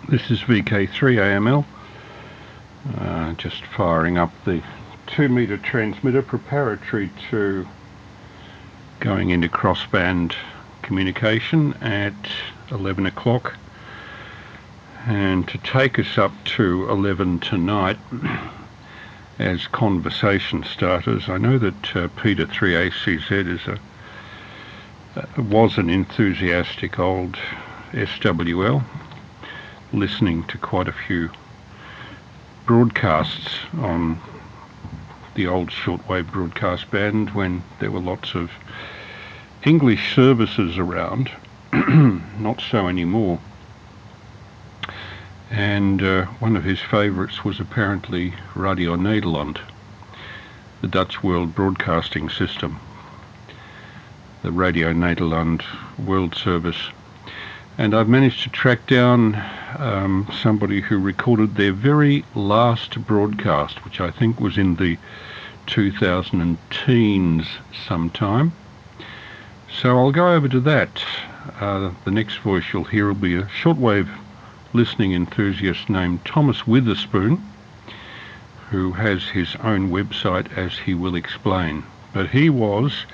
This is VK3AML, just firing up the 2-meter transmitter preparatory to going into crossband communication at 11 o'clock. And to take us up to 11 tonight as conversation starters, I know that Peter 3ACZ was an enthusiastic old SWL, listening to quite a few broadcasts on the old shortwave broadcast band when there were lots of English services around. Not so anymore. And one of his favourites was apparently Radio Nederland, the Dutch World Broadcasting System, the Radio Nederland World Service. And I've managed to track down somebody who recorded their very last broadcast, which I think was in the 2010s sometime. So I'll go over to that. The next voice you'll hear will be a shortwave listening enthusiast named Thomas Witherspoon, who has his own website, as he will explain. But he was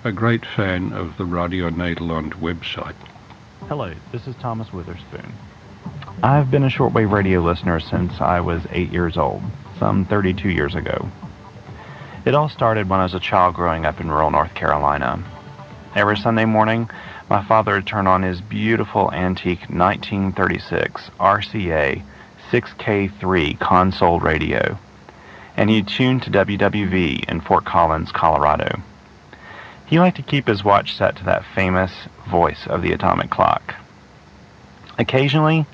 a great fan of the Radio Nederland website. Hello, this is Thomas Witherspoon. I've been a shortwave radio listener since I was 8 years old, some 32 years ago. It all started when I was a child growing up in rural North Carolina. Every Sunday morning, my father would turn on his beautiful antique 1936 RCA 6K3 console radio, and he'd tune to WWV in Fort Collins, Colorado. He liked to keep his watch set to that famous voice of the atomic clock. Occasionally,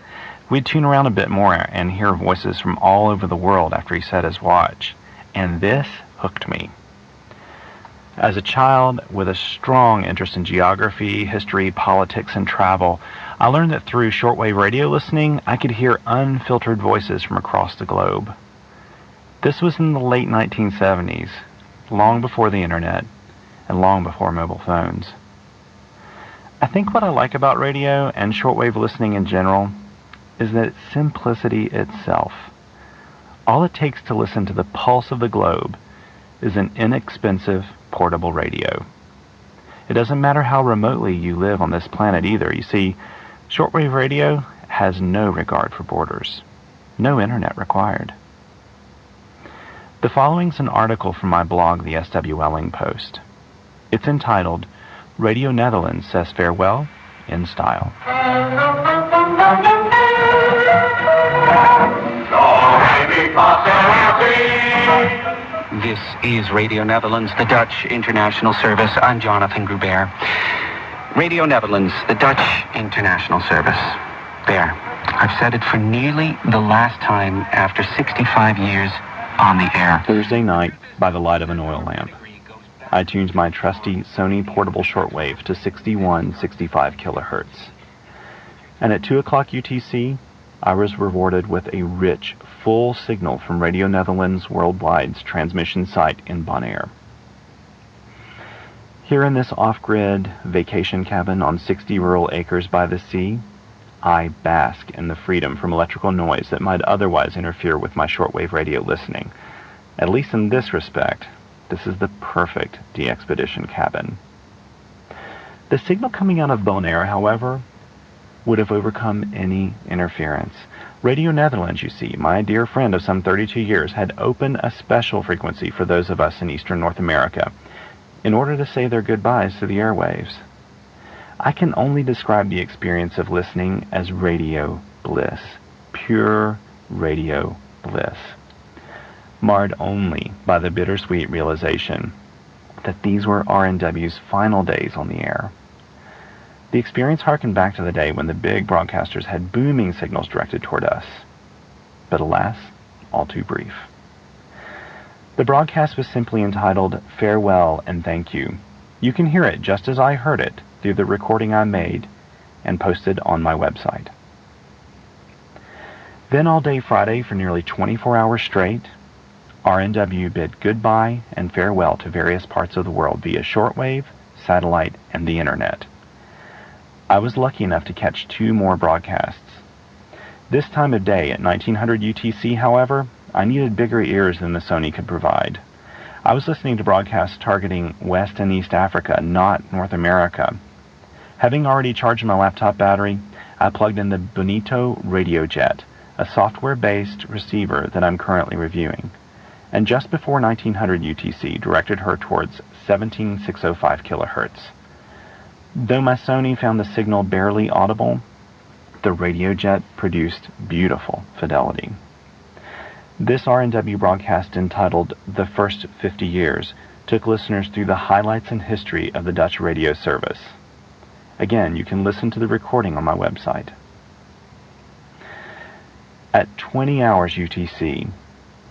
we'd tune around a bit more and hear voices from all over the world after he set his watch, and this hooked me. As a child with a strong interest in geography, history, politics, and travel, I learned that through shortwave radio listening, I could hear unfiltered voices from across the globe. This was in the late 1970s, long before the internet, and long before mobile phones. I think what I like about radio and shortwave listening in general is that it's simplicity itself. All it takes to listen to the pulse of the globe is an inexpensive portable radio. It doesn't matter how remotely you live on this planet either. You see, shortwave radio has no regard for borders. No internet required. The following's an article from my blog, the SWLing Post. It's entitled, Radio Netherlands Says Farewell in Style. This is Radio Netherlands, the Dutch International Service. I'm Jonathan Grubert. Radio Netherlands, the Dutch International Service. There. I've said it for nearly the last time after 65 years on the air. Thursday night, by the light of an oil lamp, I tuned my trusty Sony portable shortwave to 6165 kilohertz. And at 2 o'clock UTC, I was rewarded with a rich, full signal from Radio Netherlands Worldwide's transmission site in Bonaire. Here in this off-grid vacation cabin on 60 rural acres by the sea, I bask in the freedom from electrical noise that might otherwise interfere with my shortwave radio listening. At least in this respect, this is the perfect de-expedition cabin. The signal coming out of Bonaire, however, would have overcome any interference. Radio Netherlands, you see, my dear friend of some 32 years, had opened a special frequency for those of us in Eastern North America in order to say their goodbyes to the airwaves. I can only describe the experience of listening as radio bliss, pure radio bliss, marred only by the bittersweet realization that these were RNW's final days on the air. The experience harkened back to the day when the big broadcasters had booming signals directed toward us, but alas, all too brief. The broadcast was simply entitled Farewell and Thank You. You can hear it just as I heard it through the recording I made and posted on my website. Then all day Friday for nearly 24 hours straight, RNW bid goodbye and farewell to various parts of the world via shortwave, satellite, and the internet. I was lucky enough to catch 2 more broadcasts. This time of day at 1900 UTC, however, I needed bigger ears than the Sony could provide. I was listening to broadcasts targeting West and East Africa, not North America. Having already charged my laptop battery, I plugged in the Bonito RadioJet, a software-based receiver that I'm currently reviewing, and just before 1900 UTC directed her towards 17605 kilohertz. Though my Sony found the signal barely audible, the RadioJet produced beautiful fidelity. This RNW broadcast, entitled The First 50 Years, took listeners through the highlights and history of the Dutch radio service. Again, you can listen to the recording on my website. At 20 hours UTC,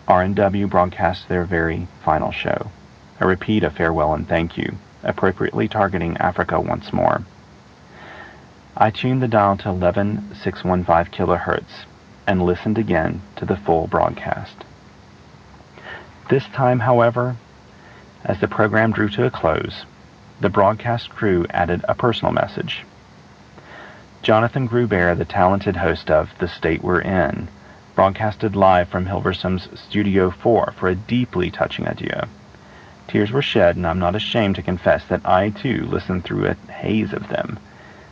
RNW broadcast their very final show, a repeat of Farewell and Thank You, appropriately targeting Africa once more. I tuned the dial to 11615 kilohertz and listened again to the full broadcast. This time, however, as the program drew to a close, the broadcast crew added a personal message. Jonathan Gruber, the talented host of The State We're In, broadcasted live from Hilversum's Studio 4 for a deeply touching adieu. Tears were shed, and I'm not ashamed to confess that I, too, listened through a haze of them,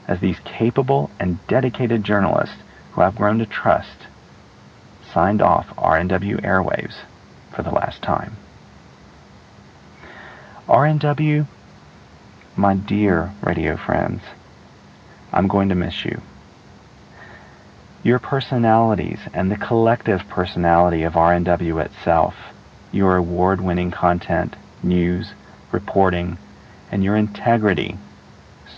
as these capable and dedicated journalists who I've grown to trust signed off RNW airwaves for the last time. RNW, my dear radio friends, I'm going to miss you. Your personalities and the collective personality of RNW itself, your award-winning content, news, reporting, and your integrity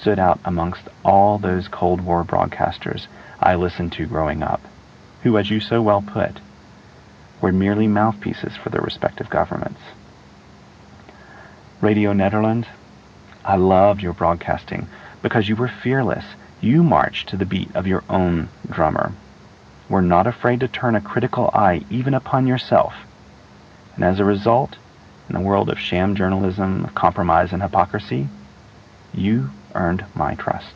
stood out amongst all those Cold War broadcasters I listened to growing up, who, as you so well put, were merely mouthpieces for their respective governments. Radio Nederland, I loved your broadcasting because you were fearless. You marched to the beat of your own drummer, were not afraid to turn a critical eye even upon yourself, and as a result, in a world of sham journalism, of compromise and hypocrisy, you earned my trust.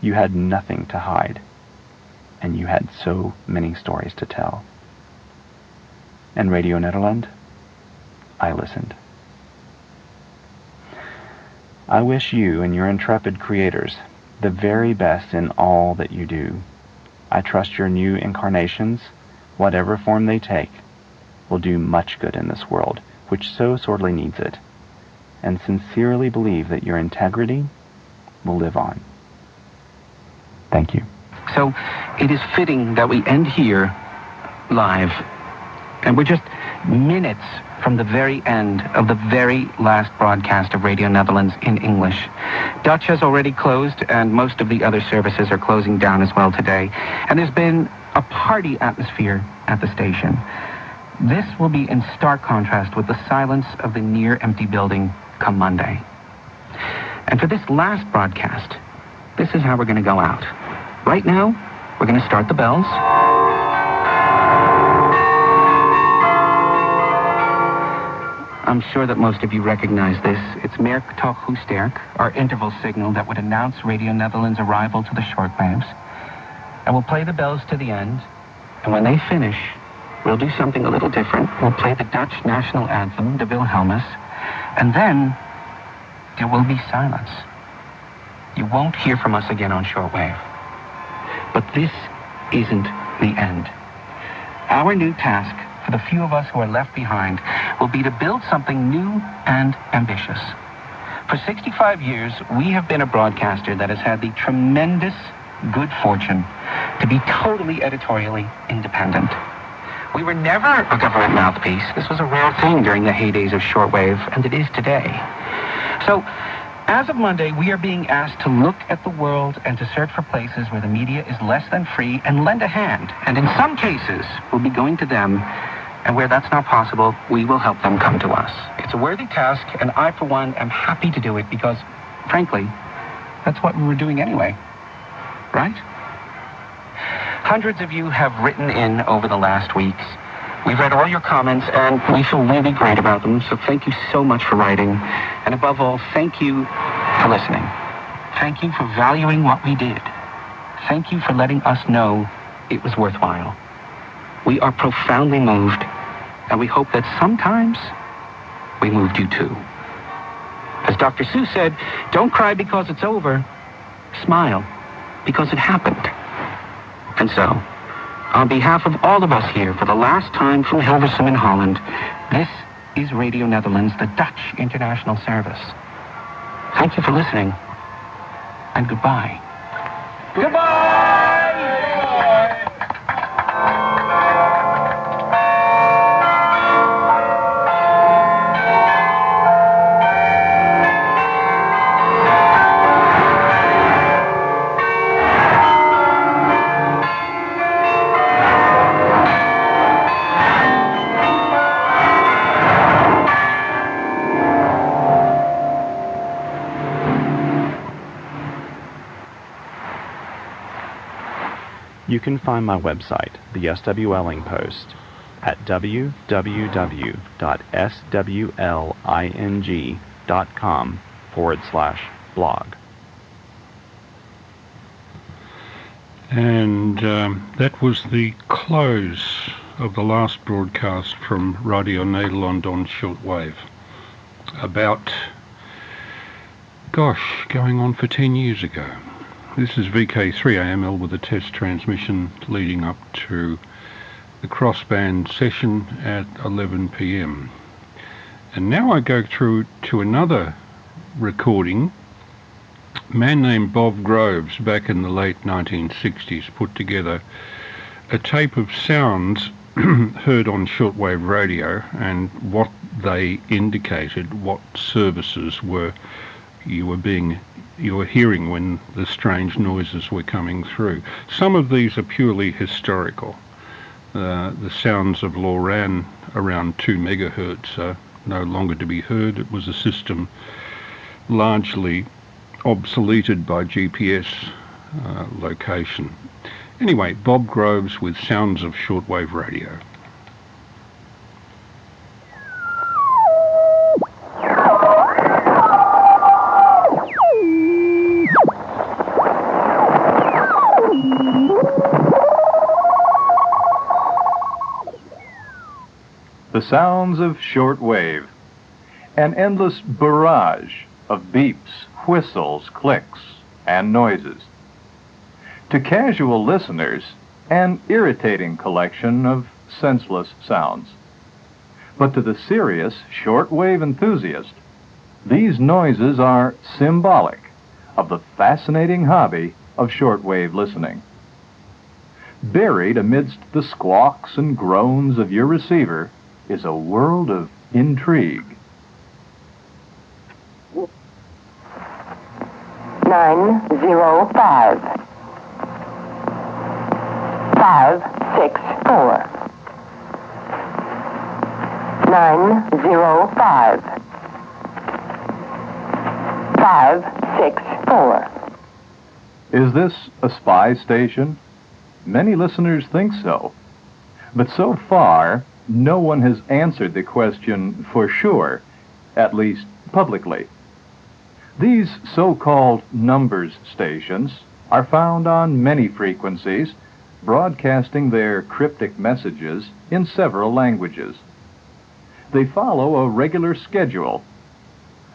You had nothing to hide, and you had so many stories to tell. And Radio Nederland, I listened. I wish you and your intrepid creators the very best in all that you do. I trust your new incarnations, whatever form they take, will do much good in this world, which so sorely needs it, and sincerely believe that your integrity will live on. Thank you. So it is fitting that we end here live, and we're just minutes from the very end of the very last broadcast of Radio Netherlands in English. Dutch has already closed, and most of the other services are closing down as well today. And there's been a party atmosphere at the station. This will be in stark contrast with the silence of the near-empty building come Monday. And for this last broadcast, this is how we're going to go out. Right now, we're going to start the bells. I'm sure that most of you recognize this. It's Merk Toch Hoesterk, our interval signal that would announce Radio Netherlands' arrival to the shortwaves. And we'll play the bells to the end. And when they finish, we'll do something a little different. We'll play the Dutch national anthem, De Wilhelmus. And then there will be silence. You won't hear from us again on shortwave. But this isn't the end. Our new task, for the few of us who are left behind, will be to build something new and ambitious. For 65 years, we have been a broadcaster that has had the tremendous good fortune to be totally editorially independent. We were never a government mouthpiece. This was a rare thing during the heydays of shortwave, and it is today. So, as of Monday, we are being asked to look at the world and to search for places where the media is less than free and lend a hand. And in some cases, we'll be going to them, and where that's not possible, we will help them come to us. It's a worthy task, and I, for one, am happy to do it because, frankly, that's what we were doing anyway. Right? Hundreds of you have written in over the last weeks. We've read all your comments, and we feel really great about them, so thank you so much for writing. And above all, thank you for listening. Thank you for valuing what we did. Thank you for letting us know it was worthwhile. We are profoundly moved, and we hope that sometimes we moved you too. As Dr. Seuss said, don't cry because it's over. Smile because it happened. And so, on behalf of all of us here, for the last time from Hilversum in Holland, this is Radio Netherlands, the Dutch International Service. Thank you for listening, and goodbye. Goodbye! You can find my website, the SWLing Post, at www.swling.com/blog. And that was the close of the last broadcast from Radio Nederland on shortwave. About, going on for 10 years ago. This is VK3AML with a test transmission leading up to the crossband session at 11 p.m. And now I go through to another recording. A man named Bob Groves back in the late 1960s put together a tape of sounds heard on shortwave radio and what they indicated, what services you were hearing when the strange noises were coming through. Some of these are purely historical. The sounds of Loran around 2 megahertz are no longer to be heard. It was a system largely obsoleted by GPS location. Anyway, Bob Groves with Sounds of Shortwave Radio. The sounds of shortwave, an endless barrage of beeps, whistles, clicks, and noises. To casual listeners, an irritating collection of senseless sounds. But to the serious shortwave enthusiast, these noises are symbolic of the fascinating hobby of shortwave listening. Buried amidst the squawks and groans of your receiver is a world of intrigue. 905 564 905 564. Is this a spy station? Many listeners think so. But so far, no one has answered the question for sure, at least publicly. These so-called numbers stations are found on many frequencies, broadcasting their cryptic messages in several languages. They follow a regular schedule.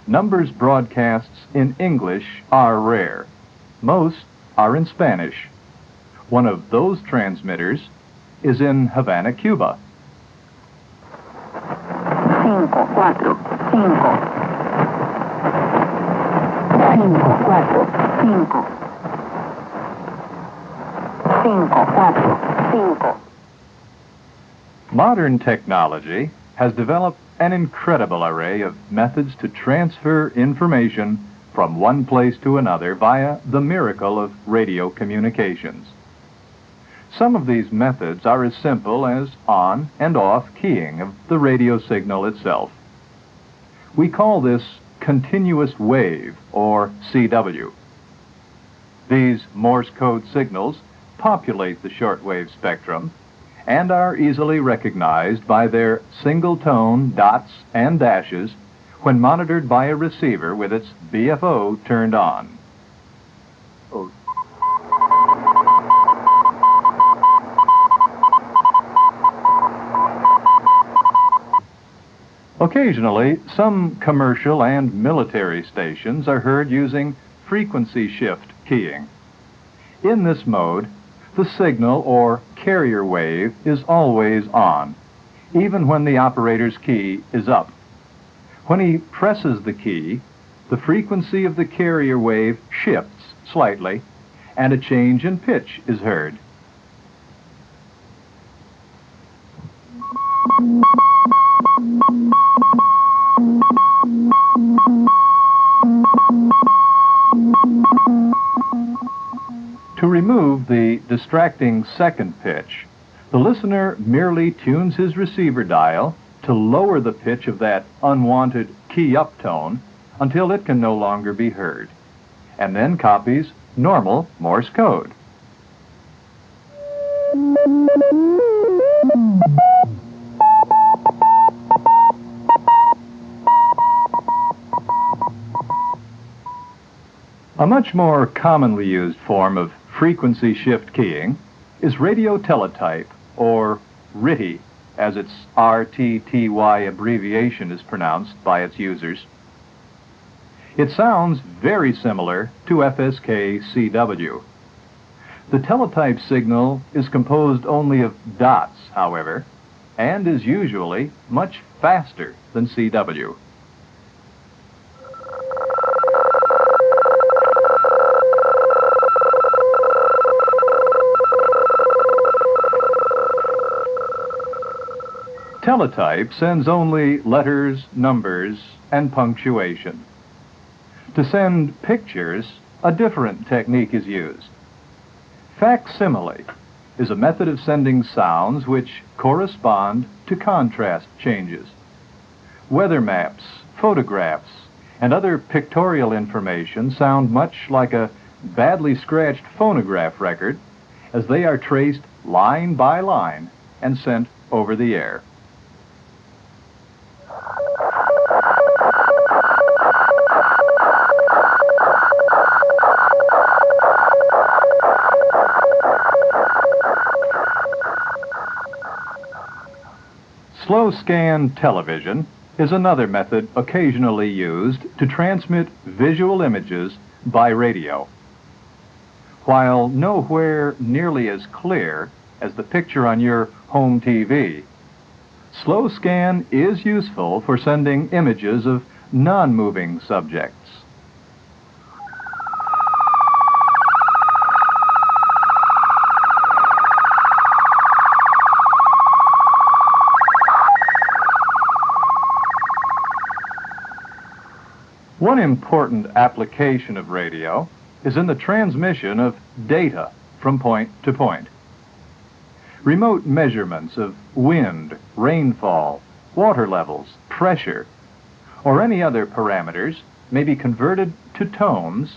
Numbers broadcasts in English are rare. Most are in Spanish. One of those transmitters is in Havana, Cuba. 545 Modern technology has developed an incredible array of methods to transfer information from one place to another via the miracle of radio communications. Some of these methods are as simple as on and off keying of the radio signal itself. We call this continuous wave, or CW. These Morse code signals populate the shortwave spectrum and are easily recognized by their single-tone dots and dashes when monitored by a receiver with its BFO turned on. Occasionally, some commercial and military stations are heard using frequency shift keying. In this mode, the signal or carrier wave is always on, even when the operator's key is up. When he presses the key, the frequency of the carrier wave shifts slightly, and a change in pitch is heard. To remove the distracting second pitch, the listener merely tunes his receiver dial to lower the pitch of that unwanted key-up tone until it can no longer be heard, and then copies normal Morse code. A much more commonly used form of frequency shift keying is radio teletype, or RTTY, as its RTTY abbreviation is pronounced by its users. It sounds very similar to FSK-CW. The teletype signal is composed only of dots, however, and is usually much faster than CW. Teletype sends only letters, numbers, and punctuation. To send pictures, a different technique is used. Facsimile is a method of sending sounds which correspond to contrast changes. Weather maps, photographs, and other pictorial information sound much like a badly scratched phonograph record, as they are traced line by line and sent over the air. Slow scan television is another method occasionally used to transmit visual images by radio. While nowhere nearly as clear as the picture on your home TV, slow scan is useful for sending images of non-moving subjects. One important application of radio is in the transmission of data from point to point. Remote measurements of wind, rainfall, water levels, pressure, or any other parameters may be converted to tones,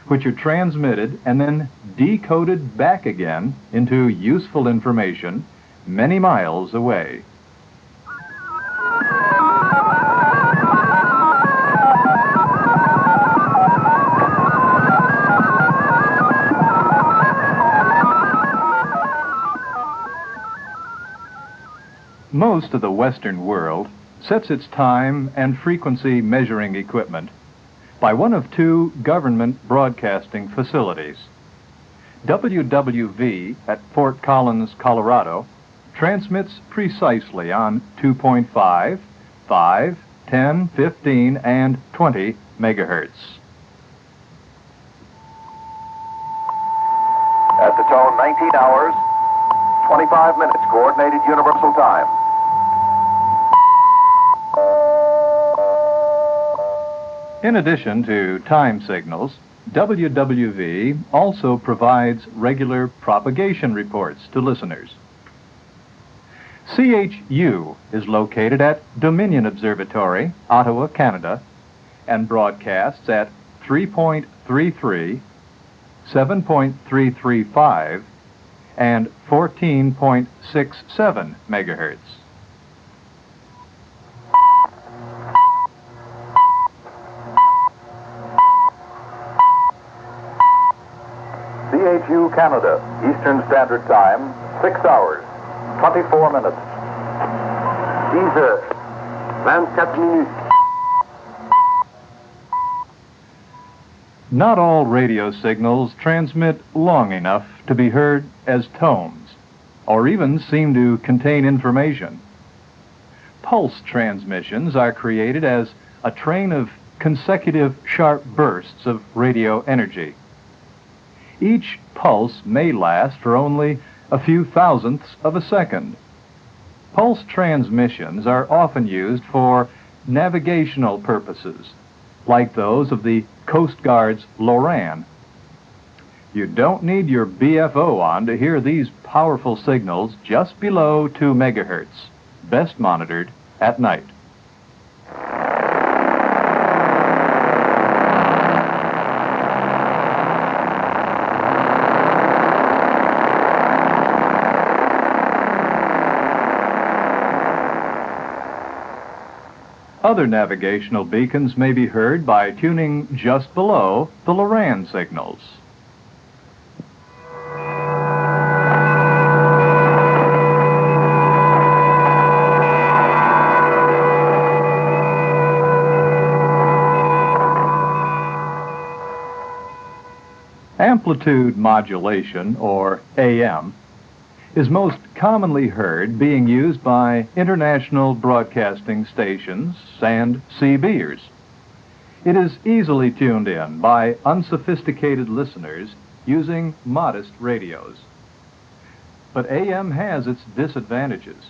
which are transmitted and then decoded back again into useful information many miles away. Most of the Western world sets its time and frequency measuring equipment by one of two government broadcasting facilities. WWV at Fort Collins, Colorado, transmits precisely on 2.5, 5, 10, 15, and 20 megahertz. At the tone 19 hours, 25 minutes, Coordinated Universal Time. In addition to time signals, WWV also provides regular propagation reports to listeners. CHU is located at Dominion Observatory, Ottawa, Canada, and broadcasts at 3.33, 7.335, and 14.67 megahertz. CHU Canada, Eastern Standard Time, 6 hours, 24 minutes. Teaser. 24 minutes. Not all radio signals transmit long enough to be heard as tones, or even seem to contain information. Pulse transmissions are created as a train of consecutive sharp bursts of radio energy. Each pulse may last for only a few thousandths of a second. Pulse transmissions are often used for navigational purposes, like those of the Coast Guard's Loran. You don't need your BFO on to hear these powerful signals just below 2 megahertz, best monitored at night. Other navigational beacons may be heard by tuning just below the Loran signals. Amplitude modulation, or AM, is most commonly heard being used by international broadcasting stations and CBers. It is easily tuned in by unsophisticated listeners using modest radios. But AM has its disadvantages.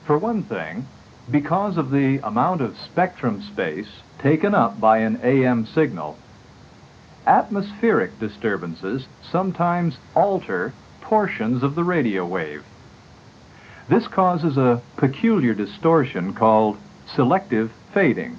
For one thing, because of the amount of spectrum space taken up by an AM signal, atmospheric disturbances sometimes alter portions of the radio wave. This causes a peculiar distortion called selective fading.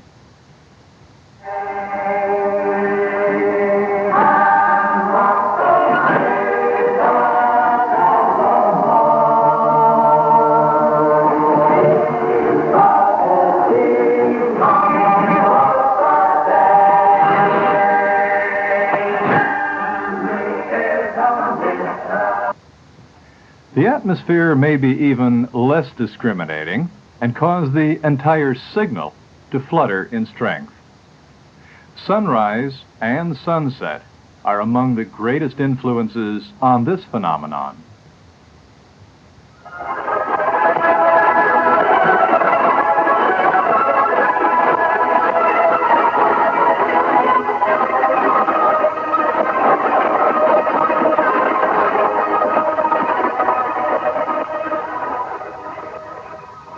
The atmosphere may be even less discriminating and cause the entire signal to flutter in strength. Sunrise and sunset are among the greatest influences on this phenomenon.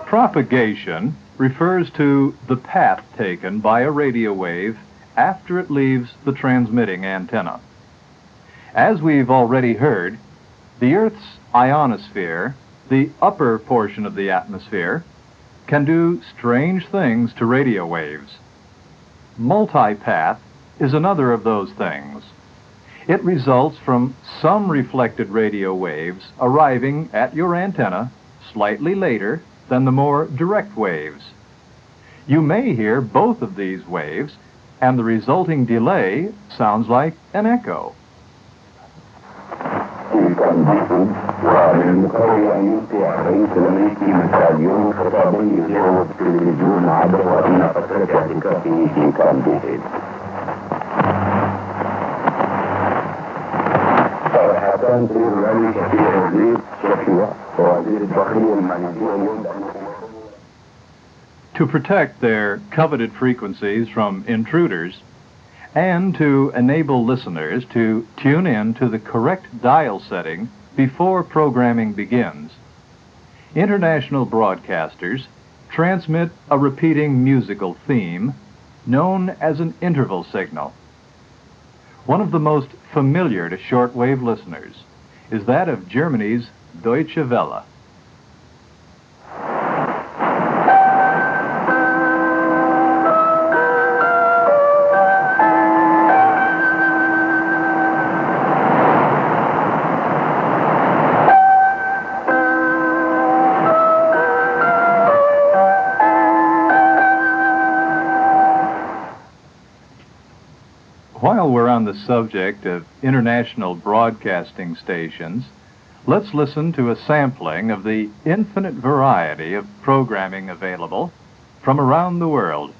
Propagation refers to the path taken by a radio wave after it leaves the transmitting antenna. As we've already heard, the Earth's ionosphere, the upper portion of the atmosphere, can do strange things to radio waves. Multipath is another of those things. It results from some reflected radio waves arriving at your antenna slightly later than the more direct waves. You may hear both of these waves, and the resulting delay sounds like an echo. To protect their coveted frequencies from intruders, and to enable listeners to tune in to the correct dial setting before programming begins, international broadcasters transmit a repeating musical theme known as an interval signal. One of the most familiar to shortwave listeners is that of Germany's Deutsche Welle. While we're on the subject of international broadcasting stations, let's listen to a sampling of the infinite variety of programming available from around the world.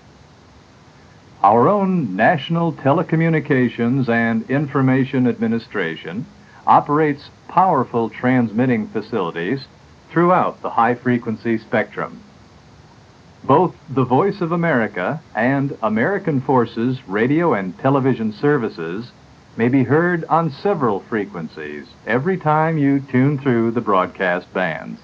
Our own National Telecommunications and Information Administration operates powerful transmitting facilities throughout the high-frequency spectrum. Both the Voice of America and American Forces radio and television services may be heard on several frequencies every time you tune through the broadcast bands.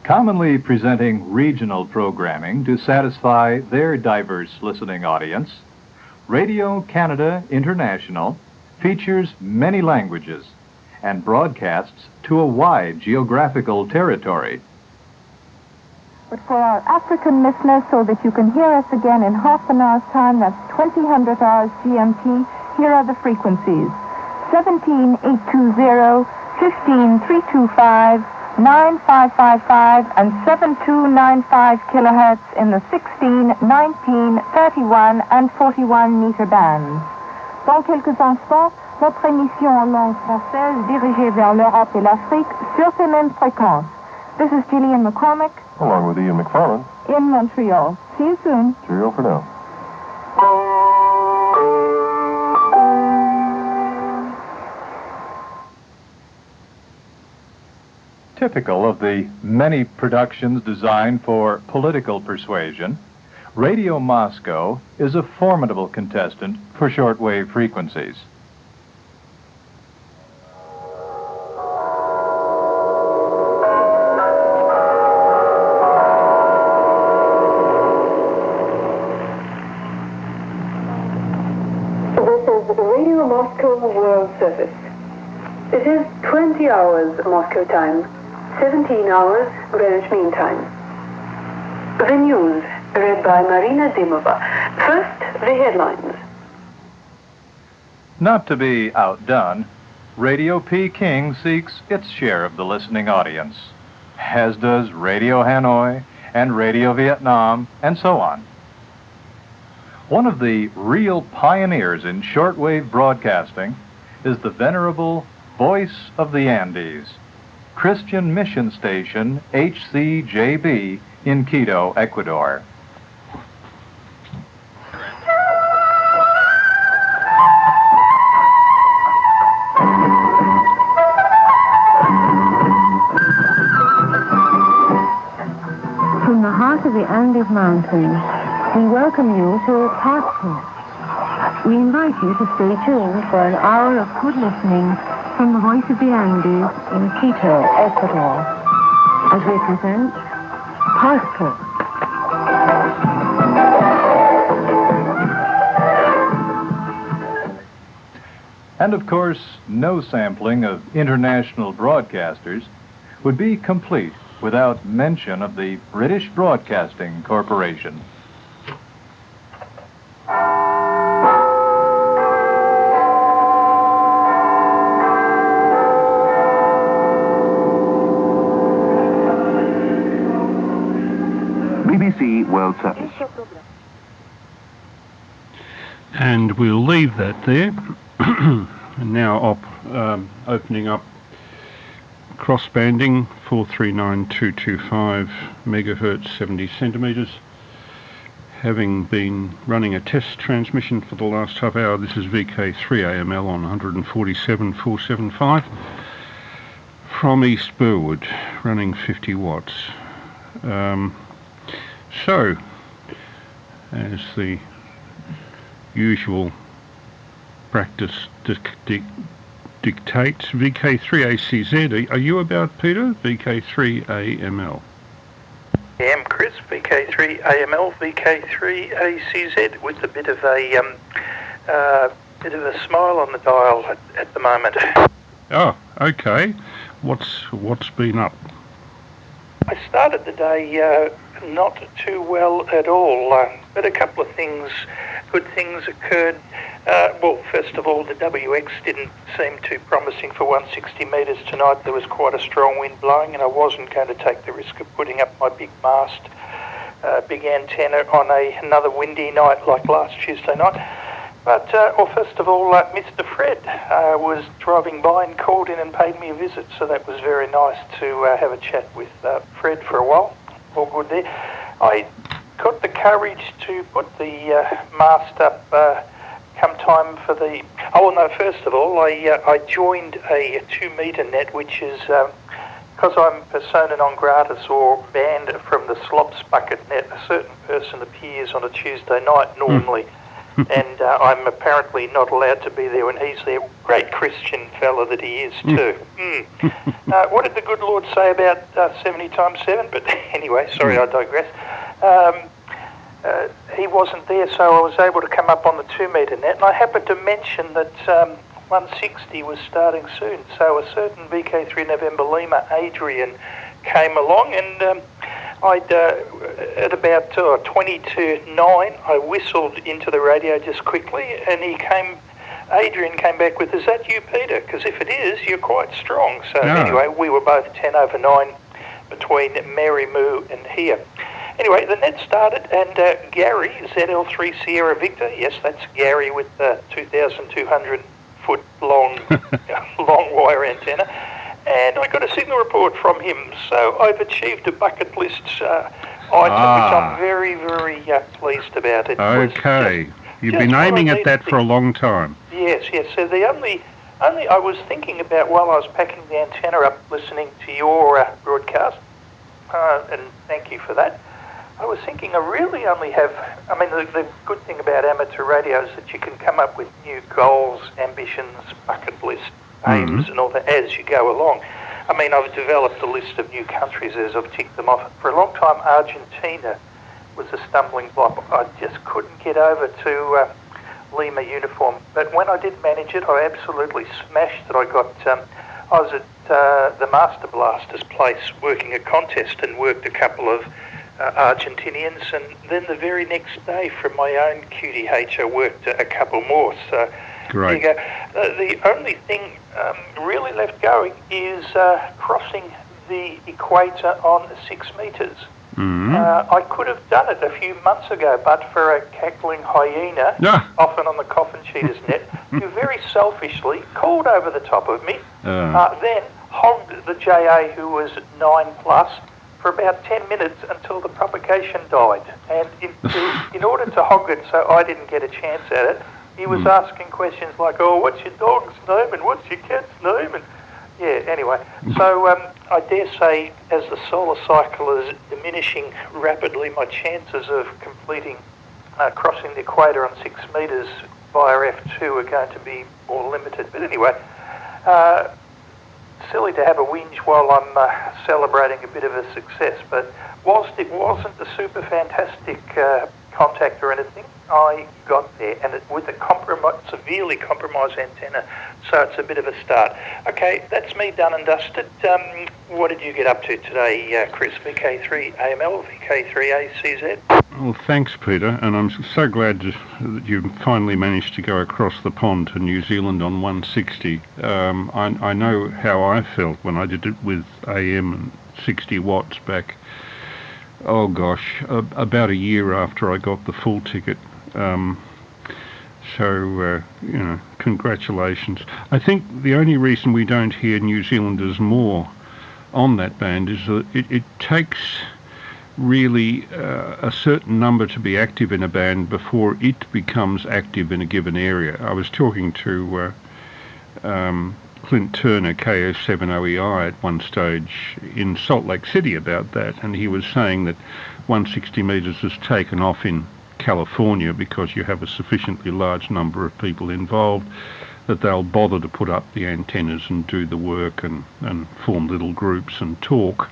Commonly presenting regional programming to satisfy their diverse listening audience, Radio Canada International features many languages and broadcasts to a wide geographical territory. But for our African listeners, so that you can hear us again in half an hour's time, that's 2000 hours GMT, here are the frequencies. 17820, 15325, 9555, and 7295 kilohertz in the 16, 19, 31, and 41 meter bands. Dans quelques instants, notre émission en langue française dirigée vers l'Europe et l'Afrique sur ces mêmes fréquences. This is Gillian McCormick. Along with Ian McFarland. In Montreal. See you soon. Cheerio for now. Typical of the many productions designed for political persuasion, Radio Moscow is a formidable contestant for shortwave frequencies. This is Radio Moscow World Service. It is 20 hours Moscow time. 17 hours Greenwich Mean Time. The news, read by Marina Dimova. First, the headlines. Not to be outdone, Radio Peking seeks its share of the listening audience, as does Radio Hanoi and Radio Vietnam, and so on. One of the real pioneers in shortwave broadcasting is the venerable Voice of the Andes, Christian Mission Station HCJB in Quito, Ecuador. From the heart of the Andes Mountains, we welcome you to Passport. We invite you to stay tuned for an hour of good listening from the Voice of the Andes in Quito, Ecuador, as we present Passport. And of course, no sampling of international broadcasters would be complete without mention of the British Broadcasting Corporation. BBC World Service. And we'll leave that there. And now opening up crossbanding 439225 megahertz 70 centimeters. Having been running a test transmission for the last half hour, this is VK3AML on 147.475 from East Burwood, running 50 watts. So, as the usual practice dictates, VK3ACZ, are you about, Peter? VK3AML. I am Chris, VK3AML, VK3ACZ, with a bit of a smile on the dial at the moment. Oh, okay. What's been up? I started the day not too well at all, but a couple of good things occurred. Well, first of all, the WX didn't seem too promising for 160 metres tonight. There was quite a strong wind blowing, and I wasn't going to take the risk of putting up my big mast, big antenna on another windy night like last Tuesday night. But, first of all, Mr. Fred was driving by and called in and paid me a visit, so that was very nice to have a chat with Fred for a while. All good there. I got the courage to put the mast up come time for the... Oh, no, first of all, I joined a 2-metre net, which is... because I'm persona non gratis or banned from the slops bucket net, a certain person appears on a Tuesday night normally, and I'm apparently not allowed to be there when he's there. Great Christian fella that he is too. What did the good Lord say about 70 times 7? But anyway, sorry, I digress. He wasn't there, so I was able to come up on the 2-metre net, and I happened to mention that 160 was starting soon, so a certain VK3 November Lima Adrian came along, and at about 20 to 9 I whistled into the radio just quickly, and Adrian came back with, "Is that you, Peter? Because if it is, you're quite strong." So anyway, we were both 10 over 9 between Mary Moo and here. Anyway, the net started, and Gary, ZL3 Sierra Victor, yes, that's Gary with the 2,200 foot long wire antenna, and I got a signal report from him, so I've achieved a bucket list item, which I'm very, very pleased about. It okay, you've been aiming at that for a long time. Yes, so the only I was thinking about while I was packing the antenna up listening to your broadcast, and thank you for that, I was thinking I really only have... I mean, the good thing about amateur radio is that you can come up with new goals, ambitions, bucket list, aims and all that as you go along. I mean, I've developed a list of new countries as I've ticked them off. For a long time, Argentina was a stumbling block. I just couldn't get over to Lima uniform. But when I did manage it, I absolutely smashed it. I was at the Master Blaster's place working a contest and worked a couple of Argentinians, and then the very next day from my own QTH I worked a couple more. So great. There you go. The only thing really left going is crossing the equator on 6 metres. I could have done it a few months ago, but for a cackling hyena, often on the coffin cheaters net, who very selfishly called over the top of me, then hogged the JA, who was 9+, for about 10 minutes until the propagation died. And in order to hog it so I didn't get a chance at it, he was asking questions like, "Oh, what's your dog's name and what's your cat's name?" And anyway. So I dare say, as the solar cycle is diminishing rapidly, my chances of completing crossing the equator on 6 metres via F2 are going to be more limited. But anyway, silly to have a whinge while I'm celebrating a bit of a success, but whilst it wasn't a super fantastic contact or anything, I got there, and with a severely compromised antenna, so it's a bit of a start. Okay, that's me done and dusted. What did you get up to today, Chris? VK3AML, VK3ACZ? Well, thanks, Peter, and I'm so glad that you finally managed to go across the pond to New Zealand on 160. I know how I felt when I did it with AM and 60 watts back, oh gosh, about a year after I got the full ticket. Congratulations. I think the only reason we don't hear New Zealanders more on that band is that it takes really a certain number to be active in a band before it becomes active in a given area. I was talking to Clint Turner, KO7OEI, at one stage in Salt Lake City about that, and he was saying that 160 metres has taken off in California because you have a sufficiently large number of people involved that they'll bother to put up the antennas and do the work and form little groups and talk.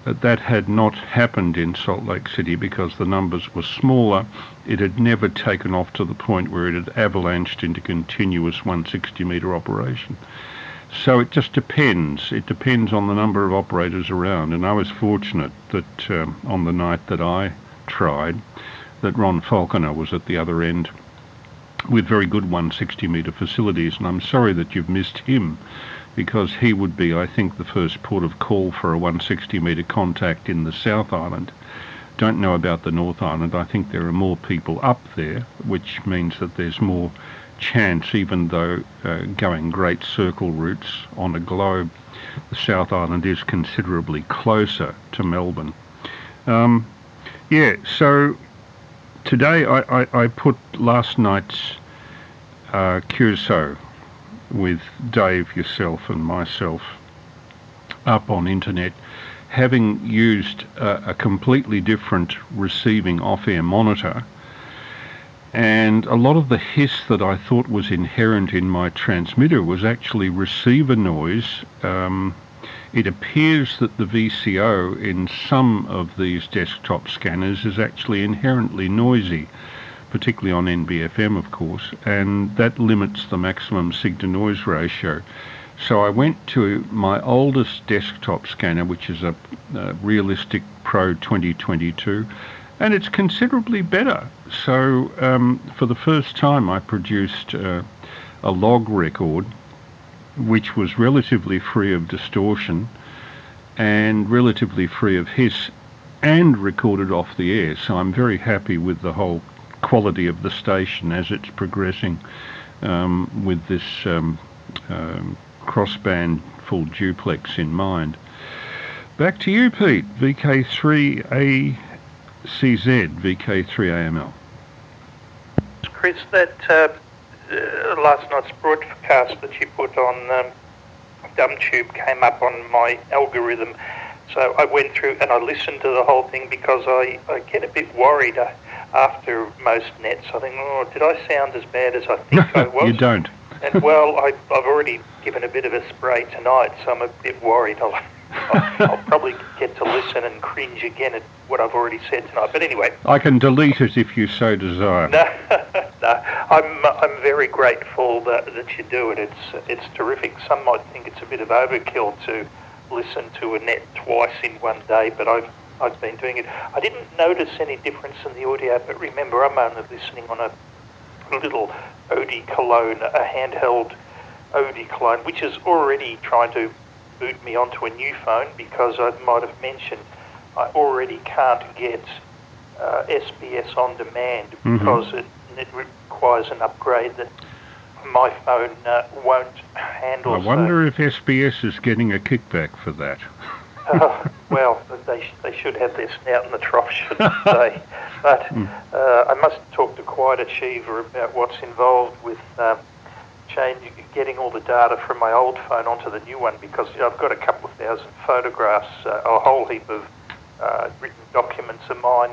That had not happened in Salt Lake City because the numbers were smaller. It had never taken off to the point where it had avalanched into continuous 160 metre operation. So it just depends. It depends on the number of operators around, and I was fortunate that on the night that I tried, that Ron Falconer was at the other end with very good 160-metre facilities, and I'm sorry that you've missed him, because he would be, I think, the first port of call for a 160-metre contact in the South Island. Don't know about the North Island. I think there are more people up there, which means that there's more chance, even though going great circle routes on a globe, the South Island is considerably closer to Melbourne. So today I put last night's QSO with Dave, yourself and myself up on internet, having used a completely different receiving off-air monitor, and a lot of the hiss that I thought was inherent in my transmitter was actually receiver noise. It appears that the VCO in some of these desktop scanners is actually inherently noisy, particularly on NBFM, of course, and that limits the maximum sig-to-noise ratio. So I went to my oldest desktop scanner, which is a Realistic Pro 2022, and it's considerably better. So for the first time I produced a log record which was relatively free of distortion and relatively free of hiss, and recorded off the air. So I'm very happy with the whole quality of the station as it's progressing with this crossband full duplex in mind. Back to you, Pete. VK3ACZ, VK3AML. Chris, that last night's broadcast that you put on DumTube came up on my algorithm, so I went through and I listened to the whole thing, because I get a bit worried after most nets. I think, oh, did I sound as bad as I think I was? You don't. And well, I've already given a bit of a spray tonight, so I'm a bit worried. I'll probably get to listen and cringe again at what I've already said tonight. But anyway, I can delete it if you so desire. No, I'm very grateful that you do it. It's terrific. Some might think it's a bit of overkill to listen to a net twice in one day, but I've been doing it. I didn't notice any difference in the audio, but remember, I'm only listening on a little Audi clone, a handheld Audi clone, which is already trying to boot me onto a new phone, because I might have mentioned I already can't get SBS on demand because it requires an upgrade that my phone won't handle. I wonder if SBS is getting a kickback for that. Well, they should have their snout in the trough, shouldn't they? But I must talk to Quiet Achiever about what's involved with getting all the data from my old phone onto the new one, because I've got a couple of thousand photographs, a whole heap of written documents of mine,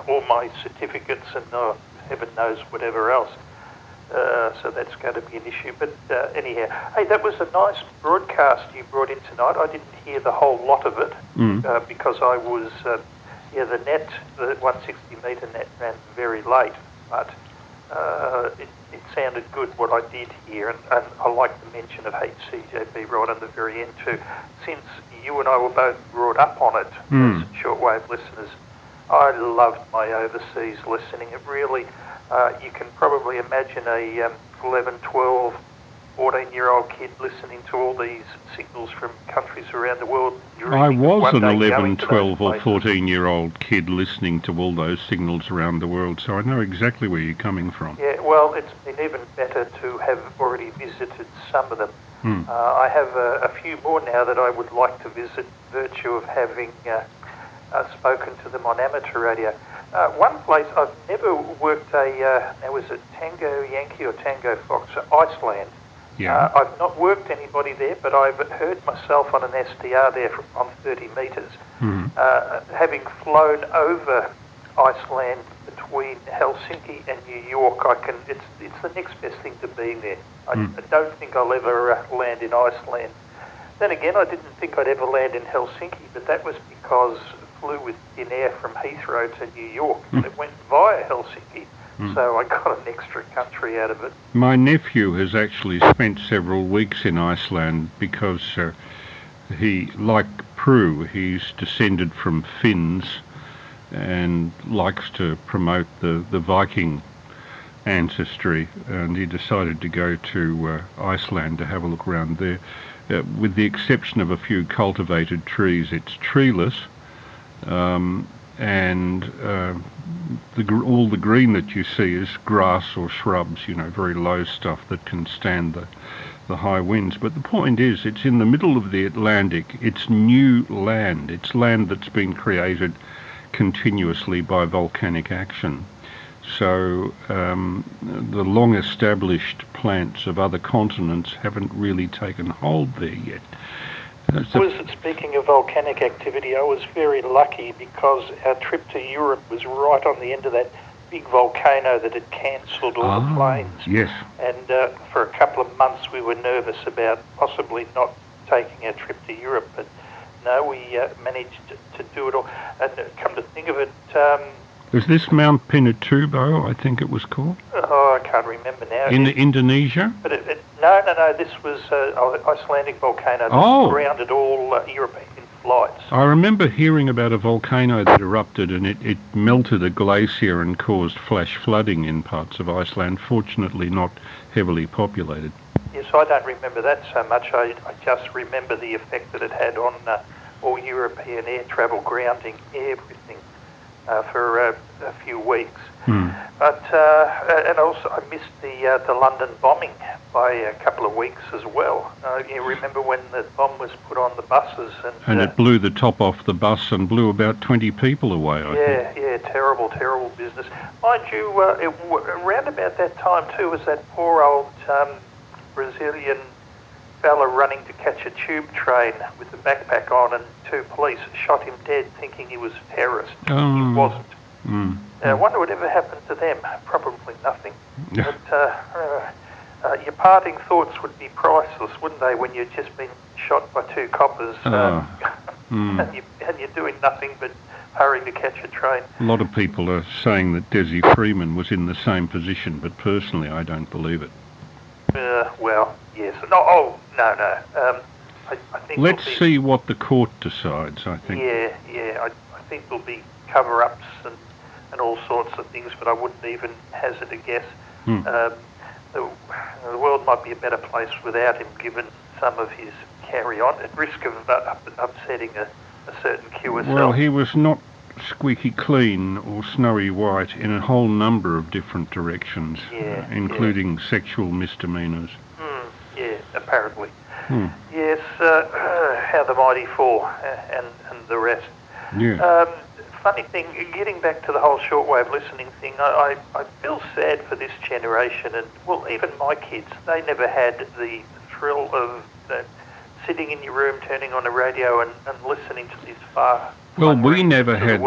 all my certificates, and heaven knows whatever else. So that's going to be an issue. But anyhow, hey, that was a nice broadcast you brought in tonight. I didn't hear the whole lot of it because I was, the 160-metre net ran very late, but it sounded good what I did hear, and I like the mention of HCJB right on the very end too. Since you and I were both brought up on it as shortwave listeners, I loved my overseas listening. It really, you can probably imagine a 11, 12, 14-year-old kid listening to all these signals from countries around the world. I was an 11, 12 or 14-year-old kid listening to all those signals around the world, so I know exactly where you're coming from. Yeah, well, it's been even better to have already visited some of them. I have a few more now that I would like to visit, virtue of having spoken to them on amateur radio. One place I've never worked now was it Tango Yankee or Tango Fox, Iceland. Yeah. I've not worked anybody there, but I've heard myself on an SDR there on 30 metres. Having flown over Iceland between Helsinki and New York, it's the next best thing to being there. I don't think I'll ever land in Iceland. Then again, I didn't think I'd ever land in Helsinki, but that was because I flew with thin air from Heathrow to New York, and it went via Helsinki. So I got an extra country out of it. My nephew has actually spent several weeks in Iceland because he, like Prue, he's descended from Finns and likes to promote the Viking ancestry, and he decided to go to Iceland to have a look around there. With the exception of a few cultivated trees, it's treeless, and all the green that you see is grass or shrubs, very low stuff that can stand the high winds. But the point is, it's in the middle of the Atlantic. It's new land. It's land that's been created continuously by volcanic action. So the long-established plants of other continents haven't really taken hold there yet. Speaking of volcanic activity, I was very lucky because our trip to Europe was right on the end of that big volcano that had cancelled all the planes. Yes. And for a couple of months we were nervous about possibly not taking our trip to Europe, but no, we managed to do it all. And come to think of it... is this Mount Pinatubo, I think it was called? Oh, I can't remember now. In Indonesia? But no, this was an Icelandic volcano that grounded all European flights. I remember hearing about a volcano that erupted and it melted a glacier and caused flash flooding in parts of Iceland, fortunately not heavily populated. Yes, I don't remember that so much. I just remember the effect that it had on all European air travel, grounding everything for a few weeks. But and also I missed the London bombing by a couple of weeks as well. You remember when the bomb was put on the buses and it blew the top off the bus and blew about 20 people away, I think. Yeah, terrible business. Mind you, around about that time too was that poor old Brazilian fella running to catch a tube train with a backpack on, and two police shot him dead thinking he was a terrorist. He wasn't. I wonder what ever happened to them. Probably nothing. But your parting thoughts would be priceless, wouldn't they, when you'd just been shot by two coppers and you're doing nothing but hurrying to catch a train. A lot of people are saying that Desi Freeman was in the same position, but personally I don't believe it. Well, yes. No. I think let's see what the court decides, I think. Yeah. I think there'll be cover-ups and all sorts of things, but I wouldn't even hazard a guess. The world might be a better place without him, given some of his carry-on, at risk of upsetting a certain QSL. Well, he was not squeaky clean or snowy white in a whole number of different directions, including sexual misdemeanours. Yeah, apparently. Yes, how the mighty fall, and the rest. Yeah. Funny thing, getting back to the whole shortwave listening thing, I feel sad for this generation, and well, even my kids, they never had the thrill of sitting in your room, turning on the radio, and listening to this far. Well, we never had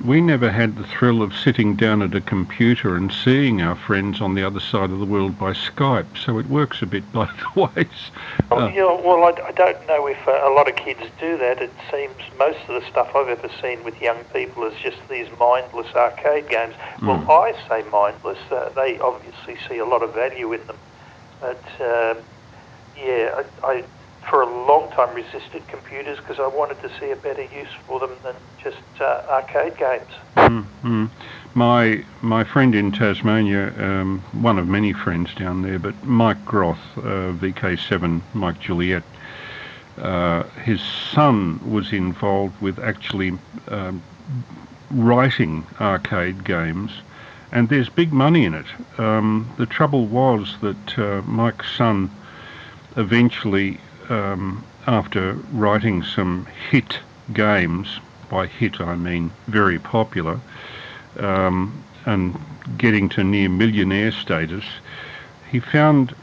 we never had the thrill of sitting down at a computer and seeing our friends on the other side of the world by Skype. So it works a bit both ways. I don't know if a lot of kids do that. It seems most of the stuff I've ever seen with young people is just these mindless arcade games. Well, I say mindless. They obviously see a lot of value in them. But I for a long time resisted computers because I wanted to see a better use for them than just arcade games. My friend in Tasmania, one of many friends down there, but Mike Groth, VK7, Mike Juliet, his son was involved with actually writing arcade games, and there's big money in it. The trouble was that Mike's son eventually, after writing some hit games, by hit I mean very popular, and getting to near millionaire status, he found,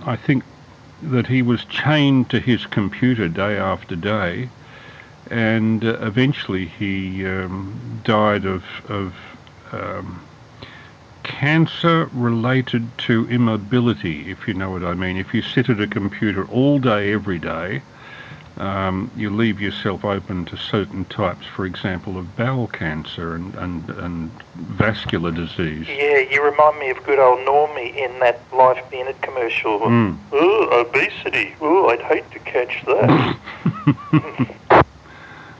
I think, that he was chained to his computer day after day, and eventually he died of cancer related to immobility, if you know what I mean. If you sit at a computer all day, every day, you leave yourself open to certain types, for example, of bowel cancer and vascular disease. Yeah, you remind me of good old Normie in that Life Bennett commercial. Oh, obesity. Oh, I'd hate to catch that.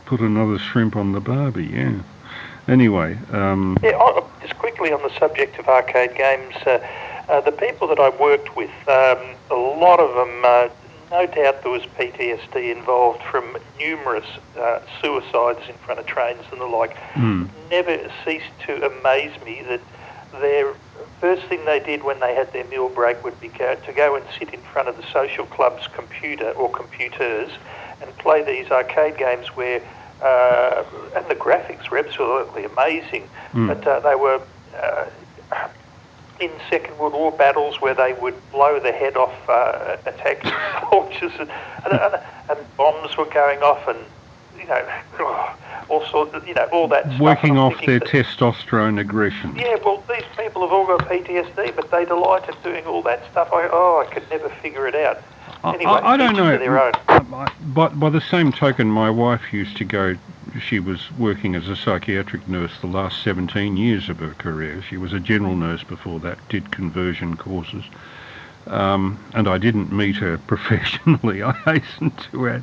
Put another shrimp on the barbie, yeah. Anyway. Just quickly, quickly on the subject of arcade games, the people that I worked with, a lot of them, no doubt there was PTSD involved from numerous suicides in front of trains and the like. Never ceased to amaze me that their first thing they did when they had their meal break would be to go and sit in front of the social club's computer or computers and play these arcade games where, and the graphics were absolutely amazing, but they were in Second World War battles where they would blow the head off attacking soldiers, and bombs were going off, and all sorts of, all that stuff. Working off their testosterone aggression. Yeah, well, these people have all got PTSD, but they delight in doing all that stuff. I could never figure it out. Anyway, I don't know. Their own. But by the same token, my wife used to go. She was working as a psychiatric nurse the last 17 years of her career. She was a general nurse before that, did conversion courses. And I didn't meet her professionally, I hasten to add.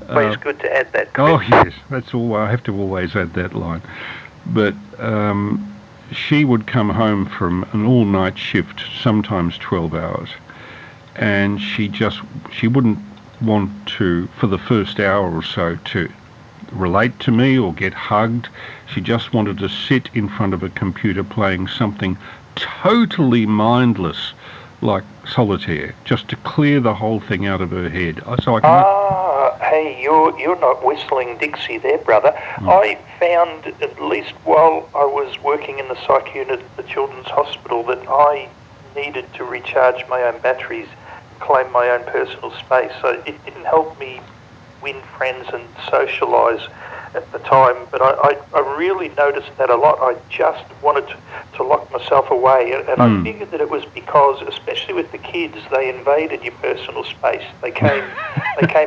Well, it's good to add that. Oh, yes, that's all. I have to always add that line. But she would come home from an all-night shift, sometimes 12 hours, and she wouldn't want to, for the first hour or so, to relate to me or get hugged. She just wanted to sit in front of a computer playing something totally mindless, like solitaire, just to clear the whole thing out of her head. So I can... Hey, you're not whistling Dixie there, brother. I found, at least while I was working in the psych unit at the Children's Hospital, that I needed to recharge my own batteries, claim my own personal space. So it didn't help me win friends and socialise at the time, but I really noticed that a lot. I just wanted to lock myself away, and I figured that it was because, especially with the kids, they invaded your personal space. They came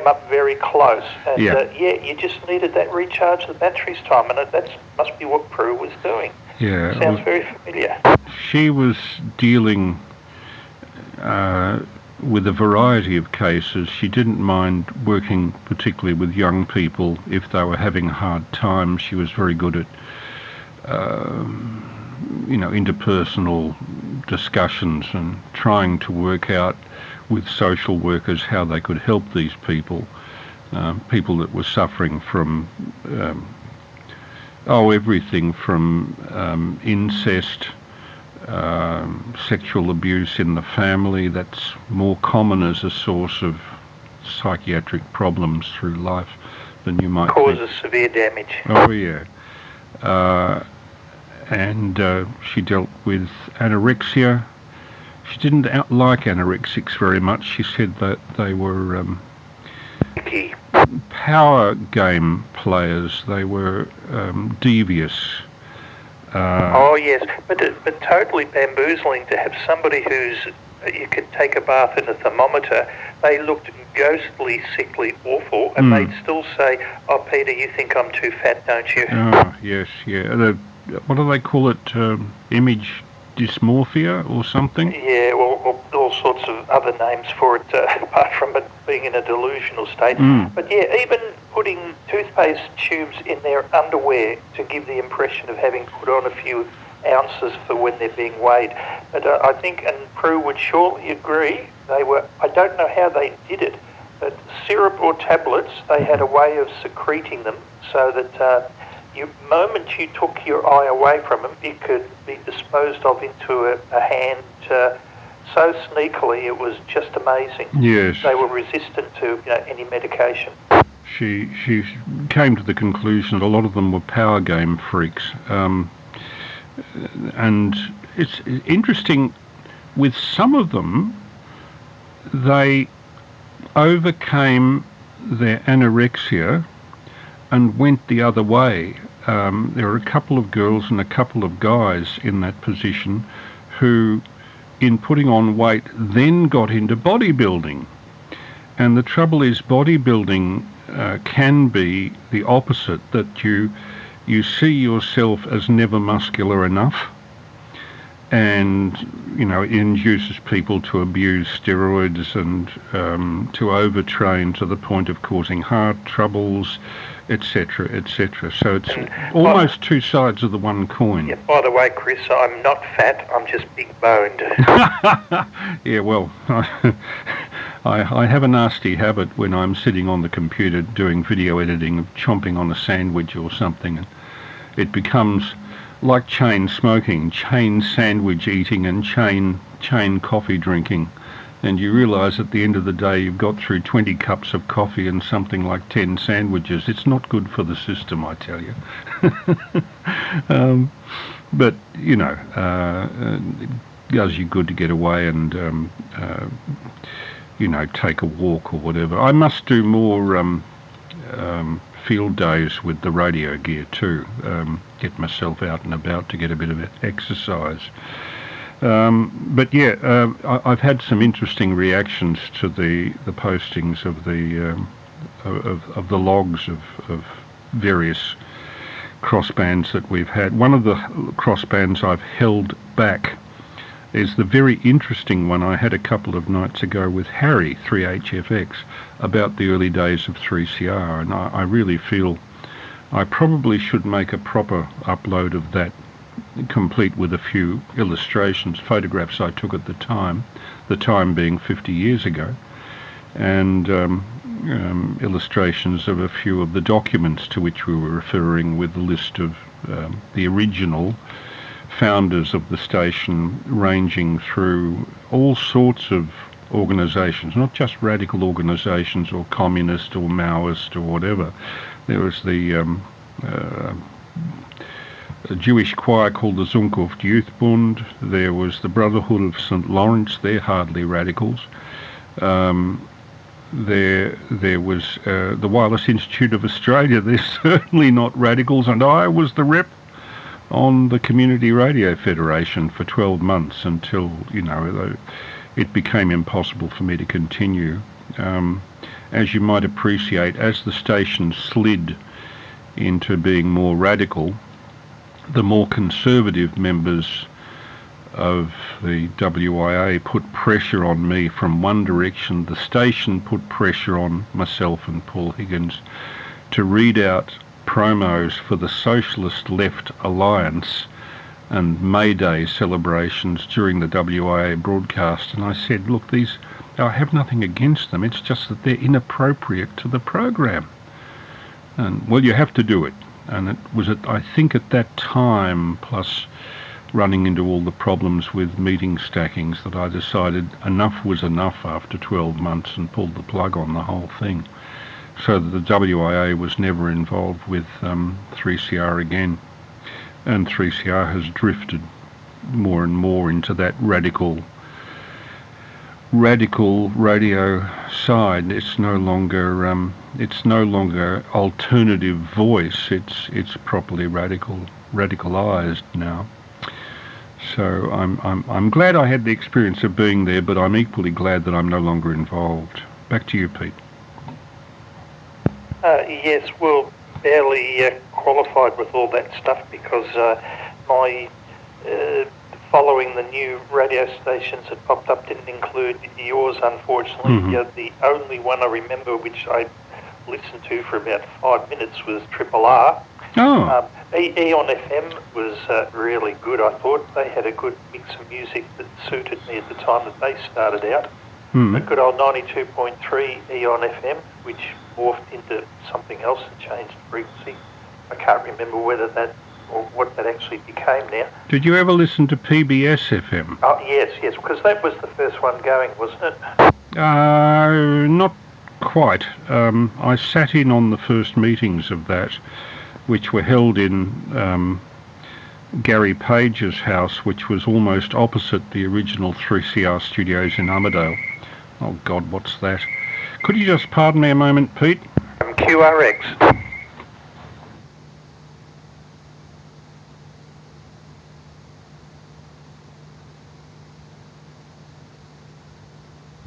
up very close, and you just needed that recharge of the batteries time, and that must be what Prue was doing. Yeah, sounds very familiar. She was dealing with a variety of cases. She didn't mind working particularly with young people if they were having a hard time. She was very good at interpersonal discussions and trying to work out with social workers how they could help these people, people that were suffering from everything from incest, sexual abuse in the family. That's more common as a source of psychiatric problems through life than you might causes severe damage. Oh yeah. And she dealt with anorexia. She didn't like anorexics very much. She said that they were power game players. They were devious. Yes, but totally bamboozling to have somebody you could take a bath in a thermometer. They looked ghostly, sickly, awful, and they'd still say, "Oh, Peter, you think I'm too fat, don't you?" Oh, yes, yeah. What do they call it? Image dysmorphia or something? Yeah, well, all sorts of other names for it, apart from it being in a delusional state. But yeah, even putting toothpaste tubes in their underwear to give the impression of having put on a few ounces for when they're being weighed. But I think, and Prue would surely agree, they were, I don't know how they did it, but syrup or tablets, they had a way of secreting them so that the moment you took your eye away from them, it could be disposed of into a hand so sneakily. It was just amazing. Yes. They were resistant to any medication. She came to the conclusion that a lot of them were power game freaks. And it's interesting, with some of them, they overcame their anorexia and went the other way. There are a couple of girls and a couple of guys in that position who, in putting on weight, then got into bodybuilding. And the trouble is, bodybuilding can be the opposite, that you see yourself as never muscular enough, and it induces people to abuse steroids and to overtrain to the point of causing heart troubles, etc., etc. So it's almost two sides of the one coin. Yeah, by the way, Chris, I'm not fat, I'm just big-boned. Yeah, well, I have a nasty habit when I'm sitting on the computer doing video editing of chomping on a sandwich or something, and it becomes like chain smoking, chain sandwich eating, and chain coffee drinking. And you realise at the end of the day you've got through 20 cups of coffee and something like 10 sandwiches. It's not good for the system, I tell you. But, it does you good to get away and, take a walk or whatever. I must do more field days with the radio gear too. Get myself out and about to get a bit of exercise. But yeah, I've had some interesting reactions to the postings of the logs of various crossbands that we've had. One of the crossbands I've held back is the very interesting one I had a couple of nights ago with Harry 3HFX about the early days of 3CR, and I really feel I probably should make a proper upload of that, complete with a few illustrations, photographs I took at the time being 50 years ago, and illustrations of a few of the documents to which we were referring, with a list of the original founders of the station, ranging through all sorts of organisations, not just radical organisations or communist or Maoist or whatever. There was a Jewish choir called the Zunkunft Youth Bund. There was the Brotherhood of St. Lawrence. They're hardly radicals. There was the Wireless Institute of Australia. They're certainly not radicals. And I was the rep on the Community Radio Federation for 12 months until, it became impossible for me to continue. As you might appreciate, as the station slid into being more radical, the more conservative members of the WIA put pressure on me from one direction. The station put pressure on myself and Paul Higgins to read out promos for the Socialist Left Alliance and May Day celebrations during the WIA broadcast. And I said, look, I have nothing against them, it's just that they're inappropriate to the program. And, well, you have to do it. And it was, I think at that time, plus running into all the problems with meeting stackings, that I decided enough was enough after 12 months and pulled the plug on the whole thing. So that the WIA was never involved with 3CR again. And 3CR has drifted more and more into that radical radio side. It's no longer alternative voice. It's properly radicalized now. So I'm glad I had the experience of being there, but I'm equally glad that I'm no longer involved. Back to you, Pete. Yes, well, barely qualified with all that stuff because my following the new radio stations that popped up didn't include yours, unfortunately. Mm-hmm. The only one I remember which I listened to for about 5 minutes was Triple R. Oh. Eon FM was really good, I thought. They had a good mix of music that suited me at the time that they started out. Mm. A good old 92.3 Eon FM, which morphed into something else and changed frequency. I can't remember whether that or what that actually became now. Did you ever listen to PBS FM? Oh, yes, because that was the first one going, wasn't it? Not quite. I sat in on the first meetings of that, which were held in Gary Page's house, which was almost opposite the original 3CR studios in Armidale. Oh God, what's that? Could you just pardon me a moment, Pete? QRX.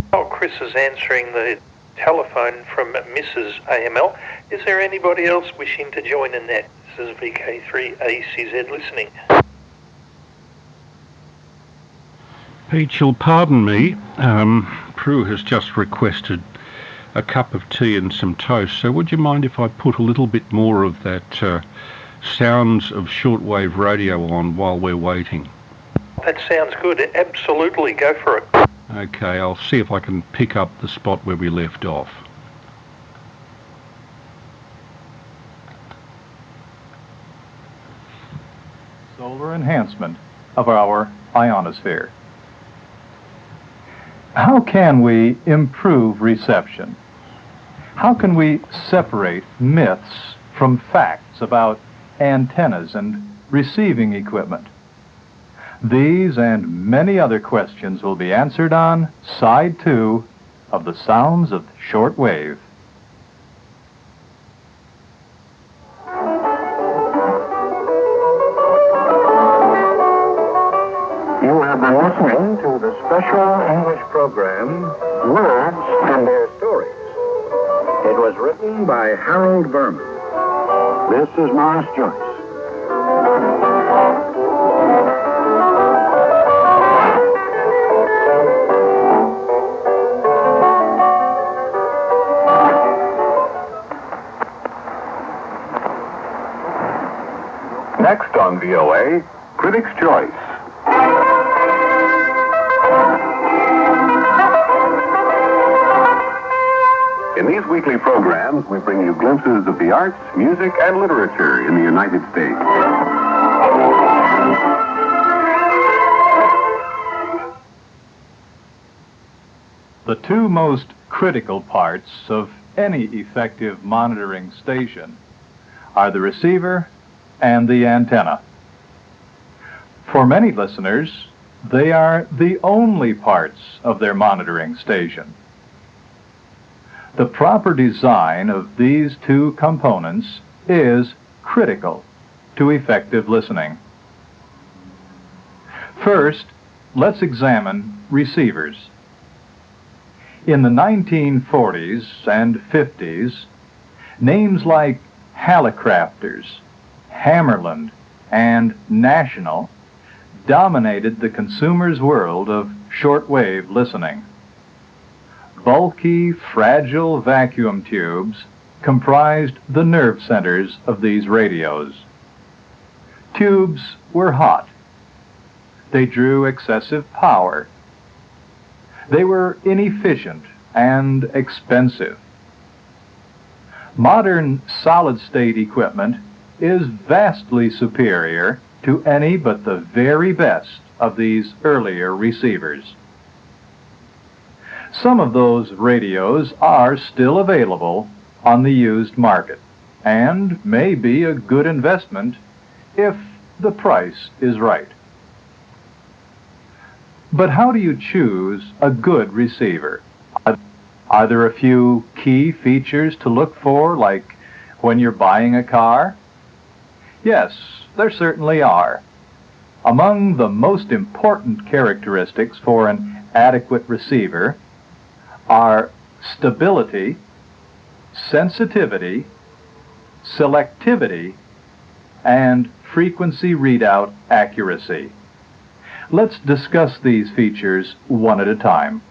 While Chris is answering the telephone from Mrs. AML, is there anybody else wishing to join in that? This is VK3ACZ listening. Pete, you'll pardon me. Prue has just requested a cup of tea and some toast, so would you mind if I put a little bit more of that sounds of shortwave radio on while we're waiting? That sounds good. Absolutely, go for it. Okay, I'll see if I can pick up the spot where we left off. Solar enhancement of our ionosphere. How can we improve reception? How can we separate myths from facts about antennas and receiving equipment? These and many other questions will be answered on Side 2 of the Sounds of Shortwave. You have been listening to the special English program, Words and Their Stories. It was written by Harold Berman. This is Morris Joyce. Next on VOA, Critics' Choice. In these weekly programs, we bring you glimpses of the arts, music, and literature in the United States. The two most critical parts of any effective monitoring station are the receiver and the antenna. For many listeners, they are the only parts of their monitoring station. The proper design of these two components is critical to effective listening. First, let's examine receivers. In the 1940s and 50s, names like Hallicrafters, Hammerland, and National dominated the consumer's world of shortwave listening. Bulky, fragile vacuum tubes comprised the nerve centers of these radios. Tubes were hot. They drew excessive power. They were inefficient and expensive. Modern solid-state equipment is vastly superior to any but the very best of these earlier receivers. Some of those radios are still available on the used market and may be a good investment if the price is right. But how do you choose a good receiver? Are there a few key features to look for, like when you're buying a car? Yes, there certainly are. Among the most important characteristics for an adequate receiver are stability, sensitivity, selectivity, and frequency readout accuracy. Let's discuss these features one at a time.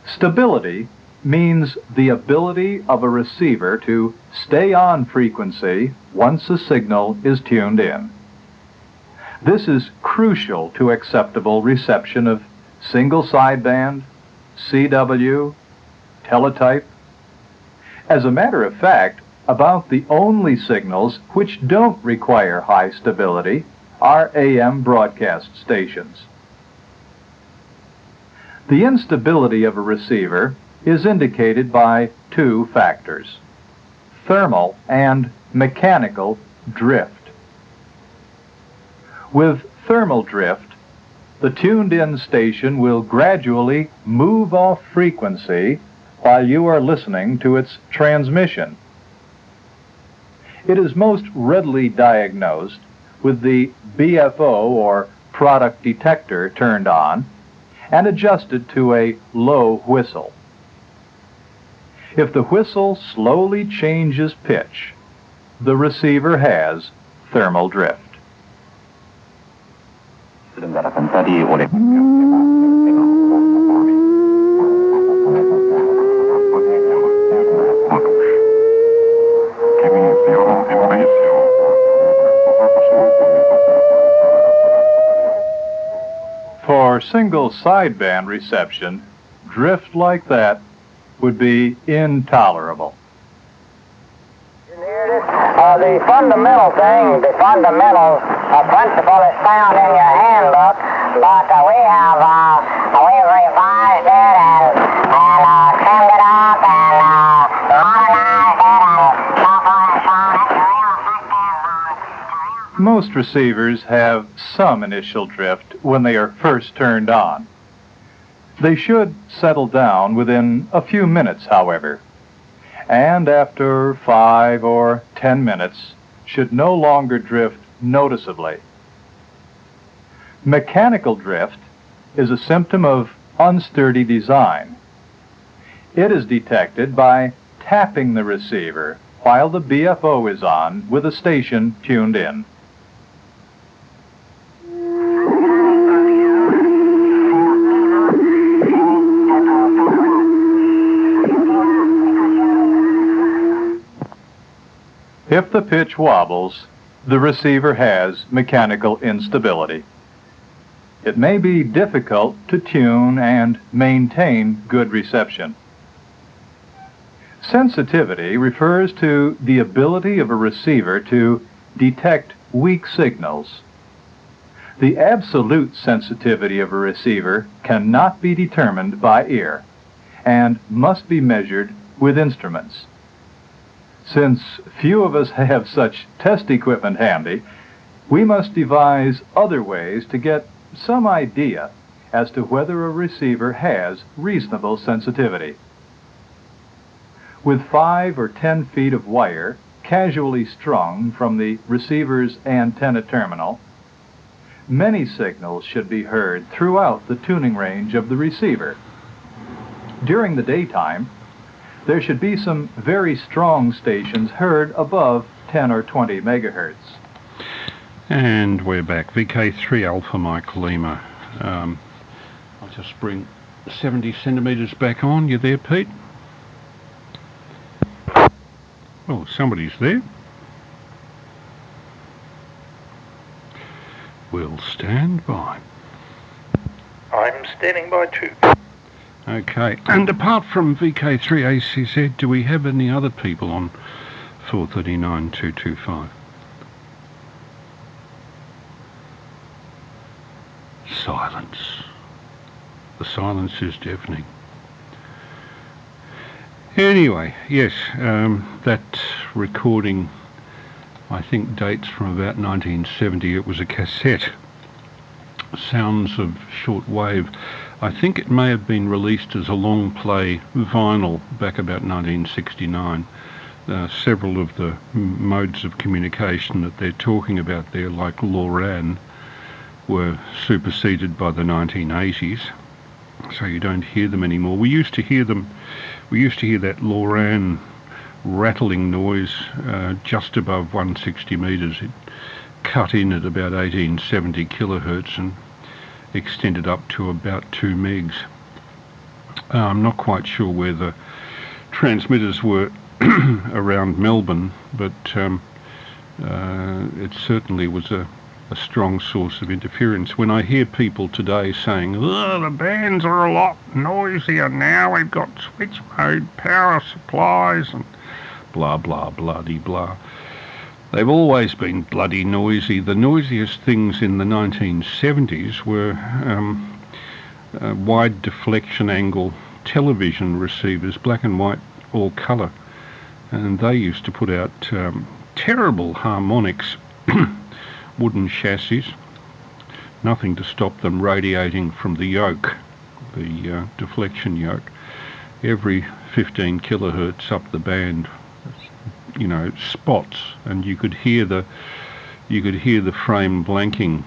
Stability means the ability of a receiver to stay on frequency once a signal is tuned in. This is crucial to acceptable reception of single sideband, CW, teletype. As a matter of fact, about the only signals which don't require high stability are AM broadcast stations. The instability of a receiver is indicated by two factors: thermal and mechanical drift. With thermal drift, the tuned-in station will gradually move off frequency while you are listening to its transmission. It is most readily diagnosed with the BFO, or product detector, turned on and adjusted to a low whistle. If the whistle slowly changes pitch, the receiver has thermal drift. selenggarakan tadi oleh For single sideband reception, drift like that would be intolerable. The fundamental thing, the fundamental principle is found in your handbook, but we've revised it and trimmed it up and modernized it and so forth and so on. It's real effective. Most receivers have some initial drift when they are first turned on. They should settle down within a few minutes, however, and after 5 or 10 minutes should no longer drift noticeably. Mechanical drift is a symptom of unsturdy design. It is detected by tapping the receiver while the BFO is on with a station tuned in. If the pitch wobbles, the receiver has mechanical instability. It may be difficult to tune and maintain good reception. Sensitivity refers to the ability of a receiver to detect weak signals. The absolute sensitivity of a receiver cannot be determined by ear and must be measured with instruments. Since few of us have such test equipment handy, we must devise other ways to get some idea as to whether a receiver has reasonable sensitivity. With 5 or 10 feet of wire casually strung from the receiver's antenna terminal, many signals should be heard throughout the tuning range of the receiver. During the daytime, there should be some very strong stations heard above 10 or 20 megahertz. And we're back. VK3 Alpha Mike Lima. I'll just bring 70 centimetres back on. You there, Pete? Oh, somebody's there. We'll stand by. I'm standing by too. Okay, and apart from VK3ACZ, do we have any other people on 439-225? Silence. The silence is deafening. Anyway, yes, that recording, I think, dates from about 1970. It was a cassette. Sounds of shortwave. I think it may have been released as a long play vinyl back about 1969. Several of the modes of communication that they're talking about there, like LoRaN, were superseded by the 1980s, so you don't hear them anymore. We used to hear them. We used to hear that LoRaN rattling noise just above 160 meters. It cut in at about 1870 kilohertz and extended up to about 2 megs. I'm not quite sure where the transmitters were around Melbourne, but it certainly was a strong source of interference. When I hear people today saying, oh, the bands are a lot noisier now, we've got switch mode power supplies and blah blah bloody blah. They've always been bloody noisy. The noisiest things in the 1970s were wide deflection angle television receivers, black and white, all colour. And they used to put out terrible harmonics, wooden chassis, nothing to stop them radiating from the yoke, the deflection yoke, every 15 kilohertz up the band. You know, spots, and you could hear the frame blanking,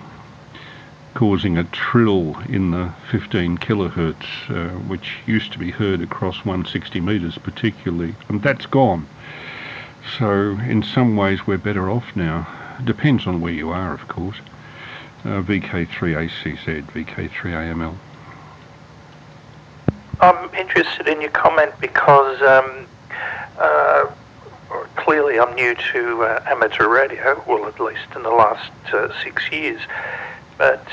causing a trill in the 15 kilohertz, which used to be heard across 160 meters particularly, and that's gone. So in some ways we're better off now. Depends on where you are, of course. VK3ACZ, VK3AML. I'm interested in your comment because clearly I'm new to amateur radio, well, at least in the last 6 years, but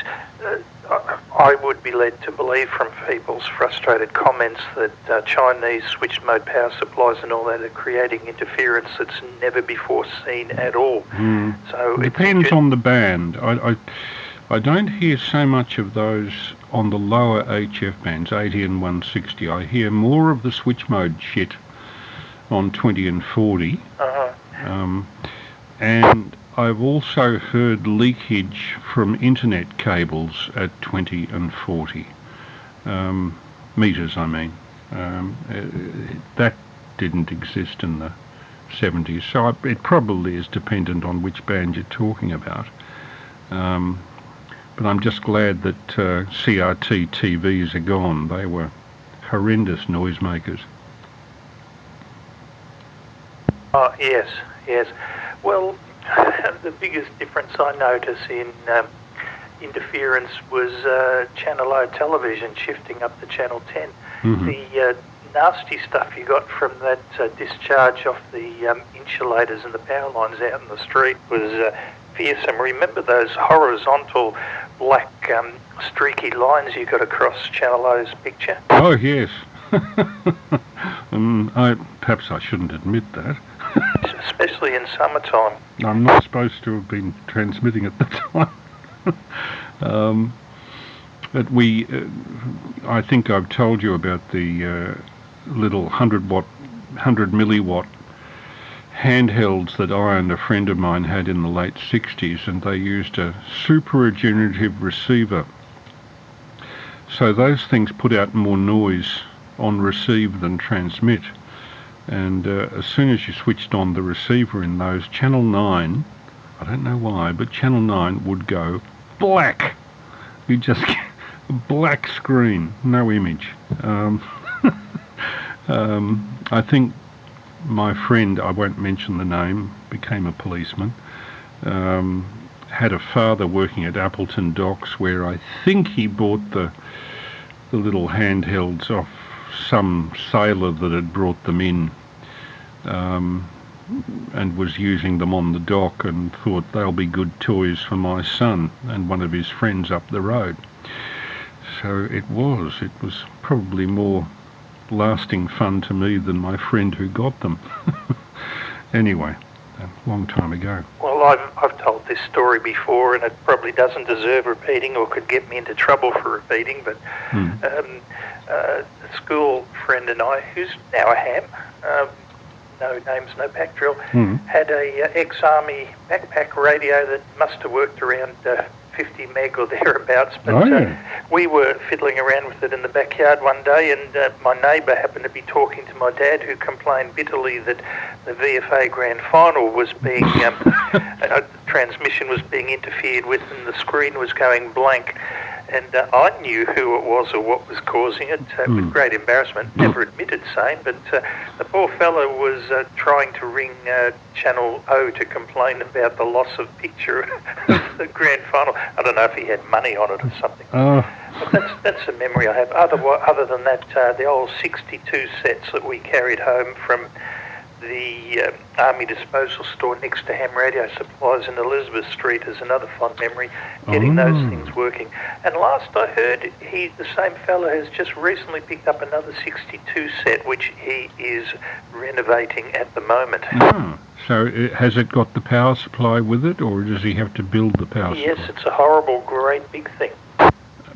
I would be led to believe from people's frustrated comments that Chinese switch mode power supplies and all that are creating interference that's never before seen at all. So it depends on the band. I don't hear so much of those on the lower HF bands, 80 and 160. I hear more of the switch mode shit on 20 and 40. And I've also heard leakage from internet cables at 20 and 40 meters, I mean. That didn't exist in the 70s, so it probably is dependent on which band you're talking about. But I'm just glad that CRT TVs are gone. They were horrendous noisemakers. Oh, yes. Well, the biggest difference I notice in interference was Channel O television shifting up to Channel 10. The nasty stuff you got from that discharge off the insulators and the power lines out in the street was fearsome. Remember those horizontal black streaky lines you got across Channel O's picture? Oh, yes. Perhaps I shouldn't admit that. Especially in summertime. I'm not supposed to have been transmitting at the time. But I think I've told you about the little 100 milliwatt handhelds that I and a friend of mine had in the late 60s, and they used a super-regenerative receiver. So those things put out more noise on receive than transmit. And as soon as you switched on the receiver in those, Channel 9, I don't know why, but Channel 9 would go black. You just get a black screen, no image. I think my friend, I won't mention the name, became a policeman, had a father working at Appleton Docks where I think he bought the little handhelds off some sailor that had brought them in and was using them on the dock and thought they'll be good toys for my son and one of his friends up the road. So it was probably more lasting fun to me than my friend who got them. Anyway, a long time ago. Well, I've told this story before, and it probably doesn't deserve repeating or could get me into trouble for repeating, but a school friend and I, who's now a ham, no names, no pack drill, had a ex-army backpack radio that must have worked around 50 meg or thereabouts, but we were fiddling around with it in the backyard one day, and my neighbour happened to be talking to my dad, who complained bitterly that the VFA Grand Final was being, transmission was being interfered with and the screen was going blank. And I knew who it was or what was causing it with great embarrassment, never admitted same, but the poor fellow was trying to ring Channel O to complain about the loss of picture of the grand final. I don't know if he had money on it or something. But that's a memory I have. Other than that, the old 62 sets that we carried home from the Army disposal store next to Ham Radio Supplies in Elizabeth Street is another fond memory, getting those things working. And last I heard, the same fellow has just recently picked up another 62 set, which he is renovating at the moment. So has it got the power supply with it, or does he have to build the power supply? Yes, it's a horrible, great big thing.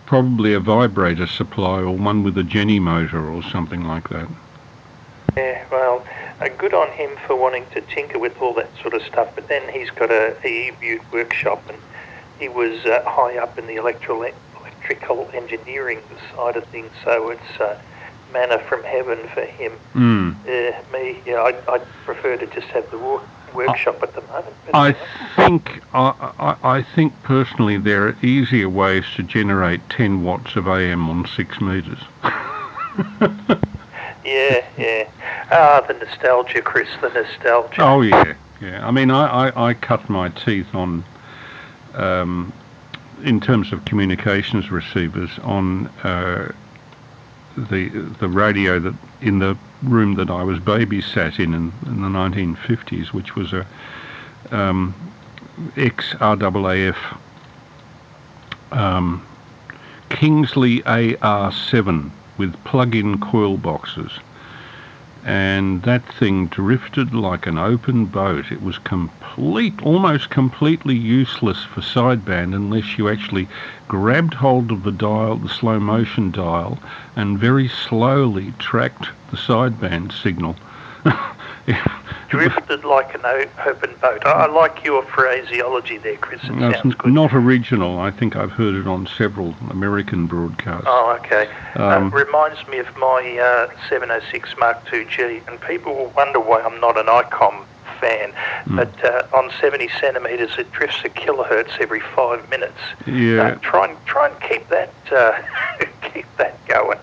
Probably a vibrator supply or one with a Jenny motor or something like that. Yeah, well, good on him for wanting to tinker with all that sort of stuff, but then he's got a E-Butte workshop, and he was high up in the electrical engineering side of things, so it's manna from heaven for him. I'd prefer to just have the workshop at the moment. But, I think personally there are easier ways to generate 10 watts of AM on 6 meters. Yeah. The nostalgia, Chris, the nostalgia. Oh, yeah. I mean, I cut my teeth on in terms of communications receivers, on the radio that in the room that I was babysat in the 1950s, which was a ex-RAAF Kingsley AR7 with plug-in coil boxes, and that thing drifted like an open boat. It was almost completely useless for sideband unless you actually grabbed hold of the dial, the slow motion dial, and very slowly tracked the sideband signal. Drifted like an open boat. I like your phraseology there, Chris. It sounds good. Not original. I think I've heard it on several American broadcasts. Oh, okay. Reminds me of my 706 Mark II-G, and people will wonder why I'm not an ICOM fan, but on 70 centimetres it drifts a kilohertz every 5 minutes. Yeah. Try and keep that keep that going.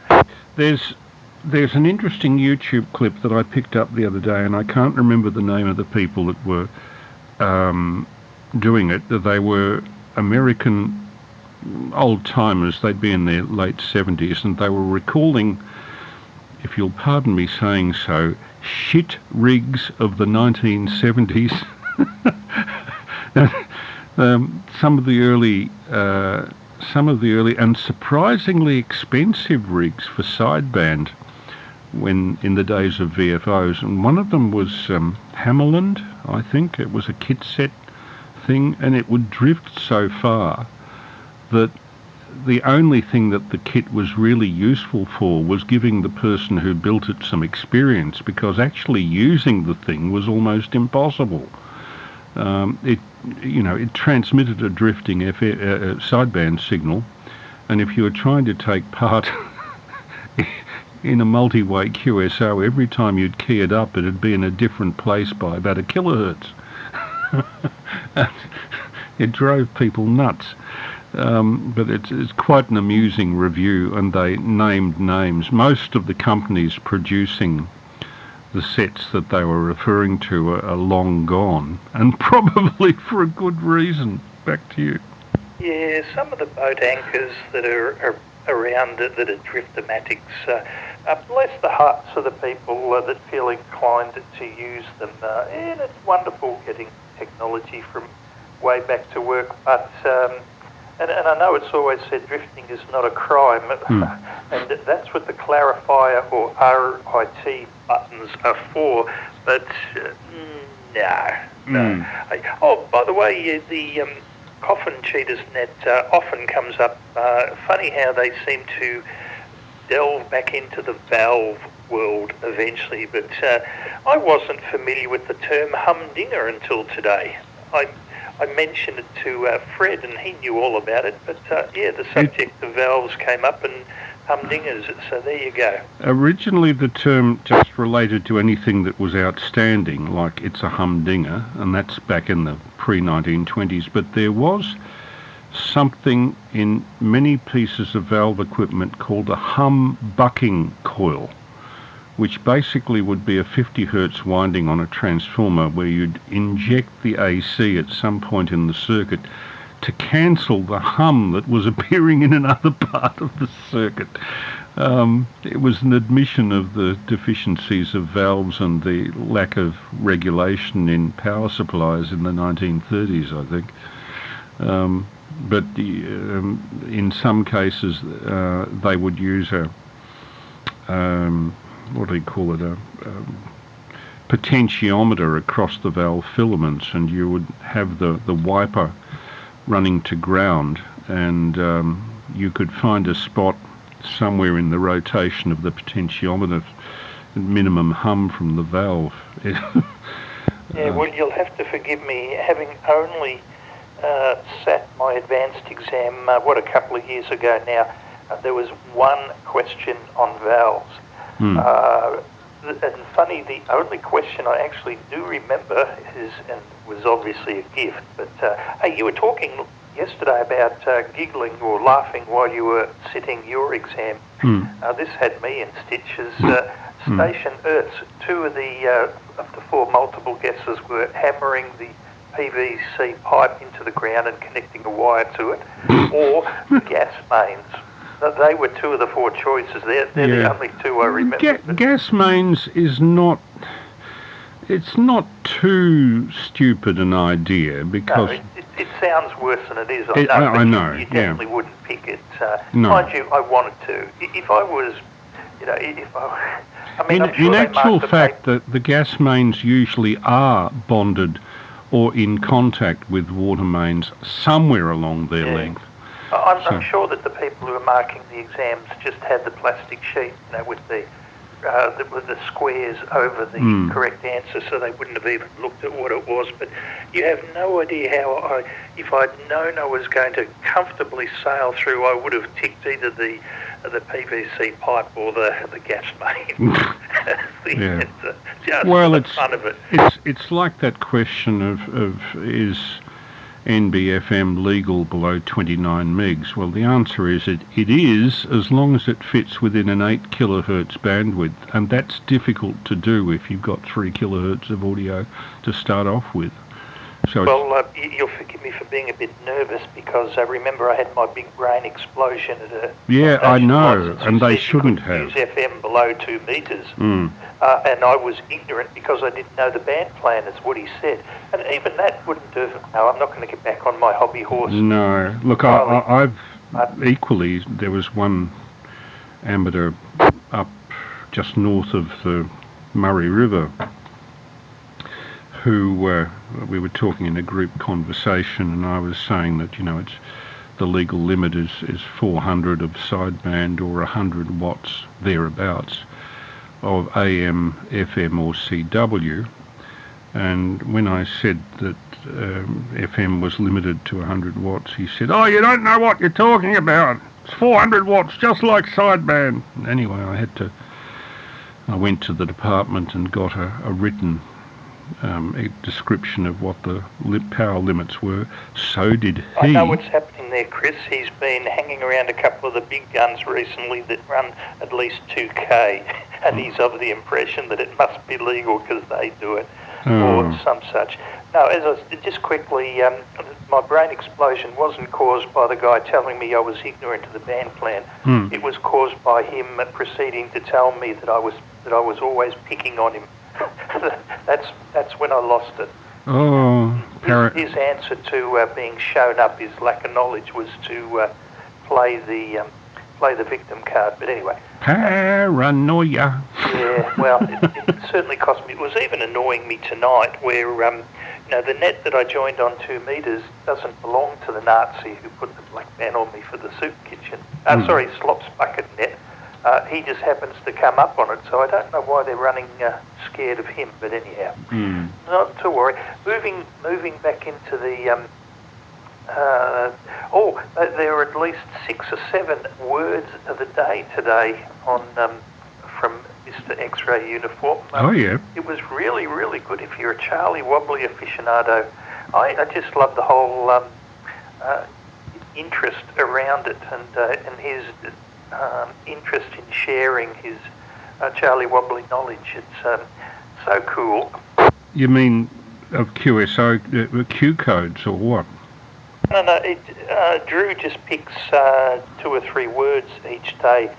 There's an interesting YouTube clip that I picked up the other day, and I can't remember the name of the people that were doing it. They were American old-timers. They'd be in their late 70s, and they were recalling, if you'll pardon me saying so, shit rigs of the 1970s. Some of the early and surprisingly expensive rigs for sideband when in the days of VFOs, and one of them was Hammerland, I think. It was a kit set thing, and it would drift so far that the only thing that the kit was really useful for was giving the person who built it some experience, because actually using the thing was almost impossible. It transmitted a drifting sideband signal, and if you were trying to take part in a multi-way QSO, every time you'd key it up, it'd be in a different place by about a kilohertz. It drove people nuts. But it's quite an amusing review, and they named names. Most of the companies producing the sets that they were referring to are long gone, and probably for a good reason. Back to you. Yeah, some of the boat anchors that are around that are driftomatics, bless the hearts of the people that feel inclined to use them. And it's wonderful getting technology from way back to work, but and I know it's always said drifting is not a crime, and that's what the clarifier or RIT buttons are for, but no. Oh, by the way, the Coffin Cheaters Net often comes up. Funny how they seem to delve back into the valve world eventually, but I wasn't familiar with the term humdinger until today. I mentioned it to Fred, and he knew all about it, but the subject of valves came up, and humdingers, so there you go. Originally the term just related to anything that was outstanding, like it's a humdinger, and that's back in the pre-1920s, but there was something in many pieces of valve equipment called a hum bucking coil, which basically would be a 50 hertz winding on a transformer where you'd inject the AC at some point in the circuit to cancel the hum that was appearing in another part of the circuit. It was an admission of the deficiencies of valves and the lack of regulation in power supplies in the 1930s, I think. But in some cases they would use a what do you call it, a potentiometer across the valve filaments, and you would have the wiper running to ground, and you could find a spot somewhere in the rotation of the potentiometer, minimum hum from the valve. Yeah, well, you'll have to forgive me, having only sat my advanced exam, a couple of years ago now. There was one question on valves. And funny, the only question I actually do remember is, and was obviously a gift, but hey, you were talking yesterday about giggling or laughing while you were sitting your exam. This had me in stitches. Station Earths, two of the four multiple guesses were hammering the PVC pipe into the ground and connecting a wire to it, or gas mains. They were two of the four choices. They're the only two I remember. Gas mains is not... It's not too stupid an idea, because... No, it sounds worse than it is. I know. You definitely wouldn't pick it. No. Mind you, I wanted to. If I was, I mean, I'm sure in they actual marked fact, the gas mains usually are bonded or in contact with water mains somewhere along their length. I'm sure that the people who are marking the exams just had the plastic sheet, with the squares over the correct answer, so they wouldn't have even looked at what it was. But you have no idea how if I'd known I was going to comfortably sail through, I would have ticked either the PVC pipe or the gas main. It's fun of it. It's like that question of is NBFM legal below 29 megs? Well, the answer is it is, as long as it fits within an 8 kilohertz bandwidth, and that's difficult to do if you've got 3 kilohertz of audio to start off with. So you'll forgive me for being a bit nervous, because I remember I had my big brain explosion at a... Yeah, I know, and they shouldn't have. Use FM below 2 meters. And I was ignorant because I didn't know the band plan, is what he said. And even that wouldn't do... No, I'm not going to get back on my hobby horse. No. Look, I've equally... There was one amateur up just north of the Murray River who we were talking in a group conversation, and I was saying that, it's the legal limit is 400 of sideband or 100 watts thereabouts of AM, FM or CW. And when I said that FM was limited to 100 watts, he said, "Oh, you don't know what you're talking about. It's 400 watts, just like sideband." Anyway, I went to the department and got a written a description of what the power limits were. So did he. I know what's happening there, Chris. He's been hanging around a couple of the big guns recently that run at least 2K, and he's of the impression that it must be legal because they do it, or some such. No, just quickly, my brain explosion wasn't caused by the guy telling me I was ignorant of the band plan. It was caused by him proceeding to tell me that I was always picking on him. That's when I lost it. His answer to being shown up, his lack of knowledge, was to play the victim card. But anyway, paranoia. Yeah, well, it certainly cost me. It was even annoying me tonight, where the net that I joined on 2 meters doesn't belong to the Nazi who put the black man on me for the soup kitchen. Slops bucket net. He just happens to come up on it, so I don't know why they're running scared of him. But anyhow, not to worry. Moving back into the there are at least 6 or 7 words of the day today on from Mr. X-Ray Uniform. It was really, really good if you're a Charlie Wobbly aficionado. I just love the whole interest around it, and his interest in sharing his Charlie Wobbly knowledge. It's so cool. You mean of QSO, Q codes or what? No, Drew just picks 2 or 3 words each day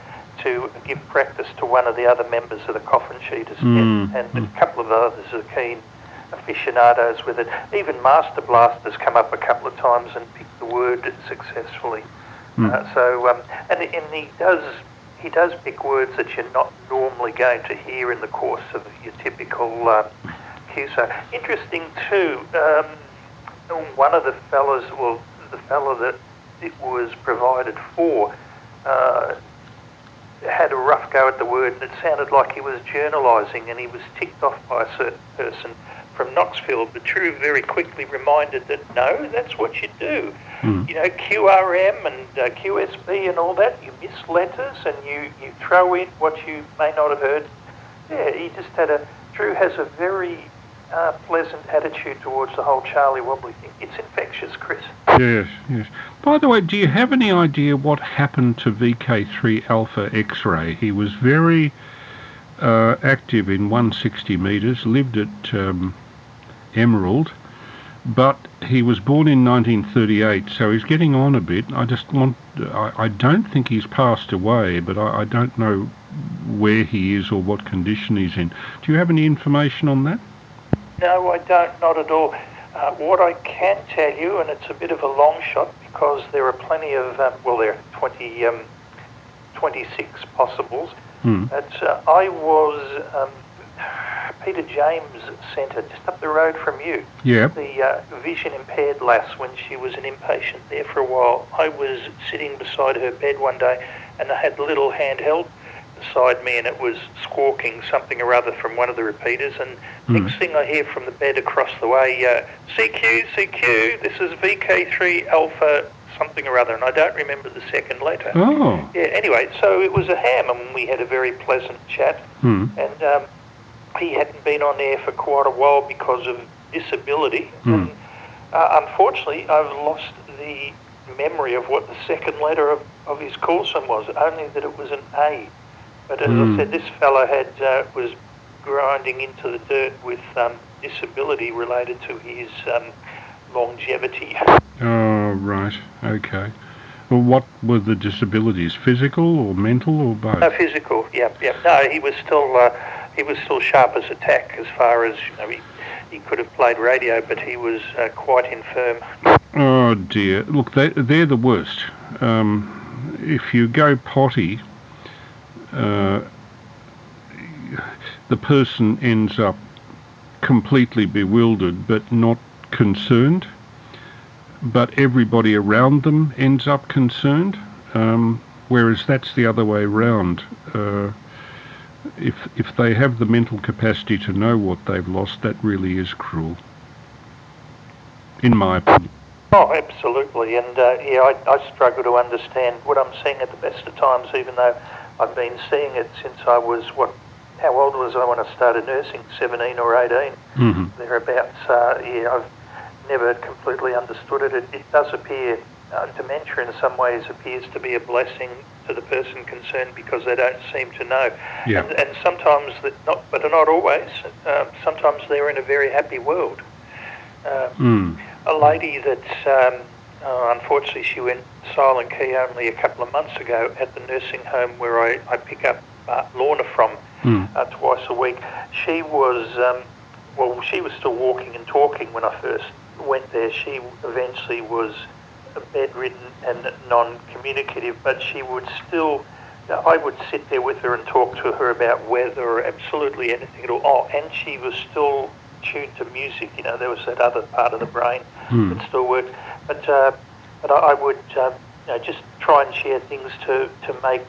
to give practice to one of the other members of the Coffin Cheaters, and a couple of others are keen aficionados with it. Even Master Blaster's come up a couple of times and picked the word successfully. And he does pick words that you're not normally going to hear in the course of your typical QSO. Interesting too. One of the fellas, the fellow that it was provided for, had a rough go at the word, and it sounded like he was journalising, and he was ticked off by a certain person from Knoxville. But Drew very quickly reminded that no, that's what you do. QRM and QSB and all that, you miss letters and you throw in what you may not have heard. Yeah, Drew has a very pleasant attitude towards the whole Charlie Wobbly thing. It's infectious, Chris. Yes. By the way, do you have any idea what happened to VK3 Alpha X-Ray? He was very active in 160 meters, lived at Emerald, But he was born in 1938, so he's getting on a bit. I don't think he's passed away, but I don't know where he is or what condition he's in. Do you have any information on that? No, I don't, not at all. What I can tell you, and it's a bit of a long shot because there are plenty of, there are 26 possibles, but I was Peter James Centre, just up the road from you. Yeah. The vision impaired lass, when she was an inpatient there for a while. I was sitting beside her bed one day, and I had the little handheld beside me, and it was squawking something or other from one of the repeaters, and next thing I hear from the bed across the way, CQ, this is VK3 Alpha something or other, and I don't remember the second letter. Oh. Yeah, anyway, so it was a ham, and we had a very pleasant chat, and he hadn't been on air for quite a while because of disability, and unfortunately I've lost the memory of what the second letter of his call sign was, only that it was an A. But as I said, this fellow was grinding into the dirt with disability related to his longevity. Oh, right. Okay. Well, what were the disabilities? Physical or mental or both? No, physical. Yep. No, he was still sharp as a tack as far as he could have played radio, but he was quite infirm. Oh dear! Look, they're the worst. If you go potty, the person ends up completely bewildered but not concerned, but everybody around them ends up concerned, whereas that's the other way around. If they have the mental capacity to know what they've lost, that really is cruel, in my opinion. Oh, absolutely, and I struggle to understand what I'm seeing at the best of times, even though I've been seeing it since I was, how old was I when I started nursing? 17 or 18, thereabouts. I've never completely understood it. It does appear, dementia in some ways appears to be a blessing to the person concerned because they don't seem to know. Yeah. And sometimes, but not always, sometimes they're in a very happy world. A lady that, unfortunately, she went silent key only a couple of months ago at the nursing home where I pick up Lorna from twice a week. She was, she was still walking and talking when I first went there. She eventually was bedridden and non-communicative, but she would still, I would sit there with her and talk to her about weather or absolutely anything at all. Oh, and she was still tuned to music. There was that other part of the brain that still worked. But I would just try and share things to make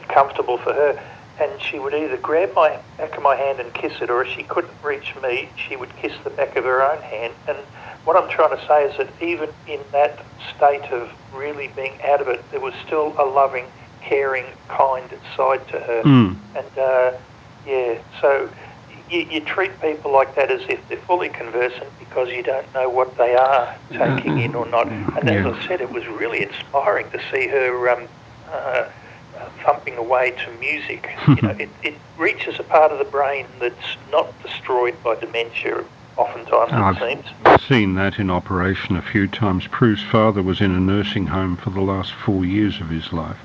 comfortable for her. And she would either grab my back of my hand and kiss it, or if she couldn't reach me, she would kiss the back of her own hand. And what I'm trying to say is that even in that state of really being out of it, there was still a loving, caring, kind side to her. And so you treat people like that as if they're fully conversant because you don't know what they are taking in or not. And as I said, it was really inspiring to see her thumping away to music. It reaches a part of the brain that's not destroyed by dementia, oftentimes, it seems. I've seen that in operation a few times. Prue's father was in a nursing home for the last 4 years of his life,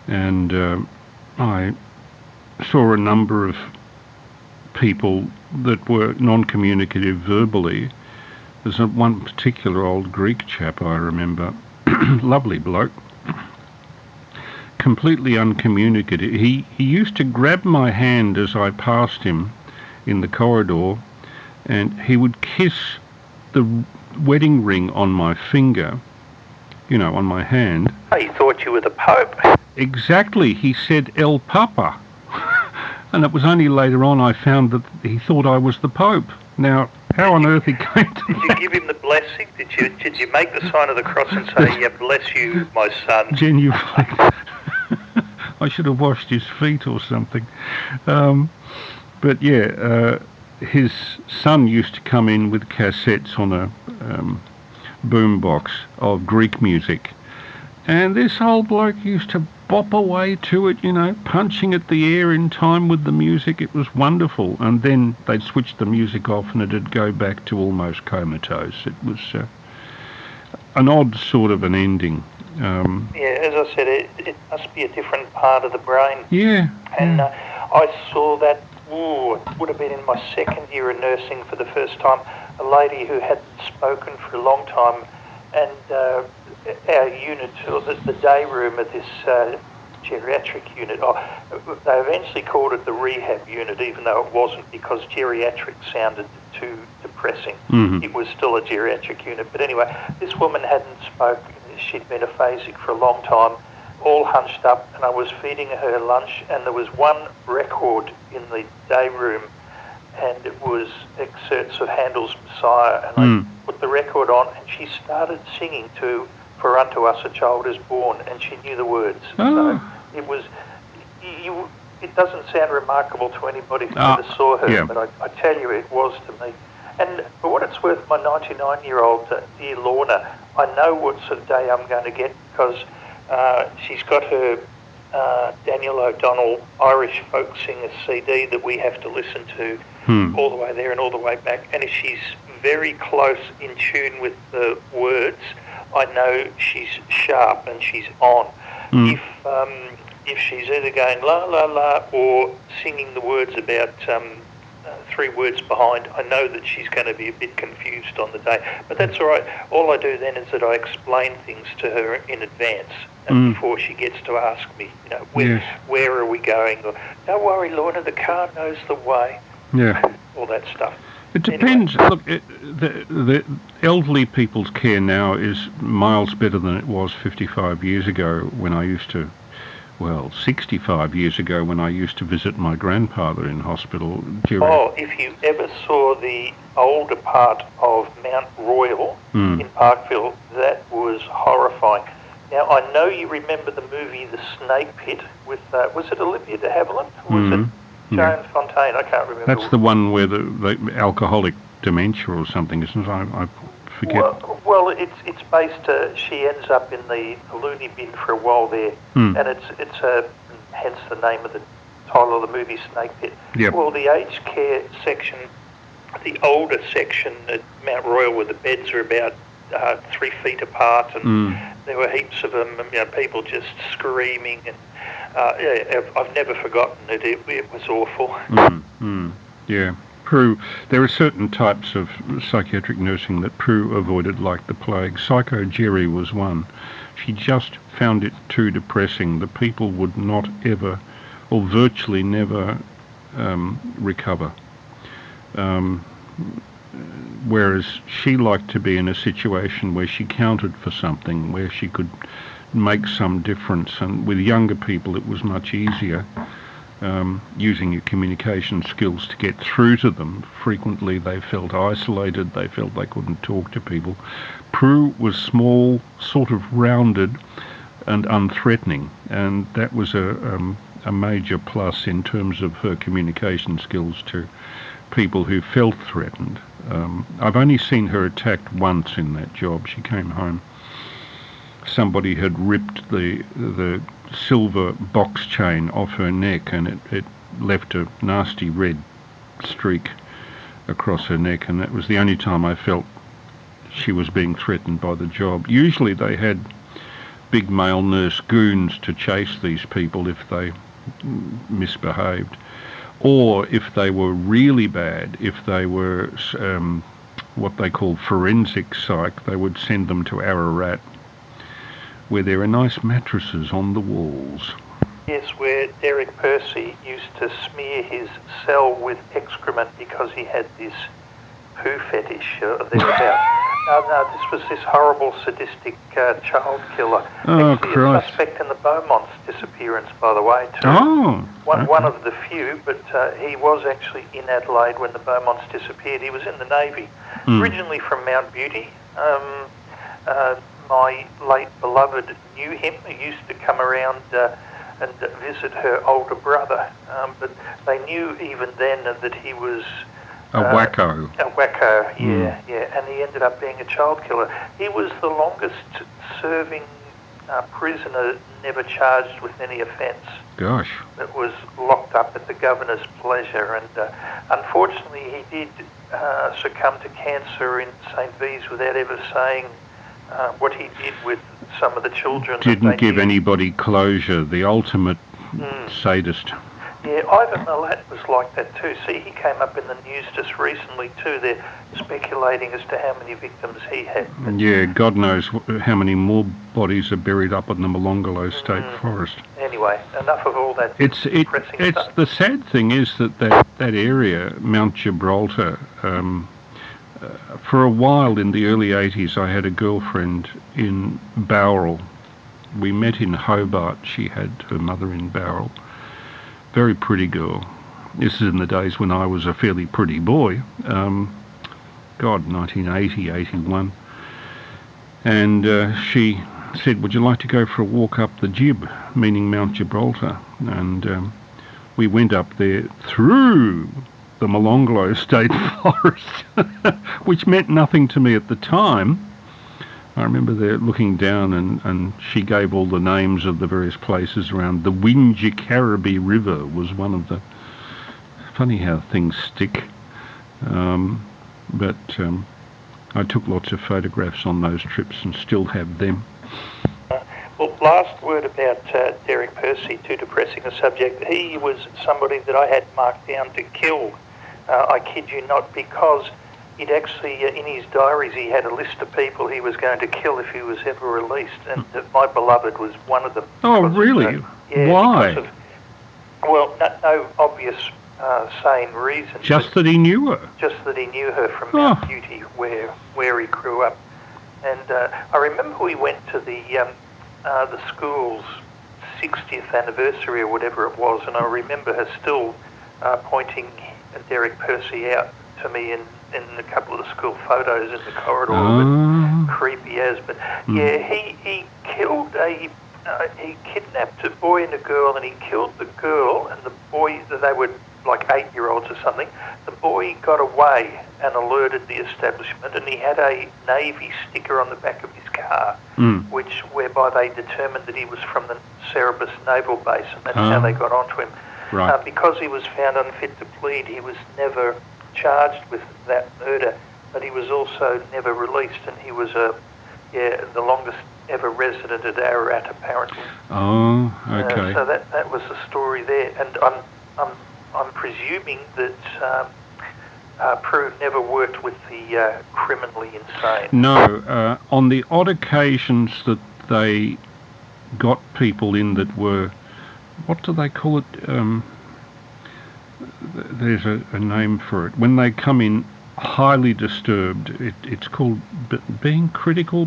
and I saw a number of people that were non-communicative verbally. There's one particular old Greek chap I remember, lovely bloke, completely uncommunicative. He used to grab my hand as I passed him in the corridor, and he would kiss the wedding ring on my finger, on my hand. He thought you were the Pope. Exactly. He said El Papa. And it was only later on I found that he thought I was the Pope. Now, how on earth he came to Did you give him the blessing? Did you make the sign of the cross and say, bless you, my son? Genuflect. I should have washed his feet or something. But his son used to come in with cassettes on a boombox of Greek music, And this old bloke used to bop away to it, you know, punching at the air in time with the music. It was wonderful. And then they'd switch the music off and it'd go back to almost comatose. It was an odd sort of an ending. As I said, it must be a different part of the brain. Yeah. And I saw that, it would have been in my second year of nursing for the first time, a lady who hadn't spoken for a long time, and our unit, or the day room of this geriatric unit, they eventually called it the rehab unit, even though it wasn't, because geriatric sounded too depressing. Mm-hmm. It was still a geriatric unit. But anyway, this woman hadn't spoken. She'd been aphasic for a long time, all hunched up, and I was feeding her lunch, and there was one record in the day room, and it was excerpts of Handel's Messiah, and I put the record on, and she started singing to "For Unto Us a Child Is Born," and she knew the words. So it was, it doesn't sound remarkable to anybody who never saw her, but I tell you, it was to me. And for what it's worth, my 99-year-old dear Lorna, I know what sort of day I'm going to get, because she's got her Daniel O'Donnell Irish Folk Singer CD that we have to listen to all the way there and all the way back. And if she's very close in tune with the words, I know she's sharp and she's on. If she's either going la la la or singing the words about 3 words behind, I know that she's going to be a bit confused on the day. But that's all right. All I do then is that I explain things to her in advance before she gets to ask me, you know, where are we going? Or, don't worry, Lorna, the car knows the way. Yeah. All that stuff. It depends. Anyway. Look, the elderly people's care now is miles better than it was 55 years ago when I used to, 65 years ago when I used to visit my grandfather in hospital. If you ever saw the older part of Mount Royal in Parkville, that was horrifying. Now, I know you remember the movie The Snake Pit with, was it Olivia de Havilland? Or was it Joan Fontaine? I can't remember. That's the one where the alcoholic dementia or something, isn't it? I forget. Well, it's based. She ends up in the loony bin for a while there, and it's hence the name of the title of the movie, Snake Pit. Yep. Well, the aged care section, the older section at Mount Royal, where the beds are about 3 feet apart, and there were heaps of them. You know, people just screaming, and I've never forgotten it. It was awful. Yeah. Prue, there are certain types of psychiatric nursing that Prue avoided like the plague. Psycho Jerry was one. She just found it too depressing. The people would not ever, or virtually never, recover. Whereas she liked to be in a situation where she counted for something, where she could make some difference. And with younger people, it was much easier. Using your communication skills to get through to them. Frequently they felt isolated, they felt they couldn't talk to people. Prue was small, sort of rounded and unthreatening, and that was a major plus in terms of her communication skills to people who felt threatened. I've only seen her attacked once in that job. She came home. Somebody had ripped the silver box chain off her neck, and it left a nasty red streak across her neck, and that was the only time I felt she was being threatened by the job. Usually they had big male nurse goons to chase these people if they misbehaved, or if they were really bad, if they were what they call forensic psych, they would send them to Ararat, where there are nice mattresses on the walls. Yes, where Derek Percy used to smear his cell with excrement because he had this poo fetish thereabout. No, this was this horrible, sadistic child killer. Actually, a suspect in the Beaumont's disappearance, by the way, too. One of the few, but he was actually in Adelaide when the Beaumonts disappeared. He was in the Navy, originally from Mount Beauty. My late beloved knew him. He used to come around and visit her older brother, but they knew even then that he was a wacko. A wacko, yeah, and he ended up being a child killer. He was the longest serving prisoner never charged with any offence. Gosh. That was locked up at the governor's pleasure, and unfortunately he did succumb to cancer in St. V's without ever saying what he did with some of the children. Didn't give anybody closure, the ultimate sadist. Yeah, Ivan Milat was like that too. See, he came up in the news just recently too. They're speculating as to how many victims he had. Yeah, God knows how many more bodies are buried up in the Molonglo State Forest. Anyway, enough of all that depressing stuff. The sad thing is that area, Mount Gibraltar, for a while in the early 80s I had a girlfriend in Bowral. We met in Hobart. She had her mother in Bowral. Very pretty girl. This is in the days when I was a fairly pretty boy. 1980, 81. And she said, would you like to go for a walk up the Gib, meaning Mount Gibraltar? And we went up there through the Molonglo State Forest, which meant nothing to me at the time. I remember there looking down, and she gave all the names of the various places around. The Wingecarribee River was one of the... Funny how things stick. But I took lots of photographs on those trips and still have them. Well, last word about Derek Percy, too depressing a subject. He was somebody that I had marked down to kill. I kid you not, because he'd actually, in his diaries, he had a list of people he was going to kill if he was ever released, and my beloved was one of them. Oh, really? Why? No obvious sane reason. Just that he knew her? Just that he knew her from Mount Beauty, where he grew up. And I remember we went to the school's 60th anniversary or whatever it was, and I remember her still pointing Derek Percy out to me in a couple of the school photos in the corridor, but creepy as. But yeah, he killed he kidnapped a boy and a girl, and he killed the girl, and the boy, they were like 8-year-olds or something. The boy got away and alerted the establishment, and he had a Navy sticker on the back of his car, whereby they determined that he was from the Cerebus Naval Base, and that's how they got onto him. Right. Because he was found unfit to plead, he was never charged with that murder, but he was also never released, and he was the longest ever resident at Ararat, apparently. Oh, okay. So that was the story there, and I'm presuming that Prue never worked with the criminally insane. No, on the odd occasions that they got people in that were, what do they call it? There's a name for it. When they come in highly disturbed, it's called being critical,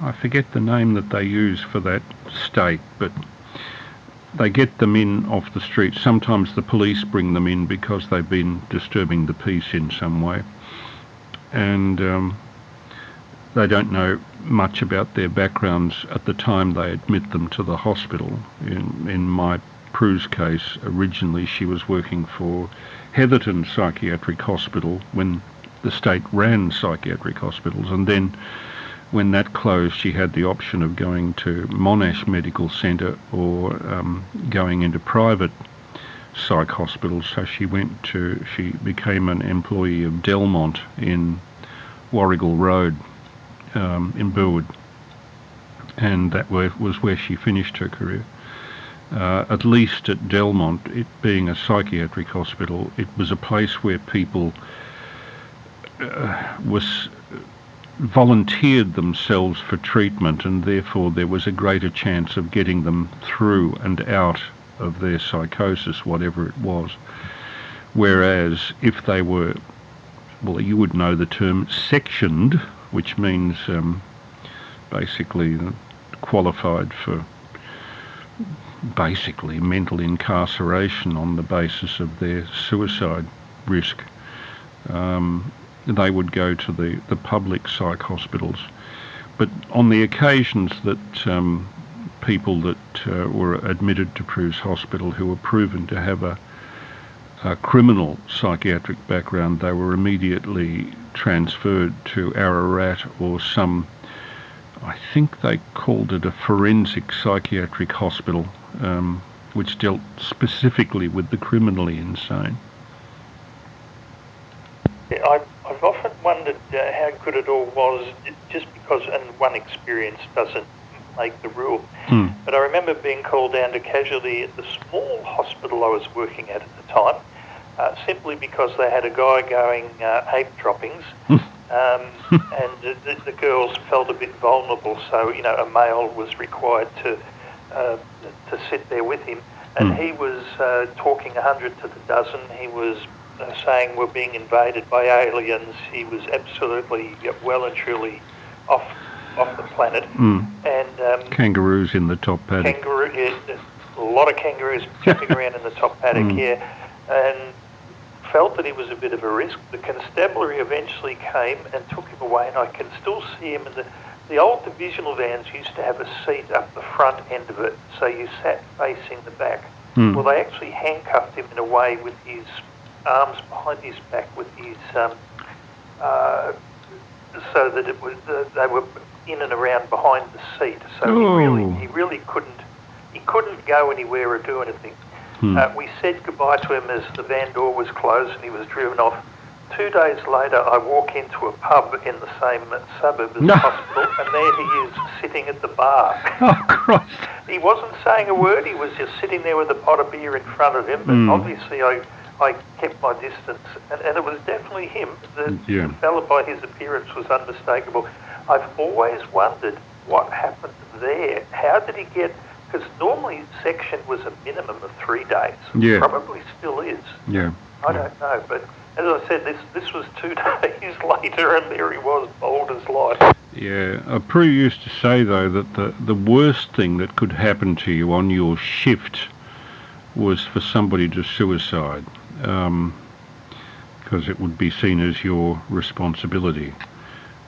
I forget the name that they use for that state, but they get them in off the street. Sometimes the police bring them in because they've been disturbing the peace in some way. And they don't know much about their backgrounds at the time they admit them to the hospital. In my Prue's case, originally she was working for Heatherton Psychiatric Hospital when the state ran psychiatric hospitals, and then when that closed she had the option of going to Monash Medical Centre or going into private psych hospitals. So she became an employee of Delmont in Warrigal Road in Burwood, and that was where she finished her career. At least at Delmont, it being a psychiatric hospital, it was a place where people volunteered themselves for treatment, and therefore there was a greater chance of getting them through and out of their psychosis, whatever it was. Whereas if they were, well, you would know the term sectioned, which means basically qualified for basically mental incarceration on the basis of their suicide risk. They would go to the public psych hospitals. But on the occasions that people that were admitted to Prue's hospital who were proven to have a criminal psychiatric background, they were immediately transferred to Ararat or some I think they called it a forensic psychiatric hospital, which dealt specifically with the criminally insane. Yeah, I've often wondered how good it all was, just because, and one experience doesn't make the rule. But I remember being called down to casualty at the small hospital I was working at the time, simply because they had a guy going ape droppings, and the girls felt a bit vulnerable, so a male was required to sit there with him, and he was talking 100 to the dozen. He was saying we're being invaded by aliens. He was absolutely well and truly off the planet. And kangaroos in the top paddock. A lot of kangaroos jumping around in the top paddock here, and felt that he was a bit of a risk. The constabulary eventually came and took him away, and I can still see him in the old divisional vans used to have a seat up the front end of it, so you sat facing the back. Well, they actually handcuffed him in a way with his arms behind his back, with his so that it was they were in and around behind the seat. So he really couldn't go anywhere or do anything. We said goodbye to him as the van door was closed and he was driven off. 2 days later, I walk into a pub in the same suburb as the hospital, and there he is sitting at the bar. Oh, Christ. He wasn't saying a word. He was just sitting there with a pot of beer in front of him, but obviously I kept my distance, and it was definitely him. The fellow, by his appearance, was unmistakable. I've always wondered what happened there. How did he get... Because normally section was a minimum of 3 days. Yeah. Probably still is. Yeah. I don't know, but as I said, this was 2 days later, and there he was, bold as life. Yeah, Prue used to say, though, that the worst thing that could happen to you on your shift was for somebody to suicide, because it would be seen as your responsibility.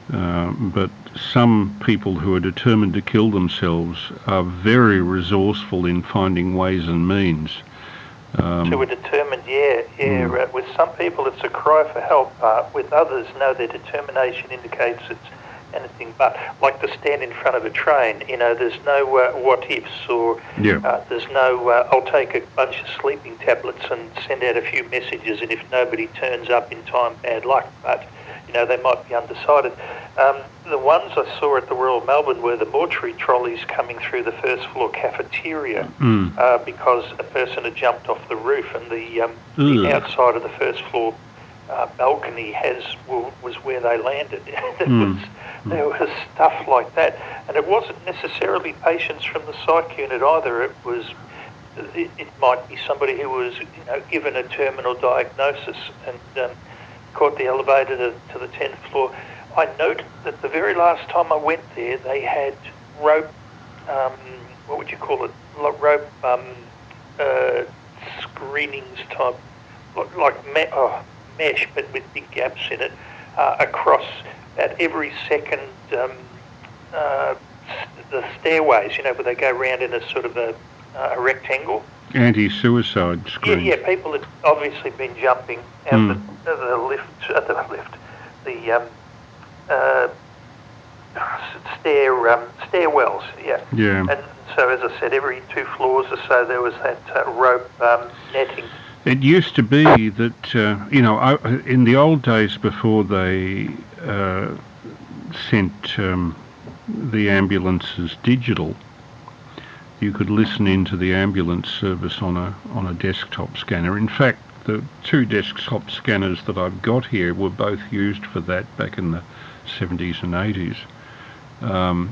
But some people who are determined to kill themselves are very resourceful in finding ways and means. To a determined, with some people it's a cry for help. With others, no, their determination indicates it's anything but. Like to stand in front of a train, there's no what ifs, or there's no I'll take a bunch of sleeping tablets and send out a few messages, and if nobody turns up in time, bad luck. But they might be undecided. The ones I saw at the Royal Melbourne were the mortuary trolleys coming through the first floor cafeteria because a person had jumped off the roof, and the outside of the first floor balcony was where they landed. There was stuff like that, and it wasn't necessarily patients from the psych unit either. It might be somebody who was given a terminal diagnosis and caught the elevator to the 10th floor. I noted that the very last time I went there, they had rope, what would you call it? Rope screenings type, like mesh, but with big gaps in it, across at every second the stairways, where they go round in a sort of a rectangle. Anti-suicide screen. Yeah, people had obviously been jumping out the stairwells. Yeah. And so, as I said, every 2 floors or so there was that rope netting. It used to be that in the old days before they sent the ambulances digital, you could listen into the ambulance service on a desktop scanner. In fact, the 2 desktop scanners that I've got here were both used for that back in the 70s and 80s.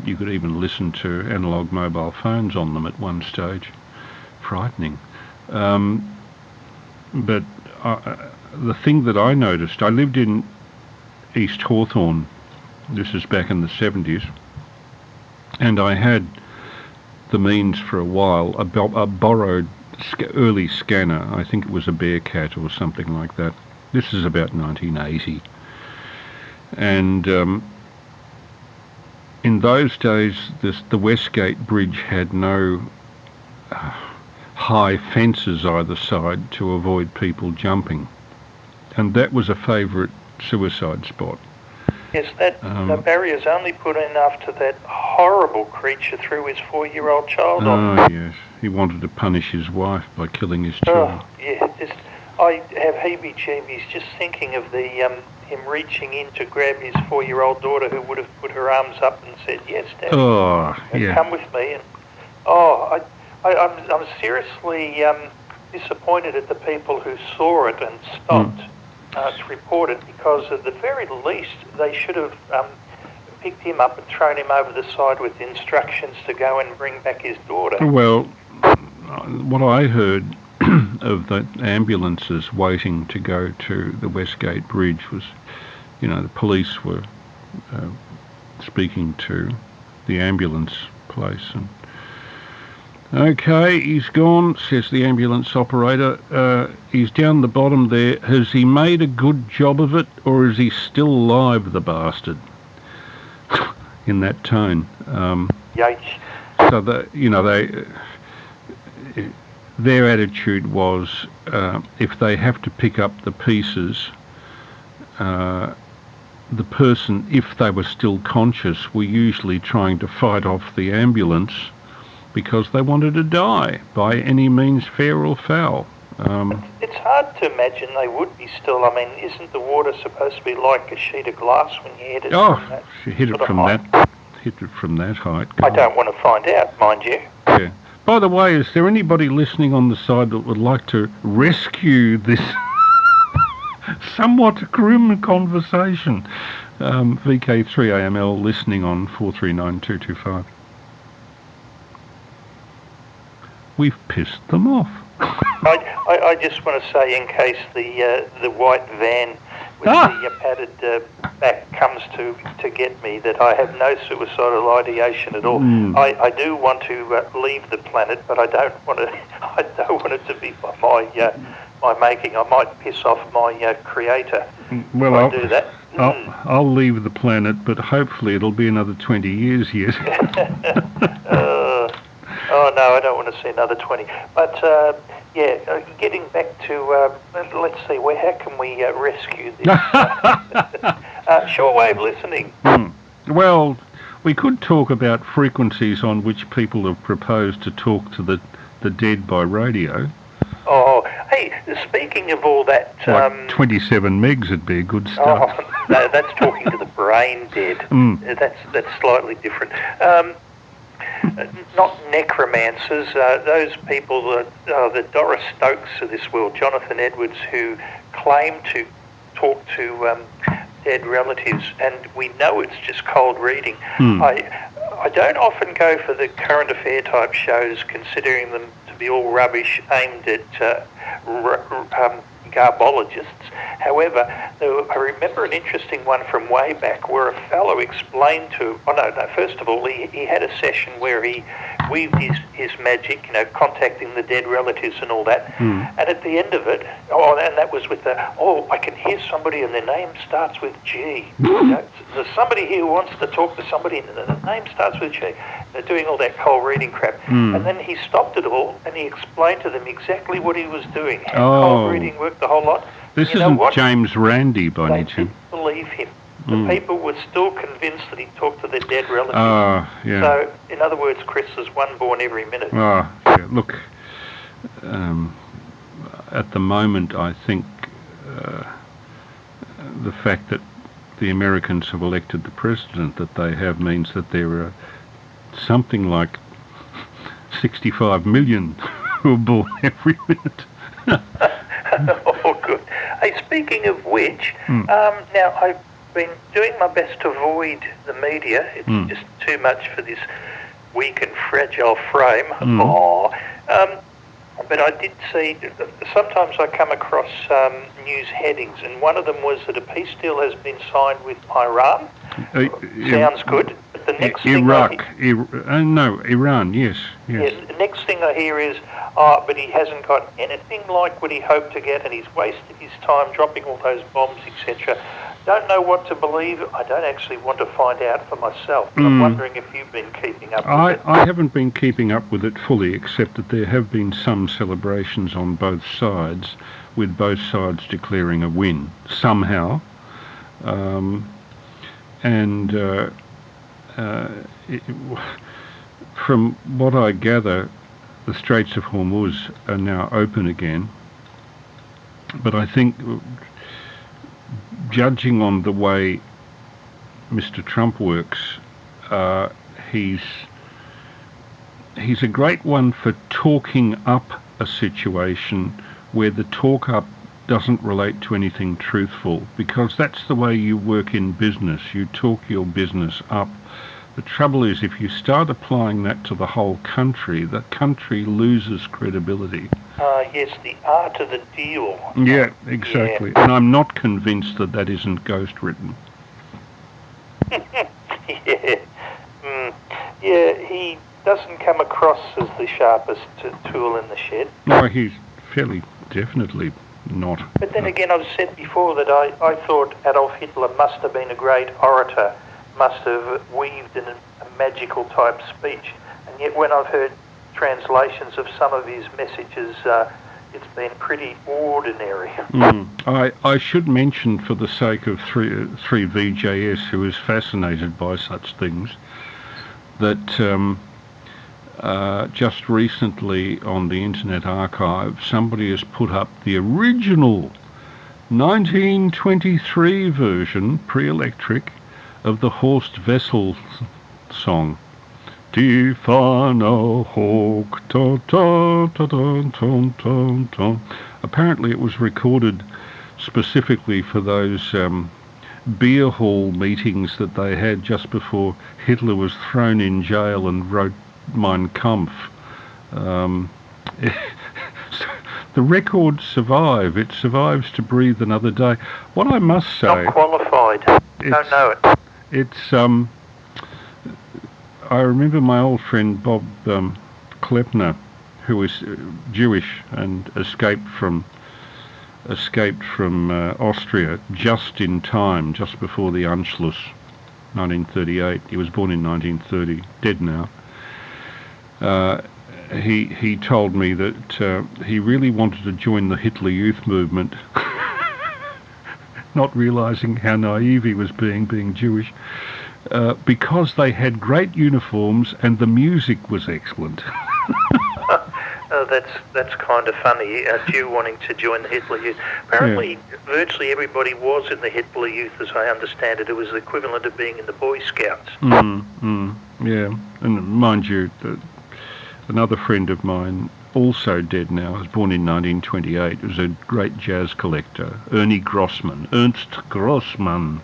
You could even listen to analog mobile phones on them at one stage. Frightening. But the thing that I noticed, I lived in East Hawthorn. This is back in the 70s. And I had the means for a while, a borrowed early scanner. I think it was a Bearcat or something like that. This is about 1980. And in those days, the Westgate Bridge had no high fences either side to avoid people jumping. And that was a favourite suicide spot. Yes, the barrier's only put in after that horrible creature threw his 4-year-old child on. Oh, yes. He wanted to punish his wife by killing his child. Oh, yeah. I have heebie-jeebies just thinking of him reaching in to grab his 4-year-old daughter, who would have put her arms up and said, "Yes, Daddy, come with me." And I'm seriously disappointed at the people who saw it and stopped to report it, because at the very least they should have picked him up and thrown him over the side with instructions to go and bring back his daughter. Well, what I heard of the ambulances waiting to go to the Westgate Bridge was, the police were speaking to the ambulance place, and "Okay, he's gone," says the ambulance operator. "He's down the bottom there. Has he made a good job of it, or is he still alive, the bastard?" In that tone. Yikes. So their attitude was, if they have to pick up the pieces, the person, if they were still conscious, were usually trying to fight off the ambulance because they wanted to die by any means, fair or foul. It's hard to imagine they would be still. I mean, isn't the water supposed to be like a sheet of glass when you hit it? Oh, she hit it from that height. I don't want to find out, mind you. Yeah. By the way, is there anybody listening on the side that would like to rescue this somewhat grim conversation? VK3AML listening on 439225. We've pissed them off. I just want to say, in case the white van with the padded back comes to get me, that I have no suicidal ideation at all. I do want to leave the planet, but I don't want it to be by my making. I might piss off my creator. Well, I'll do that. I'll leave the planet, but hopefully it'll be another 20 years yet. Oh no, I don't want to see another 20. But getting back to let's see, how can we rescue this? Shortwave listening. Well, we could talk about frequencies on which people have proposed to talk to the dead by radio. Oh, hey, speaking of all that... Like 27 megs would be a good start. Oh, no, that's talking to the brain dead. That's slightly different. Not necromancers, those people, the Doris Stokes of this world, Jonathan Edwards, who claim to talk to dead relatives, and we know it's just cold reading. I don't often go for the current affair type shows, considering them to be all rubbish aimed at garbologists. However, I remember an interesting one from way back where a fellow explained to... first of all, he had a session where he weaved his magic, contacting the dead relatives and all that. And at the end of it, and that was with I can hear somebody and their name starts with G. There's somebody here who wants to talk to somebody and the name starts with G. They're doing all that cold reading crap. And then he stopped it all and he explained to them exactly what he was doing. How cold reading worked the whole lot. This isn't James Randi by any chance. They didn't believe him. The people were still convinced that he talked to their dead relatives. Yeah. So, in other words, Chris, there's one born every minute. Yeah. Look, at the moment, I think the fact that the Americans have elected the president that they have means that there are something like 65 million who are born every minute. Oh, good. Hey, speaking of which, now I've been doing my best to avoid the media. It's just too much for this weak and fragile frame. But I did see, sometimes I come across news headings, and one of them was that a peace deal has been signed with Iran. Sounds good. But the next thing Iran, yes. The next thing I hear is, but he hasn't got anything like what he hoped to get, and he's wasted his time dropping all those bombs, etc. Don't know what to believe. I don't actually want to find out for myself. But I'm wondering if you've been keeping up with it. I haven't been keeping up with it fully, except that there have been some celebrations on both sides, with both sides declaring a win somehow. and from what I gather, the Straits of Hormuz are now open again. But I think, judging on the way Mr. Trump works, he's a great one for talking up a situation where the talk up doesn't relate to anything truthful, because that's the way you work in business. You talk your business up. The trouble is, if you start applying that to the whole country, the country loses credibility. Yes, the art of the deal. Yeah, exactly. Yeah. And I'm not convinced that that isn't ghost written. Yeah. Yeah, he doesn't come across as the sharpest tool in the shed. No, he's fairly definitely not. But then again, I've said before that I thought Adolf Hitler must have been a great orator, must have weaved in a magical type speech. And yet when I've heard translations of some of his messages, it's been pretty ordinary. I should mention, for the sake of 3VJS, who is fascinated by such things, that just recently on the Internet Archive, somebody has put up the original 1923 version, pre-electric, of the Horst Wessel song. Die Fahne hoch, ta ta ta ta ta ta ta. Apparently it was recorded specifically for those beer hall meetings that they had just before Hitler was thrown in jail and wrote Mein Kampf. The record survive. It survives to breathe another day. What I must say... Not qualified. Don't know it. It's... I remember my old friend Bob Klepner, who was Jewish and escaped from Austria just in time, just before the Anschluss, 1938. He was born in 1930, dead now. He told me that he really wanted to join the Hitler Youth movement, not realising how naive he was being Jewish, because they had great uniforms and the music was excellent. That's kind of funny, a Jew wanting to join the Hitler Youth. Apparently, virtually everybody was in the Hitler Youth, as I understand it. It was the equivalent of being in the Boy Scouts. Yeah, and mind you, another friend of mine, also dead now, was born in 1928, was a great jazz collector, Ernst Grossman.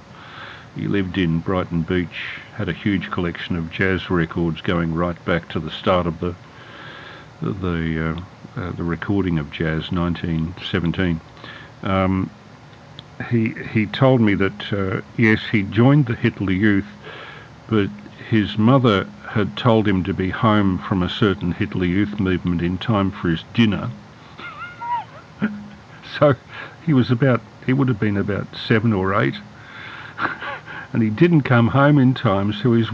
He lived in Brighton Beach, had a huge collection of jazz records going right back to the start of the recording of jazz, 1917. He told me that yes, he joined the Hitler Youth, but his mother had told him to be home from a certain Hitler Youth movement in time for his dinner. So he would have been about 7 or 8, and he didn't come home in time. So his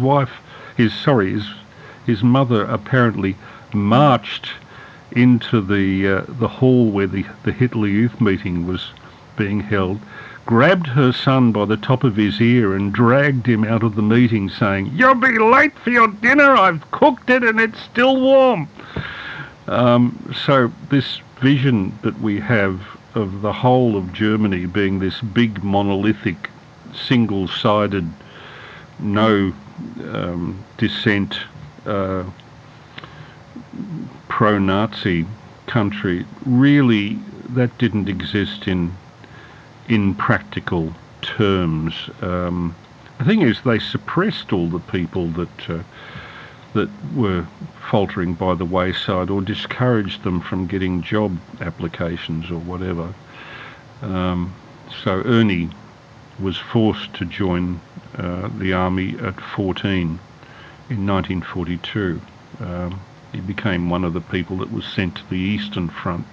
mother apparently marched into the hall where the Hitler Youth meeting was being held, grabbed her son by the top of his ear and dragged him out of the meeting, saying, "You'll be late for your dinner, I've cooked it and it's still warm." So this vision that we have of the whole of Germany being this big monolithic, single-sided, no dissent, pro-Nazi country, really that didn't exist in practical terms. The thing is, they suppressed all the people that were faltering by the wayside, or discouraged them from getting job applications or whatever. So Ernie was forced to join the army at 14 in 1942. He became one of the people that was sent to the Eastern Front,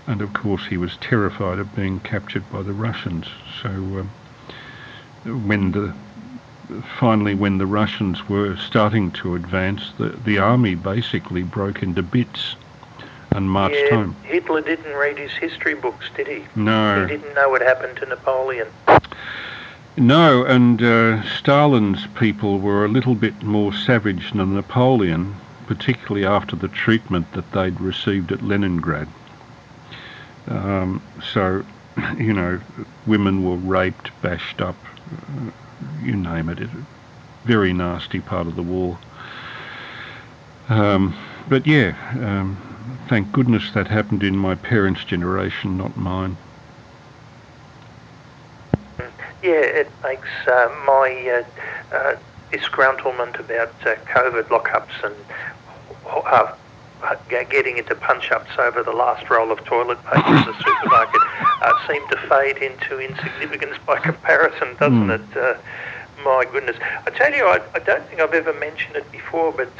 and of course he was terrified of being captured by the Russians. So when the Russians were starting to advance, the army basically broke into bits and marched home. Hitler didn't read his history books, did he? No. He didn't know what happened to Napoleon. No, and Stalin's people were a little bit more savage than Napoleon, particularly after the treatment that they'd received at Leningrad. So, you know, women were raped, bashed up, you name it. Very nasty part of the war. But yeah, thank goodness that happened in my parents' generation, not mine. Yeah, it makes my disgruntlement about COVID lockups and getting into punch-ups over the last roll of toilet paper in the supermarket seem to fade into insignificance by comparison, doesn't it? My goodness. I tell you, I don't think I've ever mentioned it before, but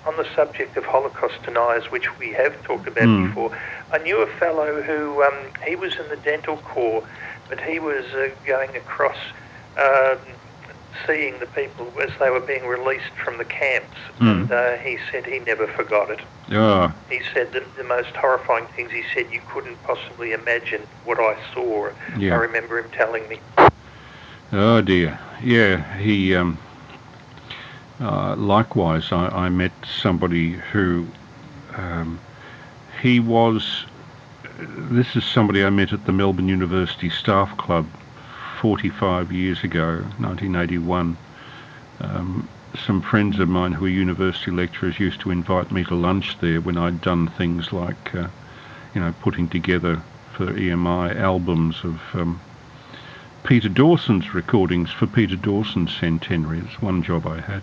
on the subject of Holocaust deniers, which we have talked about before, I knew a fellow who, he was in the dental corps, but he was going across seeing the people as they were being released from the camps, and he said he never forgot it. He said that the most horrifying things, he said, you couldn't possibly imagine what I saw. I remember him telling me. Oh dear. Yeah, he likewise I met somebody who he was, this is somebody I met at the Melbourne University Staff Club 45 years ago, 1981. Some friends of mine who were university lecturers used to invite me to lunch there when I'd done things like you know, putting together for EMI albums of Peter Dawson's recordings for Peter Dawson's centenary. It's one job I had.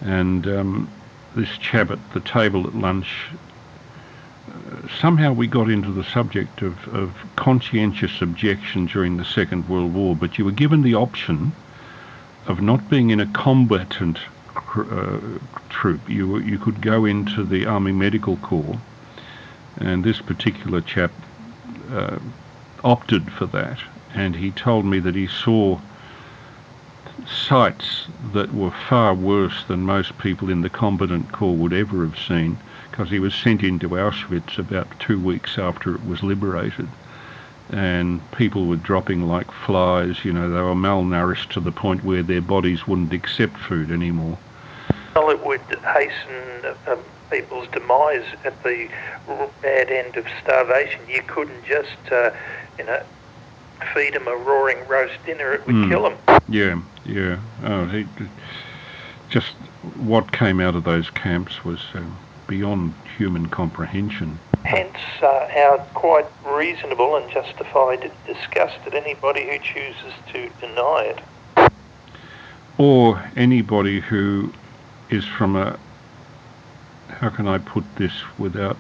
And this chap at the table at lunch, somehow we got into the subject of conscientious objection during the Second World War, but you were given the option of not being in a combatant troop. You could go into the Army Medical Corps, and this particular chap opted for that. And he told me that he saw sights that were far worse than most people in the combatant corps would ever have seen, because he was sent into Auschwitz about 2 weeks after it was liberated, and people were dropping like flies. You know, they were malnourished to the point where their bodies wouldn't accept food anymore. Well, it would hasten people's demise at the bad end of starvation. You couldn't just, you know, feed them a roaring roast dinner, it would kill them. Yeah. Oh, just what came out of those camps was beyond human comprehension. Hence our quite reasonable and justified disgust at anybody who chooses to deny it. Or anybody who is from a, how can I put this without,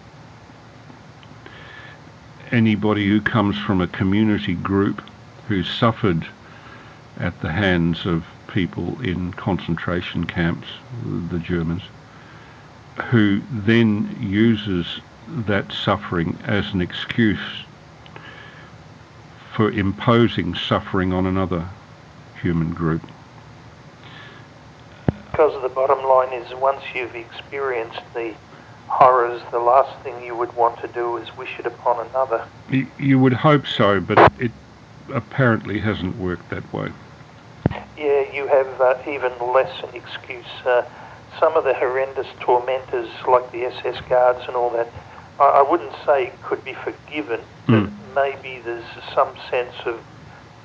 anybody who comes from a community group who suffered at the hands of people in concentration camps, the Germans, who then uses that suffering as an excuse for imposing suffering on another human group. Because the bottom line is, once you've experienced the horrors, the last thing you would want to do is wish it upon another. You would hope so, but it apparently hasn't worked that way. Yeah, you have even less an excuse. Some of the horrendous tormentors, like the SS guards and all that, I wouldn't say could be forgiven, but maybe there's some sense of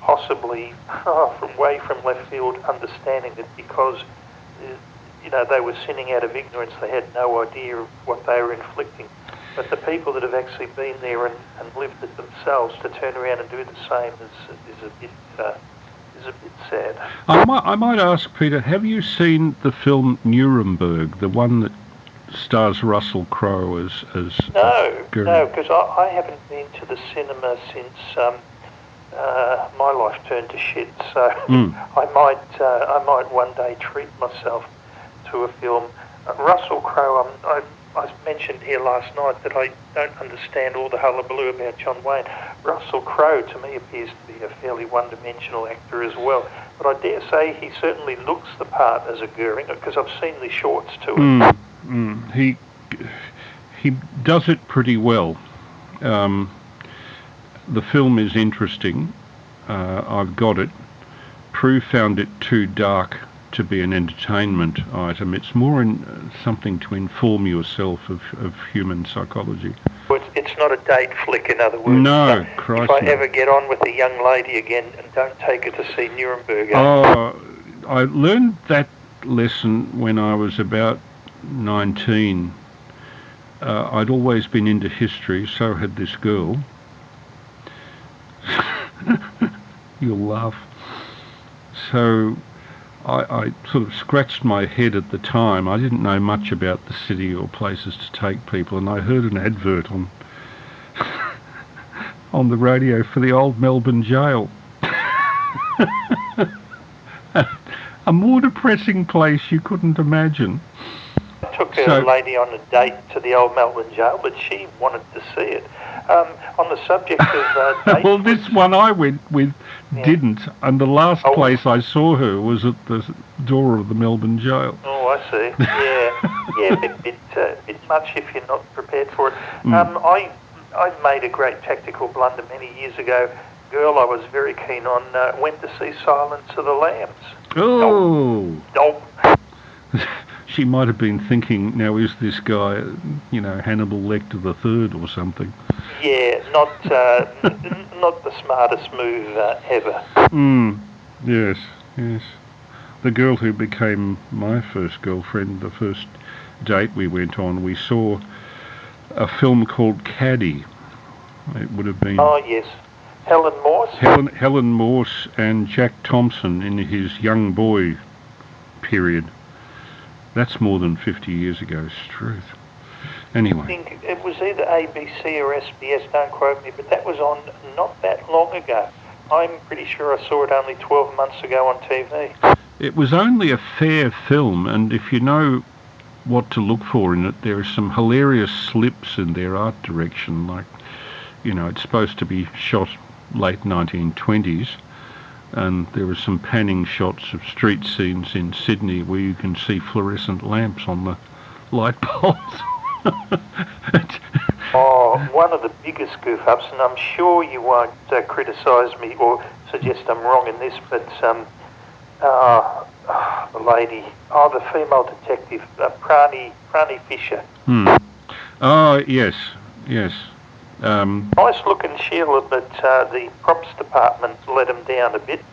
possibly, from way from left field, understanding that because you know, they were sinning out of ignorance, they had no idea of what they were inflicting. But the people that have actually been there and lived it themselves, to turn around and do the same is a bit sad. I might ask, Peter, have you seen the film Nuremberg, the one that stars Russell Crowe as No, because I haven't been to the cinema since my life turned to shit. So I might one day treat myself to a film. Russell Crowe, I mentioned here last night that I don't understand all the hullabaloo about John Wayne. Russell Crowe, to me, appears to be a fairly one-dimensional actor as well. But I dare say he certainly looks the part as a Goering, because I've seen the shorts to it. He does it pretty well. The film is interesting. I've got it crew found it too dark to be an entertainment item. It's more something to inform yourself of human psychology. It's not a date flick, in other words. No, Christ. If I ever get on with a young lady again, don't take her to see Nuremberg. Oh, I learned that lesson when I was about 19. I'd always been into history, so had this girl. You'll laugh. So I sort of scratched my head at the time. I didn't know much about the city or places to take people, and I heard an advert on the radio for the old Melbourne jail. A more depressing place you couldn't imagine. I took a lady on a date to the old Melbourne jail, but she wanted to see it. On the subject of dates... Well, this one I went with didn't, and the last place I saw her was at the door of the Melbourne jail. Oh, I see. Yeah, a bit much if you're not prepared for it. I made a great tactical blunder many years ago. Girl I was very keen on went to see Silence of the Lambs. Oh! Nope. She might have been thinking, now is this guy, Hannibal Lecter III or something? Yeah, not the smartest move ever. Yes. The girl who became my first girlfriend, the first date we went on, we saw a film called Caddy. It would have been... Oh, yes. Helen Morse? Helen Morse and Jack Thompson in his young boy period. That's more than 50 years ago, it's truth. Anyway. I think it was either ABC or SBS, don't quote me, but that was on not that long ago. I'm pretty sure I saw it only 12 months ago on TV. It was only a fair film, and if you know what to look for in it, there are some hilarious slips in their art direction, like, it's supposed to be shot late 1920s, and there are some panning shots of street scenes in Sydney where you can see fluorescent lamps on the light poles. One of the biggest goof-ups, and I'm sure you won't criticise me or suggest I'm wrong in this, but the lady, the female detective, Prani Fisher. Oh, yes. Nice looking Sheila, but the props department let him down a bit.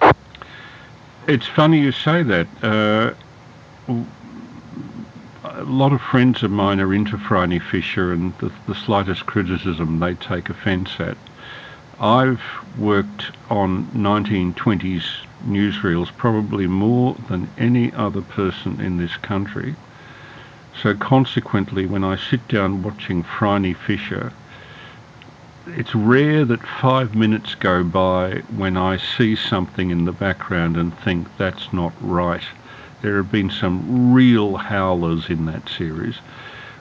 It's funny you say that. A lot of friends of mine are into Franny Fisher, and the slightest criticism they take offence at. I've worked on 1920s newsreels probably more than any other person in this country. So consequently, when I sit down watching Franny Fisher, it's rare that 5 minutes go by when I see something in the background and think that's not right. There have been some real howlers in that series,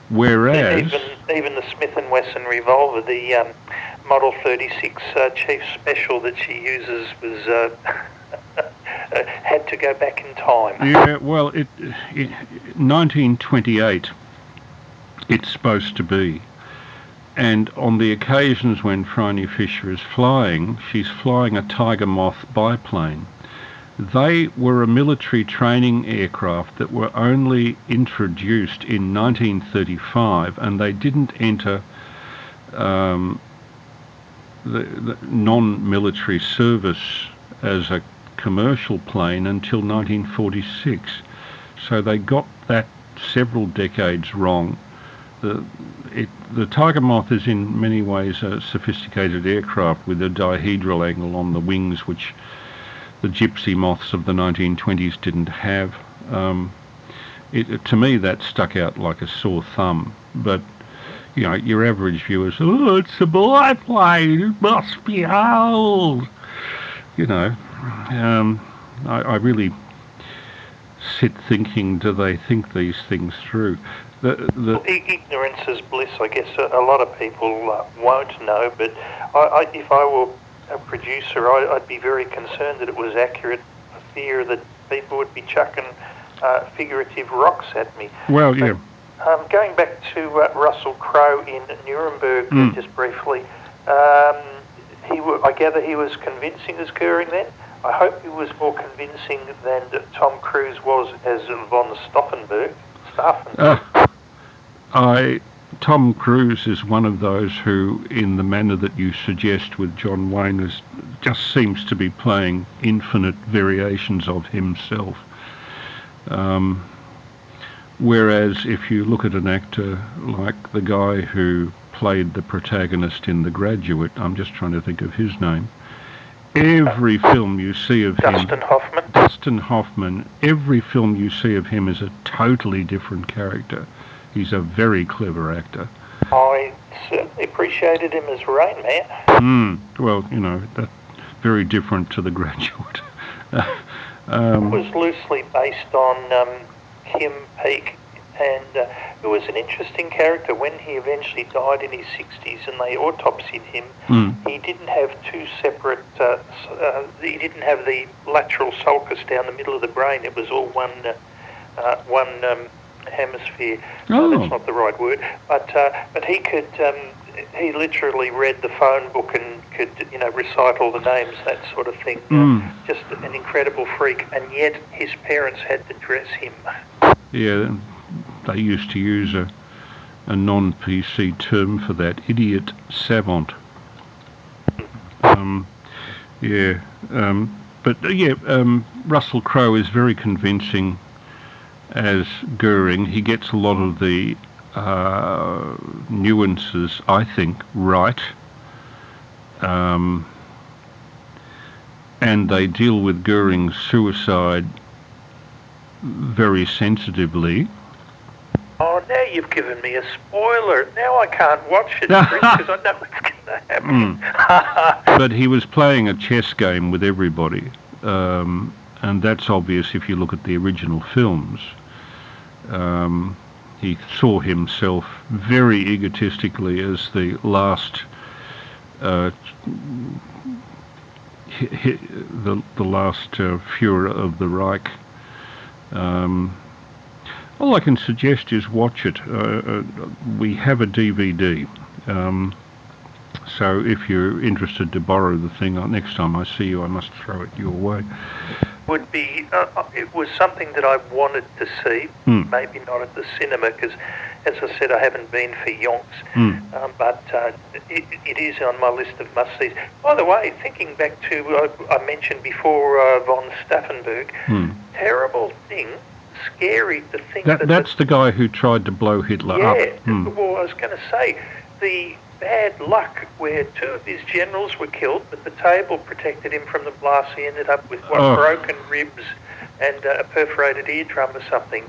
whereas... Even the Smith & Wesson revolver, the Model 36 Chief Special that she uses was had to go back in time. Yeah, well, 1928 it's supposed to be. And on the occasions when Franny Fisher is flying, she's flying a Tiger Moth biplane. They were a military training aircraft that were only introduced in 1935, and they didn't enter the non-military service as a commercial plane until 1946. So they got that several decades wrong. The Tiger Moth is in many ways a sophisticated aircraft with a dihedral angle on the wings, which the gypsy moths of the 1920s didn't have. To me, that stuck out like a sore thumb. But, your average viewer says, it's a biplane, it must be old. I really sit thinking, do they think these things through? Ignorance is bliss, I guess. A lot of people won't know, but if I were a producer, I'd be very concerned that it was accurate, for fear that people would be chucking figurative rocks at me. Well, yeah. Going back to Russell Crowe in Nuremberg, just briefly, I gather he was convincing as Goering then? I hope he was more convincing than Tom Cruise was as von Stauffenberg. Tom Cruise is one of those who, in the manner that you suggest with John Wayne, just seems to be playing infinite variations of himself. Whereas if you look at an actor like the guy who played the protagonist in The Graduate, I'm just trying to think of his name, every film you see of Dustin Hoffman, every film you see of him is a totally different character. He's a very clever actor. I certainly appreciated him as Rain Man. Well, you know, that's very different to The Graduate. It was loosely based on Kim Peek, and it was an interesting character. When he eventually died in his 60s and they autopsied him, he didn't have two separate, he didn't have the lateral sulcus down the middle of the brain. It was all one hemisphere. That's not the right word, but he could, he literally read the phone book and could, you know, recite all the names, that sort of thing. Just an incredible freak, and yet his parents had to dress him. Yeah, they used to use a non-PC term for that, idiot savant. Russell Crowe is very convincing as Goering. He gets a lot of the nuances, I think, right. And they deal with Goering's suicide very sensitively. Oh, now you've given me a spoiler. Now I can't watch it, because I know what's going to happen. But he was playing a chess game with everybody. And that's obvious if you look at the original films. He saw himself very egotistically as the last the last Führer of the Reich. All I can suggest is watch it. We have a DVD, so if you're interested to borrow the thing, next time I see you I must throw it your way. Would be it was something that I wanted to see, maybe not at the cinema, because as I said, I haven't been for yonks, but it is on my list of must-sees. By the way, thinking back to, I mentioned before von Stauffenberg, terrible thing, scary to think that's the guy who tried to blow Hitler up. Well, I was going to say, the bad luck where two of his generals were killed, but the table protected him from the blast. He ended up with broken ribs and a perforated eardrum or something.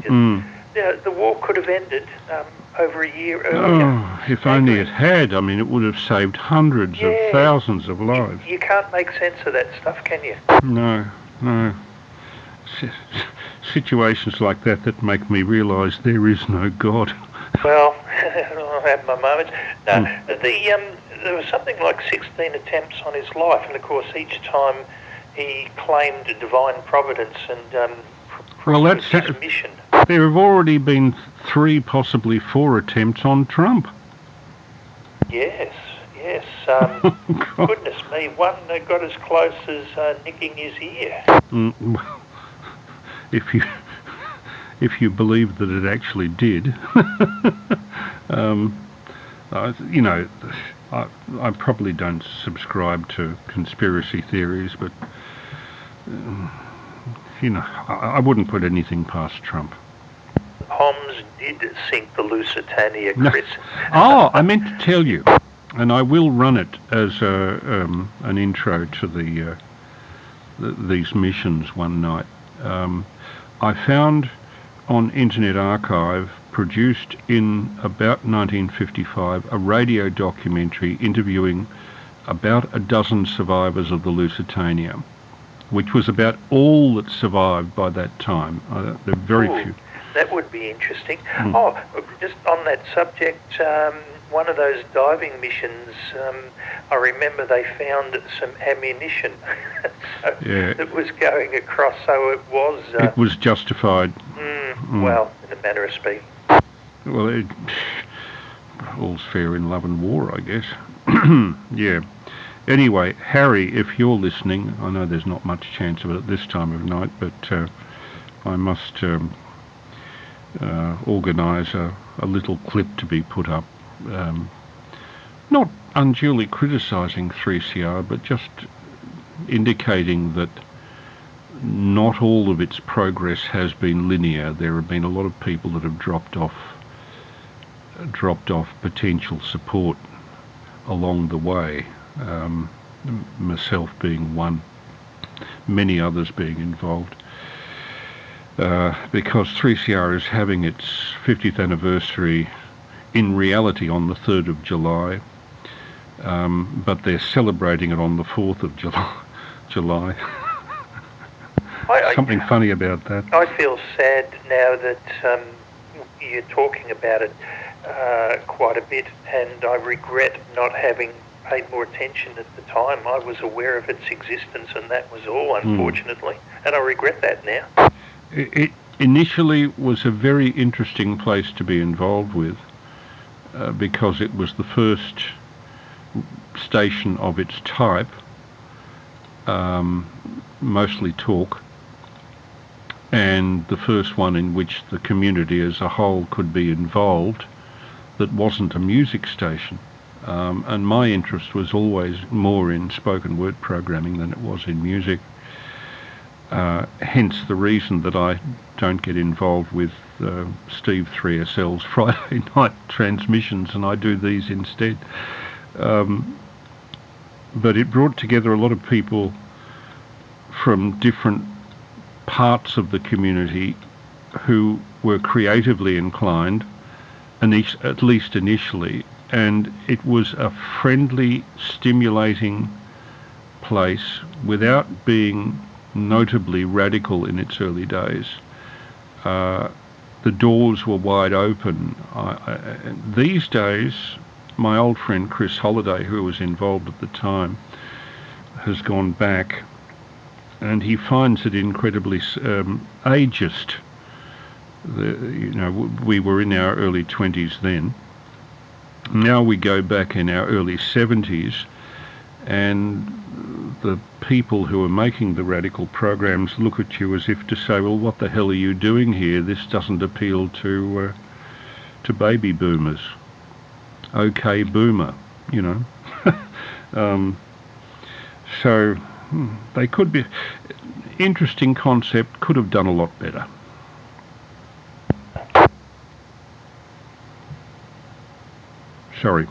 The war could have ended over a year earlier. If only it had. I mean, it would have saved hundreds of thousands of lives. You can't make sense of that stuff, can you? No. Situations like that make me realise there is no God. Well, I have my moments. No, there was something like 16 attempts on his life, and of course each time he claimed divine providence and that's his mission. There have already been 3, possibly 4 attempts on Trump. Yes. Goodness me, one got as close as nicking his ear. If you believe that it actually did. I probably don't subscribe to conspiracy theories, but I wouldn't put anything past Trump. Homs did sink the Lusitania, Chris. I meant to tell you, and I will run it as an intro to these missions one night. I found on Internet Archive, produced in about 1955, a radio documentary interviewing about a dozen survivors of the Lusitania, which was about all that survived by that time. There are very few. That would be interesting. Just on that subject, one of those diving missions, I remember they found some ammunition that was going across, so it was... it was justified. Well, in a manner of speaking. Well, all's fair in love and war, I guess. Yeah. Anyway, Harry, if you're listening, I know there's not much chance of it at this time of night, but I must organise a little clip to be put up, not unduly criticising 3CR, but just indicating that not all of its progress has been linear. There have been a lot of people that have dropped off potential support along the way, myself being one, many others being involved, because 3CR is having its 50th anniversary in reality on the 3rd of July, but they're celebrating it on the 4th of July. Something funny about that. I feel sad now that you're talking about it quite a bit, and I regret not having paid more attention at the time. I was aware of its existence, and that was all, unfortunately, and I regret that now. It initially was a very interesting place to be involved with, because it was the first station of its type, mostly talk, and the first one in which the community as a whole could be involved that wasn't a music station. And my interest was always more in spoken word programming than it was in music. Hence the reason that I don't get involved with Steve 3SL's Friday night transmissions, and I do these instead. But it brought together a lot of people from different parts of the community who were creatively inclined, at least initially, and it was a friendly, stimulating place without being notably radical in its early days. The doors were wide open. These days, my old friend Chris Holliday, who was involved at the time, has gone back, and he finds it incredibly ageist. We were in our early 20s then. Now we go back in our early 70s, and the people who are making the radical programs look at you as if to say, well, what the hell are you doing here? This doesn't appeal to baby boomers. Okay, boomer, So they could be... Interesting concept, could have done a lot better. Sorry.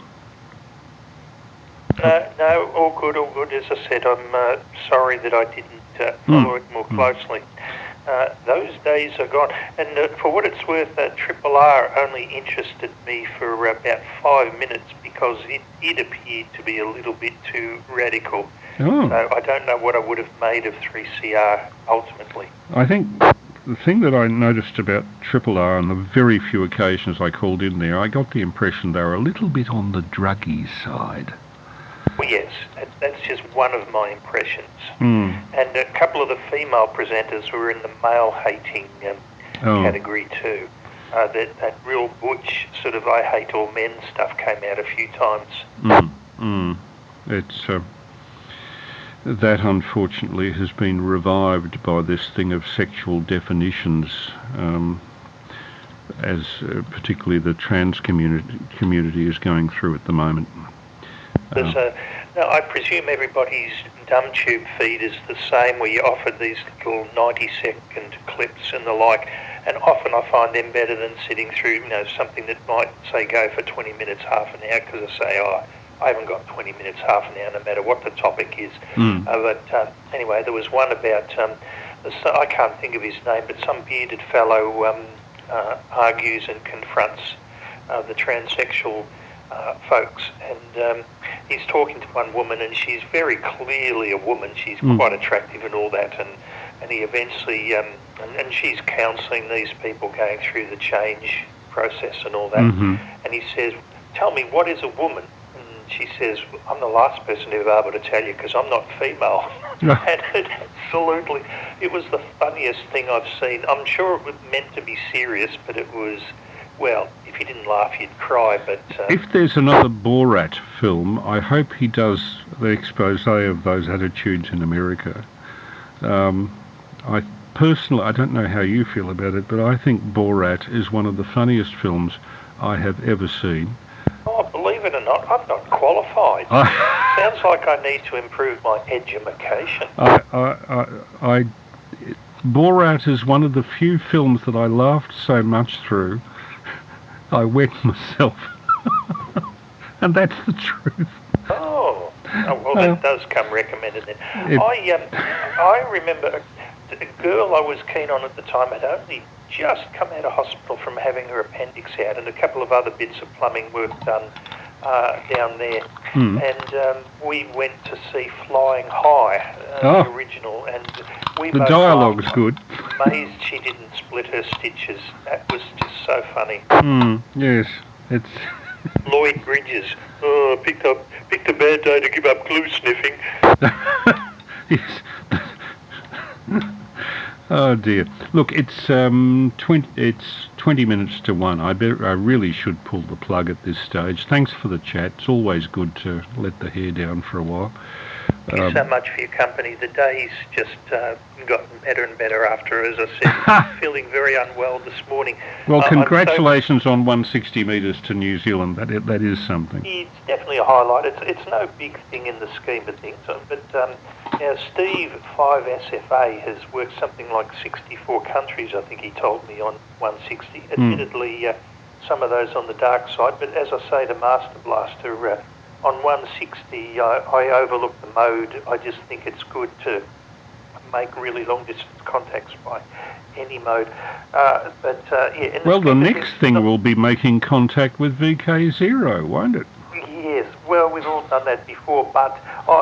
No, all good. As I said, I'm sorry that I didn't follow it more closely. Those days are gone. And for what it's worth, Triple R only interested me for about 5 minutes because it appeared to be a little bit too radical. Oh. So I don't know what I would have made of 3CR ultimately. I think the thing that I noticed about Triple R on the very few occasions I called in there, I got the impression they were a little bit on the druggy side. Well, yes, that's just one of my impressions. Mm. And a couple of the female presenters were in the male-hating category too. That real butch sort of I hate all men stuff came out a few times. It's... that unfortunately has been revived by this thing of sexual definitions, as particularly the trans community is going through at the moment. Now I presume everybody's dumb tube feed is the same, where you offer these little 90-second clips and the like, and often I find them better than sitting through something that might say go for 20 minutes, half an hour, because I say, I haven't got 20 minutes, half an hour, no matter what the topic is. But anyway, there was one about, I can't think of his name, but some bearded fellow argues and confronts the transsexual folks. And he's talking to one woman, and she's very clearly a woman. She's quite attractive and all that. And he eventually, and she's counselling these people going through the change process and all that. And he says, tell me, what is a woman? She says, I'm the last person to be able to tell you because I'm not female. And absolutely, it was the funniest thing I've seen. I'm sure it was meant to be serious, but it was well, if you didn't laugh, you'd cry, but... If there's another Borat film, I hope he does the expose of those attitudes in America. I personally, I don't know how you feel about it, but I think Borat is one of the funniest films I have ever seen. Oh, believe it or not, I'm not qualified. Sounds like I need to improve my education. Borat is one of the few films that I laughed so much through, I wet myself. And that's the truth. Oh well, that does come recommended then. I remember a girl I was keen on at the time had only just come out of hospital from having her appendix out and a couple of other bits of plumbing work done down there. And we went to see Flying High, the original, and we the dialogue's good. Amazed she didn't split her stitches. That was just so funny. Yes, it's... Lloyd Bridges. Oh, picked a bad day to give up glue sniffing. Yes. Oh dear. Look, it's 20 minutes to 1. I really should pull the plug at this stage. Thanks for the chat. It's always good to let the hair down for a while. Thank you so much for your company. The day's just gotten better and better after, as I said, feeling very unwell this morning. Well, congratulations on 160 metres to New Zealand. That is something. It's definitely a highlight. It's no big thing in the scheme of things. But now Steve 5SFA has worked something like 64 countries, I think he told me, on 160. Admittedly, some of those on the dark side. But as I say, the Master Blaster... on 160, I overlook the mode. I just think it's good to make really long-distance contacts by any mode. Well, the next thing will be making contact with VK0, won't it? Yes, well, we've all done that before, but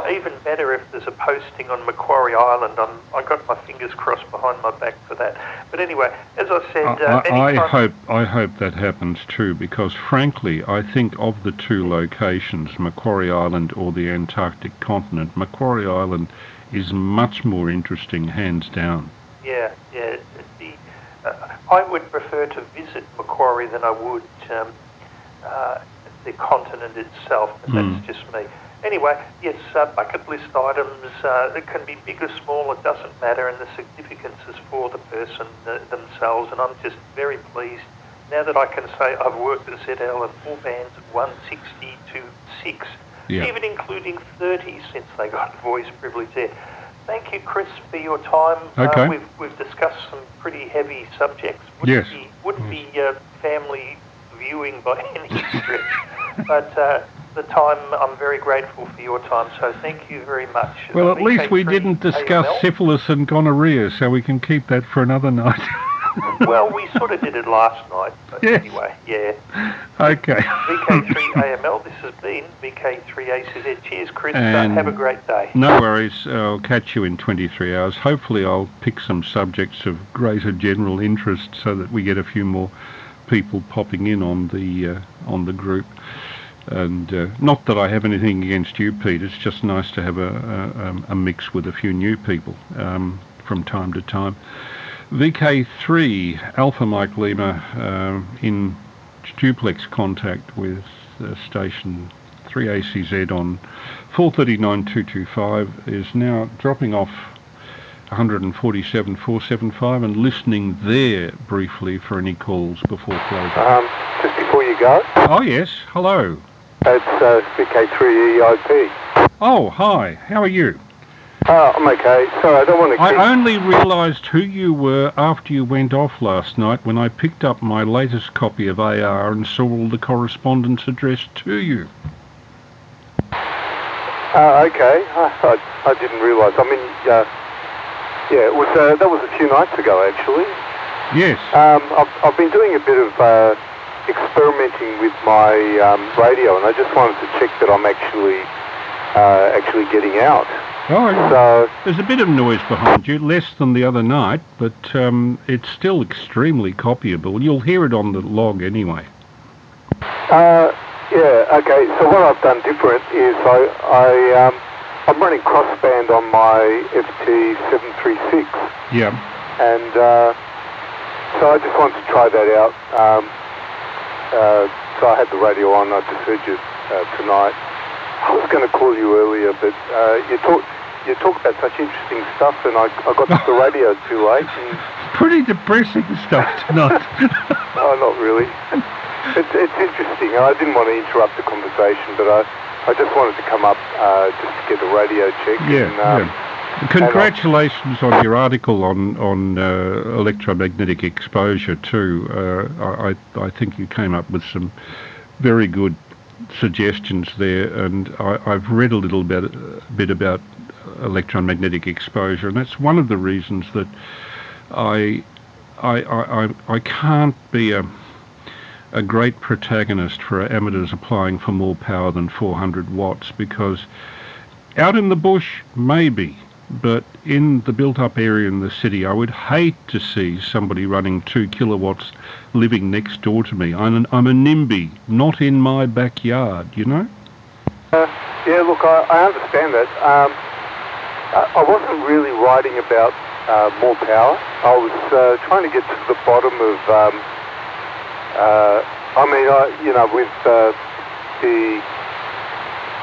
even better if there's a posting on Macquarie Island. I got my fingers crossed behind my back for that. But anyway, as I said... I hope that happens too, because frankly, I think of the two locations, Macquarie Island or the Antarctic continent, Macquarie Island is much more interesting, hands down. Yeah. I would prefer to visit Macquarie than I would... the continent itself, but that's just me. Anyway, yes, bucket list items, it can be big or small, it doesn't matter, and the significance is for the person themselves, and I'm just very pleased now that I can say I've worked at ZL and all bands 160 to 6, even including 30 since they got voice privilege there. Thank you, Chris, for your time. Okay. We've discussed some pretty heavy subjects. Wouldn't be family viewing by any stretch, but the time, I'm very grateful for your time, so thank you very much. Well, at least we didn't discuss syphilis and gonorrhea, so we can keep that for another night. Well, we sort of did it last night, but anyway, Okay. VK3AML, this has been VK3ACZ. Cheers, Chris. Have a great day. No worries. I'll catch you in 23 hours. Hopefully I'll pick some subjects of greater general interest so that we get a few more people popping in on the group. And not that I have anything against you, Pete. It's just nice to have a mix with a few new people from time to time. VK3 Alpha Mike Lima in duplex contact with station 3ACZ on 439.225 is now dropping off 147.475 and listening there briefly for any calls before closing. Just before you go. Oh yes, hello. It's VK3EIP. Oh, hi. How are you? I'm okay. Sorry, I don't want to... I only realised who you were after you went off last night when I picked up my latest copy of AR and saw all the correspondence addressed to you. Okay. I didn't realise. I mean, it was that was a few nights ago, actually. Yes. I've been doing a bit of experimenting with my radio, and I just wanted to check that I'm actually getting out. Oh, so there's a bit of noise behind you, less than the other night, but it's still extremely copyable. You'll hear it on the log anyway. Okay. So what I've done different is I'm running crossband on my FT736. Yeah. And so I just wanted to try that out. so I had the radio on. I just heard you tonight. I was going to call you earlier, but you talk about such interesting stuff, and I got to the radio too late. And pretty depressing stuff tonight. Oh, not really. It's interesting. I didn't want to interrupt the conversation, but I just wanted to come up just to get the radio check. Yeah. Congratulations on your article on electromagnetic exposure too. I think you came up with some very good suggestions there, and I've read a little bit about electromagnetic exposure, and that's one of the reasons that I can't be a great protagonist for amateurs applying for more power than 400 watts, because out in the bush, maybe, but in the built-up area in the city, I would hate to see somebody running 2 kilowatts living next door to me. I'm a NIMBY, not in my backyard, you know? Yeah, look, I understand that. I wasn't really writing about more power. I was trying to get to the bottom of, with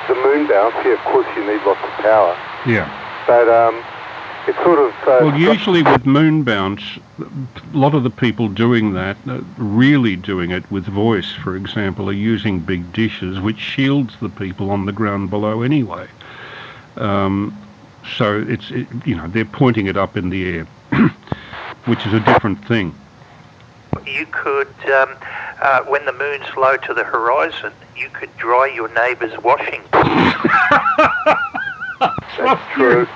the moon bounce, yeah, of course you need lots of power. Yeah. But it's sort of... well, usually with moon bounce, a lot of the people doing that, really doing it with voice, for example, are using big dishes, which shields the people on the ground below anyway. So they're pointing it up in the air, which is a different thing. You could, when the moon's low to the horizon, you could dry your neighbour's washing. That's true.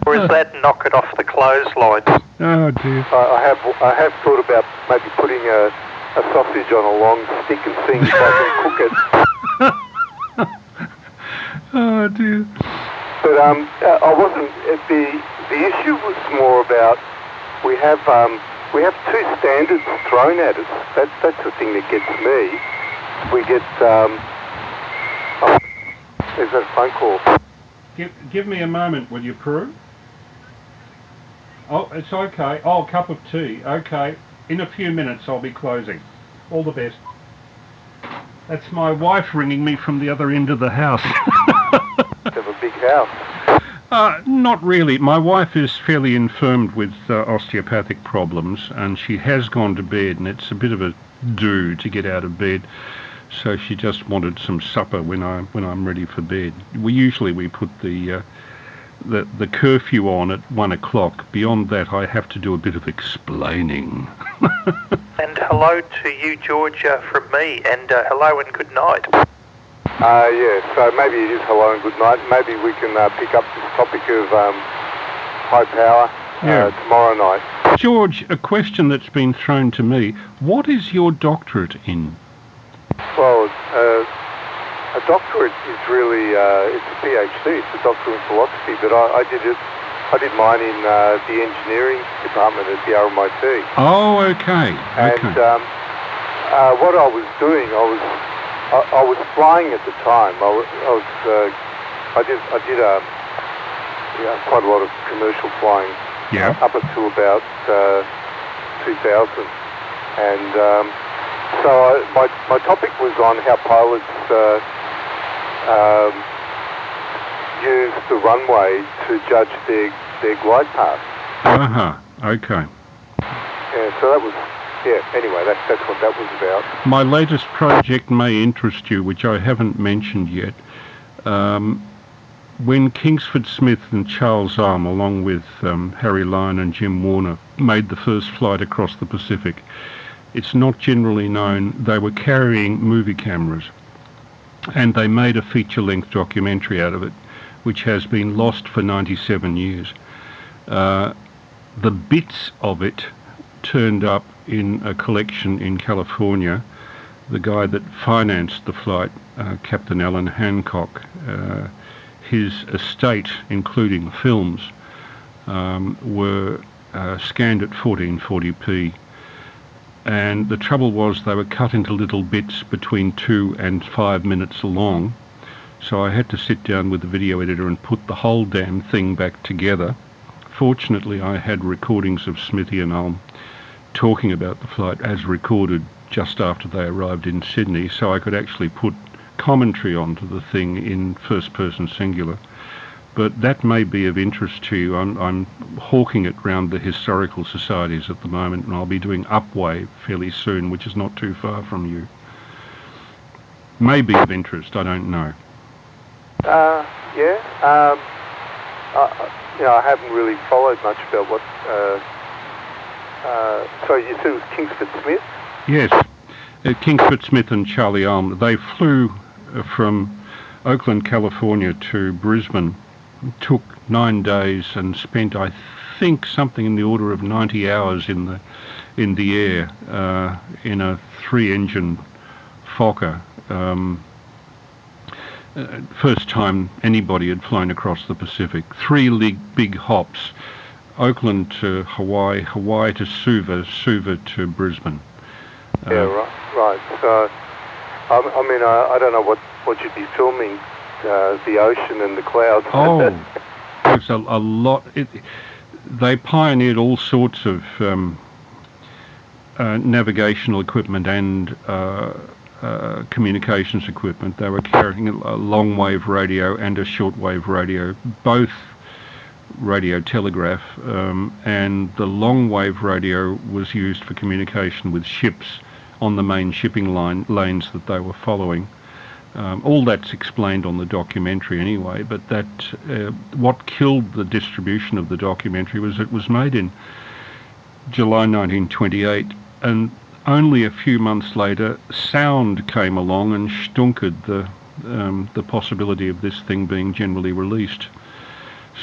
Or is that knock it off the clothesline? Oh dear. I have thought about maybe putting a sausage on a long stick and seeing if I can cook it. Oh dear. But I wasn't. The issue was more about we have two standards thrown at us. That's the thing that gets me. We get. There's a phone call. Give me a moment, will you, Prue? Oh, it's okay. Oh, cup of tea. Okay. In a few minutes, I'll be closing. All the best. That's my wife ringing me from the other end of the house. You have a big house. Not really. My wife is fairly infirmed with osteopathic problems, and she has gone to bed, and it's a bit of a do to get out of bed. So she just wanted some supper when I'm ready for bed. We put the curfew on at 1 o'clock. Beyond that, I have to do a bit of explaining. And hello to you, George, from me, and hello and good night. Yeah, so maybe it is hello and good night. Maybe we can pick up this topic of high power tomorrow night. George, a question that's been thrown to me. What is your doctorate in? Well, a doctorate is really, it's a PhD, it's a doctorate in philosophy, but I did mine in the engineering department at the RMIT. Oh, okay. And what I was doing, I was flying at the time. I did quite a lot of commercial flying up until about 2000, and so my topic was on how pilots use the runway to judge their glide path. Okay. Yeah, so that was, anyway, that's what that was about. My latest project may interest you, which I haven't mentioned yet. When Kingsford Smith and Charles Arm, along with Harry Lyon and Jim Warner, made the first flight across the Pacific, it's not generally known they were carrying movie cameras, and they made a feature-length documentary out of it, which has been lost for 97 years. The bits of it turned up in a collection in California. The guy that financed the flight, Captain Alan Hancock, his estate, including films, were scanned at 1440p. And the trouble was they were cut into little bits between 2 and 5 minutes long. So I had to sit down with the video editor and put the whole damn thing back together. Fortunately, I had recordings of Smithy and Ulm talking about the flight as recorded just after they arrived in Sydney, so I could actually put commentary onto the thing in first person singular. But that may be of interest to you. I'm hawking it round the historical societies at the moment, and I'll be doing Upwave fairly soon, which is not too far from you. May be of interest, I don't know. I haven't really followed much about what... so you said it was Kingsford Smith? Yes, Kingsford Smith and Charlie Alm. They flew from Oakland, California to Brisbane. It took 9 days and spent, I think, something in the order of 90 hours in the air in a 3-engine Fokker. First time anybody had flown across the Pacific. 3 big hops: Oakland to Hawaii, Hawaii to Suva, Suva to Brisbane. Right. So, I don't know what you'd be filming, the ocean and the clouds. Oh, there's a lot. They pioneered all sorts of navigational equipment and communications equipment. They were carrying a long-wave radio and a shortwave radio, both radio telegraph, and the long-wave radio was used for communication with ships on the main shipping lanes that they were following. All that's explained on the documentary anyway, but that what killed the distribution of the documentary was it was made in July 1928, and only a few months later sound came along and stunkered the possibility of this thing being generally released.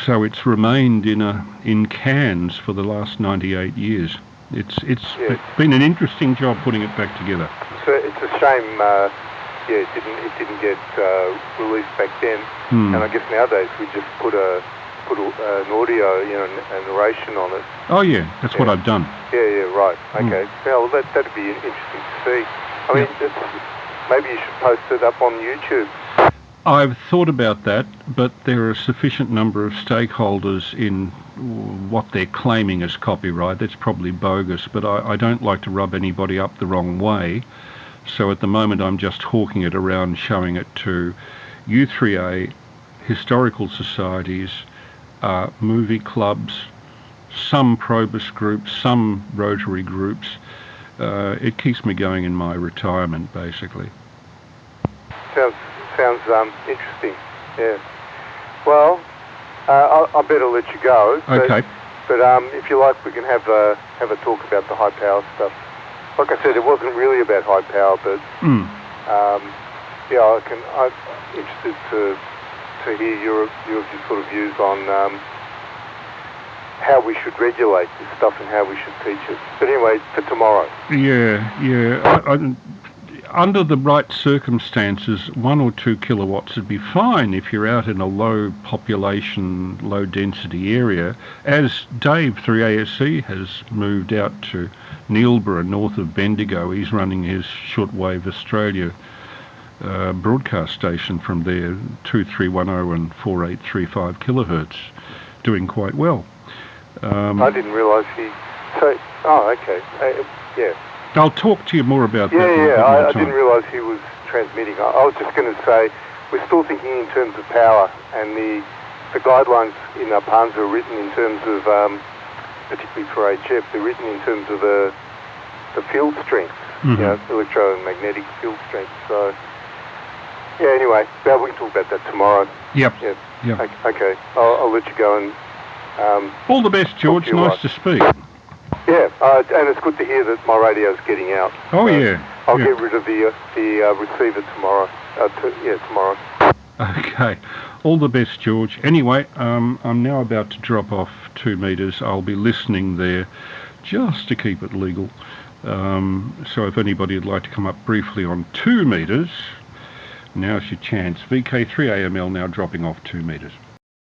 So it's remained in cans for the last 98 years. It's been an interesting job putting it back together. So it's a shame, it didn't get released back then. And I guess nowadays we just put an audio, a narration on it. Oh yeah, that's what I've done. Yeah, right. Okay. Well, that'd be interesting to see. I mean, maybe you should post it up on YouTube. I've thought about that, but there are a sufficient number of stakeholders in what they're claiming as copyright. That's probably bogus, but I don't like to rub anybody up the wrong way. So at the moment I'm just hawking it around, showing it to U3A, historical societies, movie clubs, some Probus groups, some Rotary groups. It keeps me going in my retirement, basically. Sounds interesting. Yeah. Well, I better let you go. Okay. But if you like, we can have a talk about the high power stuff. Like I said, it wasn't really about high power, but I'm interested to hear your sort of views on how we should regulate this stuff and how we should teach it. But anyway, for tomorrow. Yeah. Under the right circumstances, 1 or 2 kilowatts would be fine if you're out in a low population, low density area, as Dave 3ASC has moved out to Neilborough, north of Bendigo. He's running his Shortwave Australia broadcast station from there, 2310 and 4835 kilohertz, doing quite well. I didn't realise he... okay. Yeah. I'll talk to you more about that. I didn't realise he was transmitting. I was just going to say, we're still thinking in terms of power, and the guidelines in APANSA are written in terms of, particularly for HF, they're written in terms of the field strength, electromagnetic field strength. So, anyway, we can talk about that tomorrow. Yep. Okay, I'll let you go and... all the best, George. Nice to speak. Yeah, and it's good to hear that my radio's getting out. Oh, so yeah. I'll get rid of the receiver tomorrow. Tomorrow. Okay. All the best, George. Anyway, I'm now about to drop off 2 meters. I'll be listening there just to keep it legal. So if anybody would like to come up briefly on 2 meters, now's your chance. VK3AML now dropping off 2 meters.